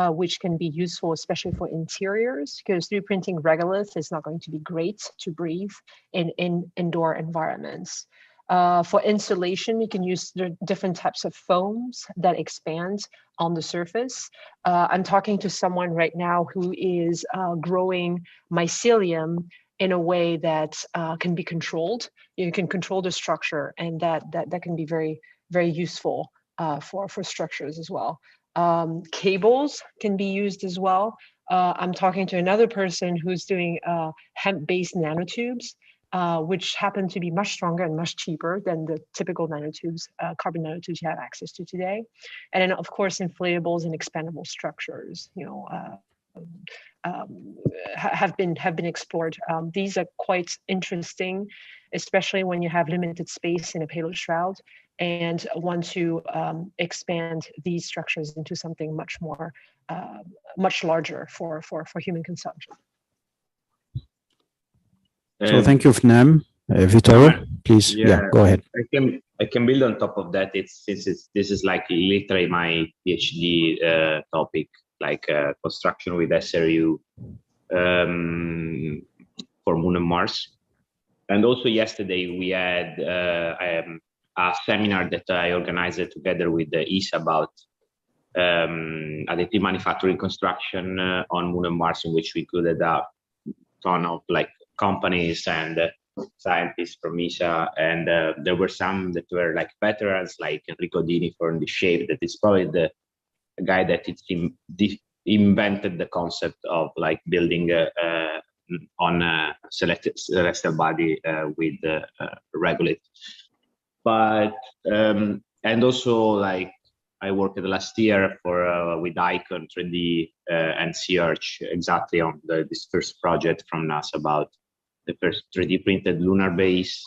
which can be useful, especially for interiors, because 3D printing regolith is not going to be great to breathe in indoor environments. For insulation, you can use the different types of foams that expand on the surface. I'm talking to someone right now who is growing mycelium in a way that can be controlled. You can control the structure, and that can be very, very useful for structures as well. Cables can be used as well. I'm talking to another person who's doing hemp-based nanotubes, which happen to be much stronger and much cheaper than the typical nanotubes, carbon nanotubes you have access to today. And then, of course, inflatables and expandable structures, have been explored. These are quite interesting, especially when you have limited space in a payload shroud and want to expand these structures into something much more, much larger for human consumption. So thank you, Phnam. Vittorio, please, go ahead. I can build on top of that. This is like literally my PhD topic, like construction with SRU for Moon and Mars. And also yesterday we had a seminar that I organized together with the ESA about additive manufacturing construction on Moon and Mars, in which we included a ton of companies and scientists from ESA, and there were some that were veterans, like Enrico Dini for the shape, that is probably the guy that invented the concept of building on a celestial body with regolith. But and also I worked last year with Icon 3D and Search exactly on this first project from NASA about the first 3D printed lunar base.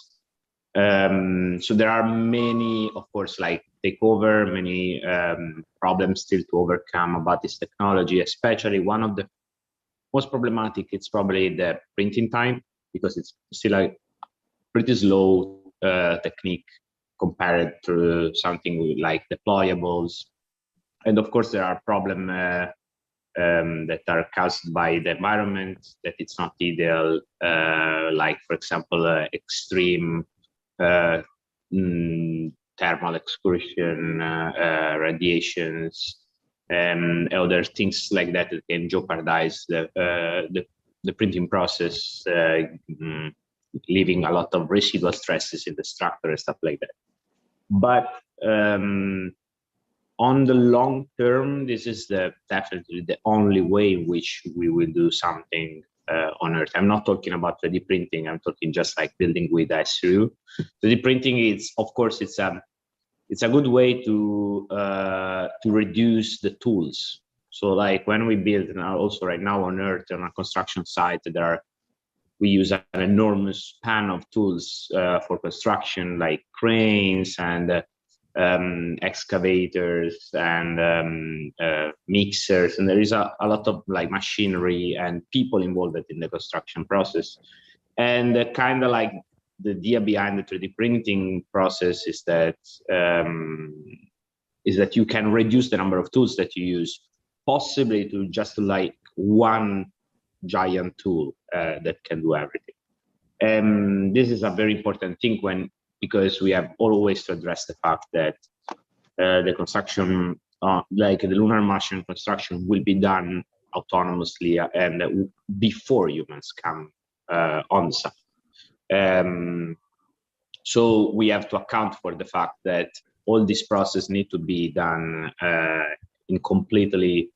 So there are many, of course, takeover, many problems still to overcome about this technology, especially one of the most problematic, it's probably the printing time, because it's still a pretty slow technique compared to something like deployables. And of course, there are problems that are caused by the environment, that it's not ideal, for example, extreme thermal excursion, radiations, other things like that that can jeopardize the printing process, leaving a lot of residual stresses in the structure and stuff like that. But on the long term, this is definitely the only way in which we will do something on Earth. I'm not talking about 3D printing. I'm talking just like building with SRU. 3D printing is, of course, it's a good way to reduce the tools. So like when we build, and also right now on Earth on a construction site, we use an enormous span of tools for construction, like cranes and excavators and mixers, and there is a lot of like machinery and people involved in the construction process. And kind of like the idea behind the 3D printing process is that you can reduce the number of tools that you use, possibly to just like one giant tool that can do everything. And this is a very important thing because we have always to address the fact that the construction, like the lunar Martian construction, will be done autonomously and before humans come on the site. So we have to account for the fact that all this process need to be done in a completely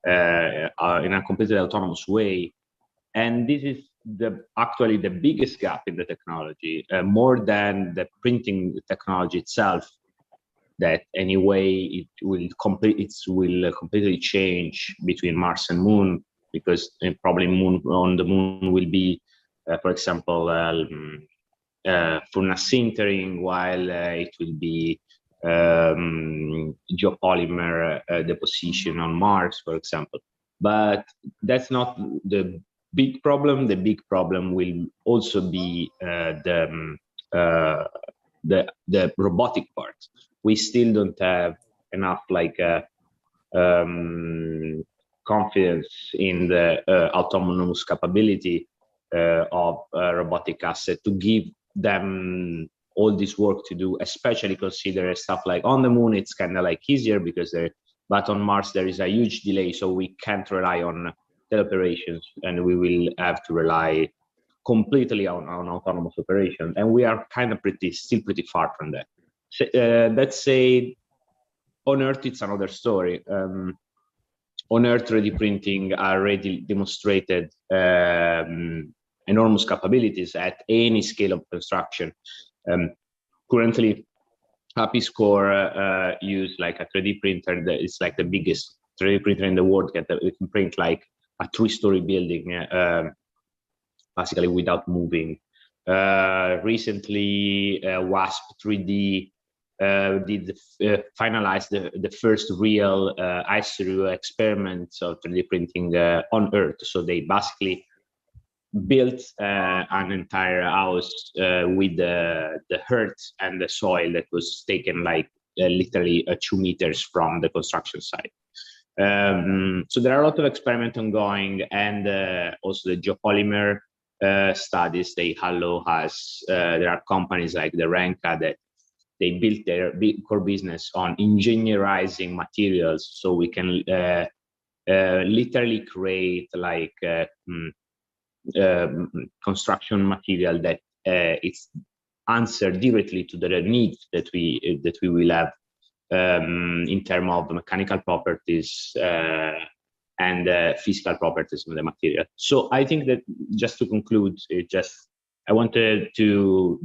autonomous way, and this is actually the biggest gap in the technology, more than the printing technology itself. That anyway it will completely change between Mars and Moon, because probably on the Moon will be, for example, furnace sintering, while it will be geopolymer deposition on Mars, for example. But that's not the big problem. The big problem will also be the robotic part. We still don't have enough like confidence in the autonomous capability of robotic asset to give them all this work to do, especially consider stuff like on the Moon. It's kind of like easier because but on Mars there is a huge delay, so we can't rely on teleoperations, and we will have to rely completely on autonomous operation, and we are kind of still pretty far from that. So, let's say on Earth it's another story. On Earth, 3D printing already demonstrated enormous capabilities at any scale of construction. Currently, APIScore use like a 3D printer that is like the biggest 3D printer in the world. It can print like a 3-story building, basically without moving. Recently, WASP 3D finalized the first real ISRU experiments of 3D printing on Earth. So they basically built an entire house with the earth and the soil that was taken like literally 2 meters from the construction site. So there are a lot of experiments ongoing, and also the geopolymer studies. Halo has, there are companies like the Renka that they built their core business on engineerizing materials, so we can literally create like construction material that it's answer directly to the needs that we will have in terms of mechanical properties and physical properties of the material. So I think that, just to conclude, I wanted to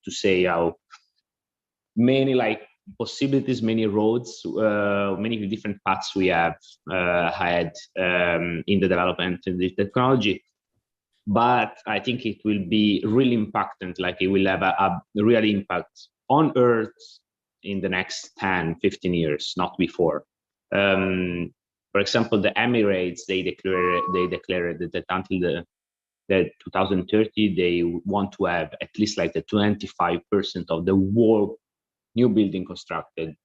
say how many like possibilities, many roads, many different paths we have had in the development of this technology. But I think it will be really impactant, like it will have a real impact on Earth in the next 10, 15 years, not before. For example, the Emirates, they declared that until the 2030, they want to have at least like the 25% of the world new building constructed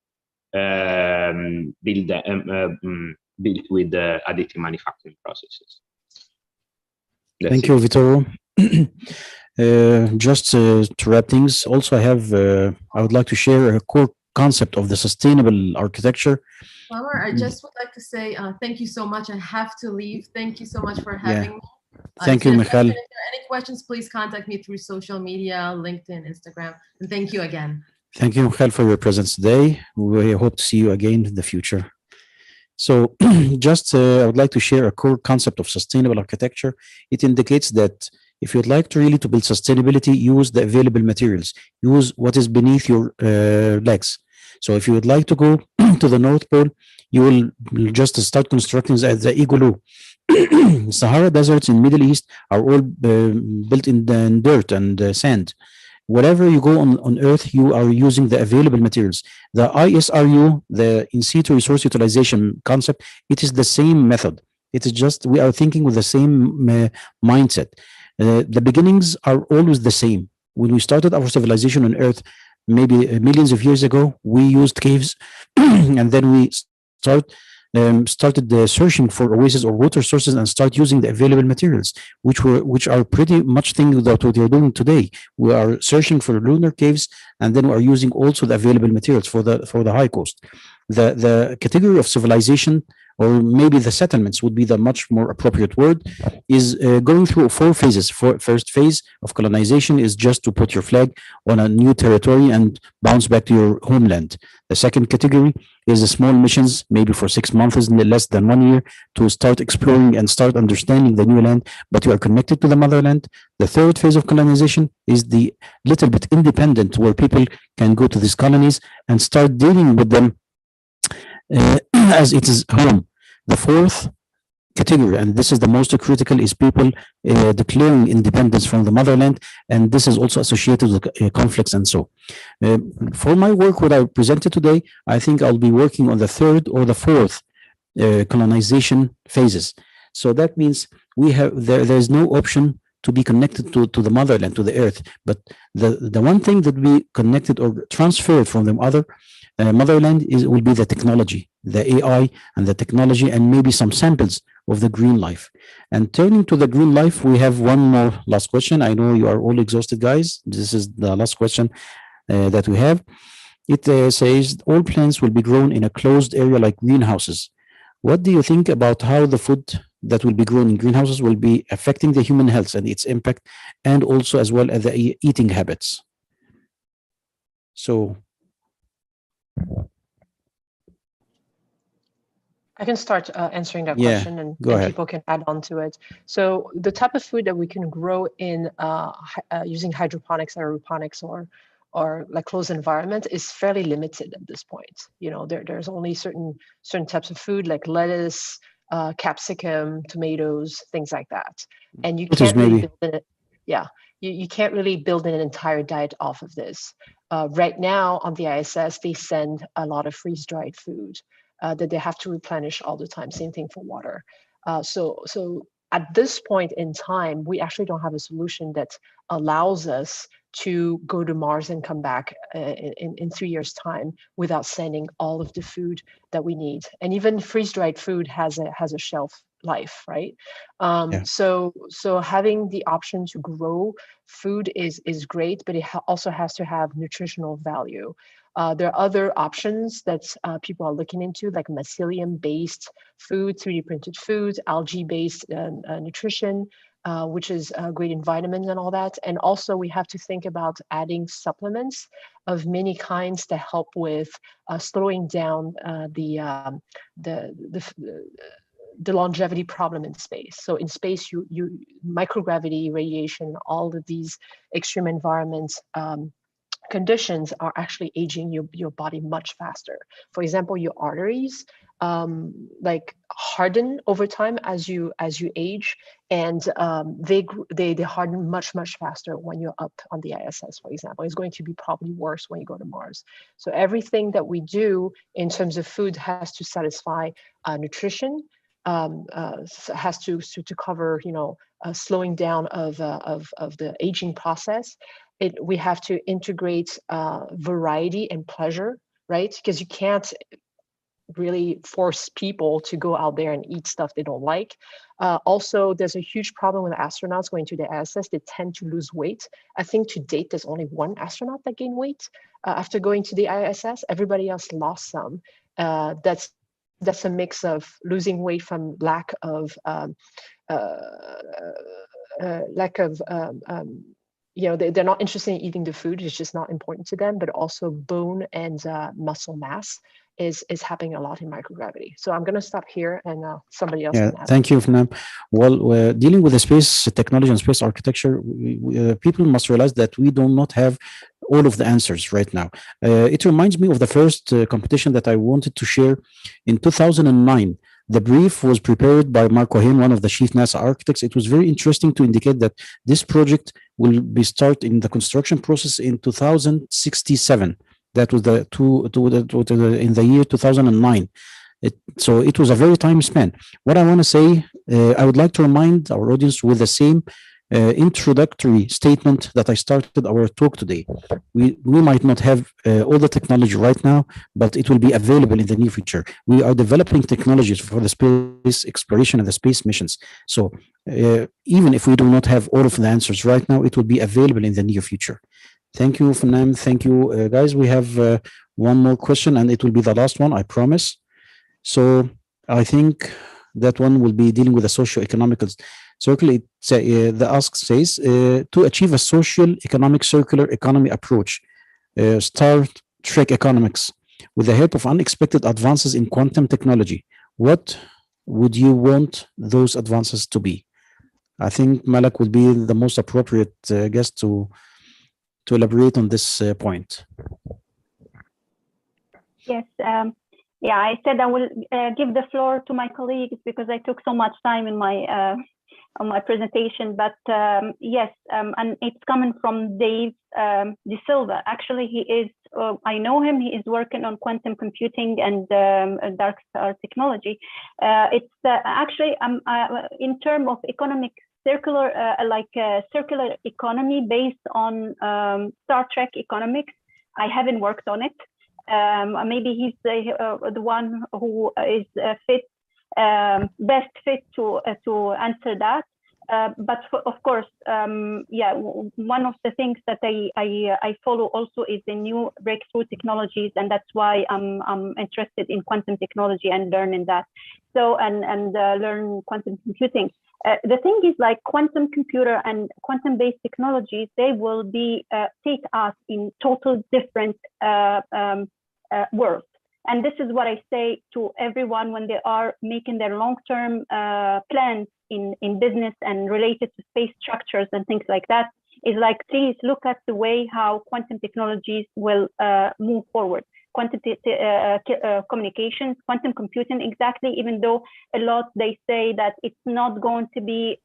built with additive manufacturing processes. Thank you, Vittorio. Just to wrap things, also I would like to share a concept of the sustainable architecture. Flower, I just would like to say thank you so much. I have to leave. Thank you so much for having me. Thank you, Mikhail. If there are any questions, please contact me through social media, LinkedIn, Instagram. And thank you again. Thank you, Mikhail, for your presence today. We hope to see you again in the future. So just I would like to share a core concept of sustainable architecture. It indicates that if you'd like to really to build sustainability, use the available materials, use what is beneath your legs. So if you would like to go to the North Pole, you will just start constructing the igloo. Sahara deserts in Middle East are all built in dirt and sand. Wherever you go on Earth, you are using the available materials. The ISRU, the in situ resource utilization concept, it is the same method. It is just we are thinking with the same mindset. The beginnings are always the same. When we started our civilization on Earth, maybe millions of years ago, we used caves, and then we started searching for oases or water sources and start using the available materials, which are pretty much things that what we are doing today. We are searching for lunar caves, and then we are using also the available materials for the high coast. The category of civilization, or maybe the settlements would be the much more appropriate word, is going through 4 phases. First phase of colonization is just to put your flag on a new territory and bounce back to your homeland. The second category is the small missions, maybe for 6 months, less than 1 year, to start exploring and start understanding the new land, but you are connected to the motherland. The third phase of colonization is the little bit independent, where people can go to these colonies and start dealing with them as it is home. The fourth category, and this is the most critical, is people declaring independence from the motherland, and this is also associated with conflicts and so. For my work, what I presented today, I think I'll be working on the third or the fourth colonization phases. So that means we have there's no option to be connected to the motherland, to the earth, but the one thing that we connected or transferred from the other motherland will be the technology, the AI and the technology, and maybe some samples of the green life. And turning to the green life, we have one more last question. I know you are all exhausted, guys. This is the last question that we have. It says all plants will be grown in a closed area like greenhouses. What do you think about how the food that will be grown in greenhouses will be affecting the human health and its impact, and also as well as the eating habits? So I can start answering that Yeah, question, and go ahead. people can add on to it. So the type of food that we can grow in using hydroponics, aeroponics, or like closed environment is fairly limited at this point. You know, there's only certain types of food like lettuce, capsicum, tomatoes, things like that. And you Lettuce, can't really maybe. build it. Yeah, you can't really build an entire diet off of this. Right now on the ISS, they send a lot of freeze-dried food that they have to replenish all the time. Same thing for water. So at this point in time, we actually don't have a solution that allows us to go to Mars and come back in 3 years' time without sending all of the food that we need. And even freeze-dried food has a shelf life, right? Yeah. So having the option to grow food is great, but it also has to have nutritional value. There are other options that people are looking into, like mycelium-based food, 3D printed foods, algae-based nutrition, which is great in vitamins and all that. And also we have to think about adding supplements of many kinds to help with slowing down the longevity problem in space. So in space, you microgravity, radiation, all of these extreme environments conditions are actually aging your body much faster. For example, your arteries like harden over time as you age, and they harden much faster when you're up on the ISS. For example, it's going to be probably worse when you go to Mars. So everything that we do in terms of food has to satisfy nutrition, has to cover, you know, slowing down of the aging process. We have to integrate variety and pleasure, right? Because you can't really force people to go out there and eat stuff they don't like. Also, there's a huge problem with astronauts going to the ISS. They tend to lose weight. I think to date, there's only one astronaut that gained weight after going to the ISS. Everybody else lost some. That's a mix of losing weight from lack of they're not interested in eating the food. It's just not important to them, but also bone and muscle mass is happening a lot in microgravity. So I'm going to stop here and somebody else can add. Thank you, Phnam. Well, dealing with the space technology and space architecture, people must realize that we do not have all of the answers right now. It reminds me of the first competition that I wanted to share in 2009. The brief was prepared by Mark Cohen, one of the chief NASA architects. It was very interesting to indicate that this project will be start in the construction process in 2067. That was in the year 2009. So it was a very time span. What I want to say, I would like to remind our audience with the same introductory statement that I started our talk today. We might not have all the technology right now, but it will be available in the near future. We are developing technologies for the space exploration and the space missions. So even if we do not have all of the answers right now, it will be available in the near future. Thank you, Phnam. Thank you, guys. We have one more question, and it will be the last one, I promise. So I think that one will be dealing with the socio-economical circle. The ask says, to achieve a social economic circular economy approach, Star Trek economics, with the help of unexpected advances in quantum technology, what would you want those advances to be? I think Malek would be the most appropriate guest to elaborate on this point. Yes. Yeah, I said I will give the floor to my colleagues because I took so much time in my on my presentation. But yes, and it's coming from Dave De Silva. Actually, he is. I know him. He is working on quantum computing and dark star technology. It's actually in terms of economic circular, circular economy based on Star Trek economics. I haven't worked on it. Maybe he's the one who is best fit to answer that. But of course, yeah, one of the things that I follow also is the new breakthrough technologies, and that's why I'm interested in quantum technology and learning that. So and learn quantum computing. The thing is, like quantum computer and quantum-based technologies, they will be take us in total different worlds. And this is what I say to everyone when they are making their long-term plans in business and related to space structures and things like that, is like, please look at the way how quantum technologies will move forward. Quantum communications, quantum computing, exactly, even though a lot they say that it's not going to be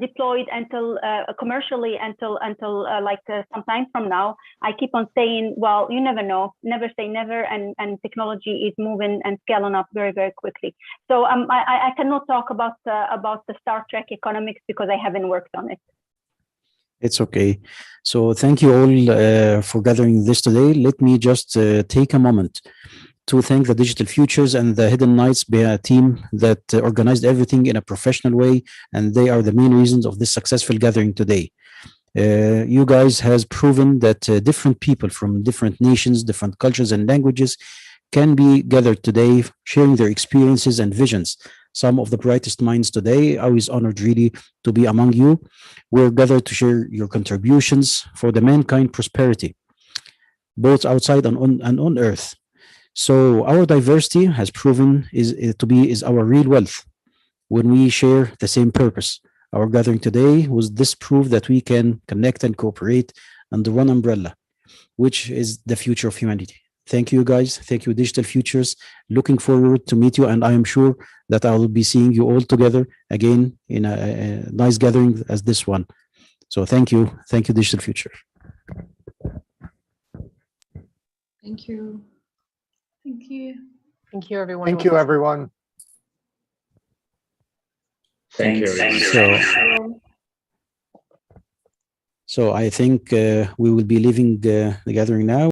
deployed until commercially until some time from now. I keep on saying, well, you never know, never say never, and technology is moving and scaling up very, very quickly. So I cannot talk about the Star Trek economics because I haven't worked on it. It's okay. So thank you all for gathering this today. Let me just take a moment to thank the Digital Futures and the Hidden Nights team that organized everything in a professional way, and they are the main reasons of this successful gathering today. You guys has proven that different people from different nations, different cultures and languages can be gathered today, sharing their experiences and visions. Some of the brightest minds today. I was honored really to be among you. We're gathered to share your contributions for the mankind prosperity, both outside and on Earth. So our diversity has proven is our real wealth when we share the same purpose. Our gathering today was this proof that we can connect and cooperate under one umbrella, which is the future of humanity. Thank you, guys. Thank you, Digital Futures. Looking forward to meet you, and I am sure that I will be seeing you all together again in a nice gathering as this one. So thank you. Thank you, Digital Future. Thank you. Thank you. Thank you, everyone. Thank you, everyone. Thank you. So I think we will be leaving the gathering now.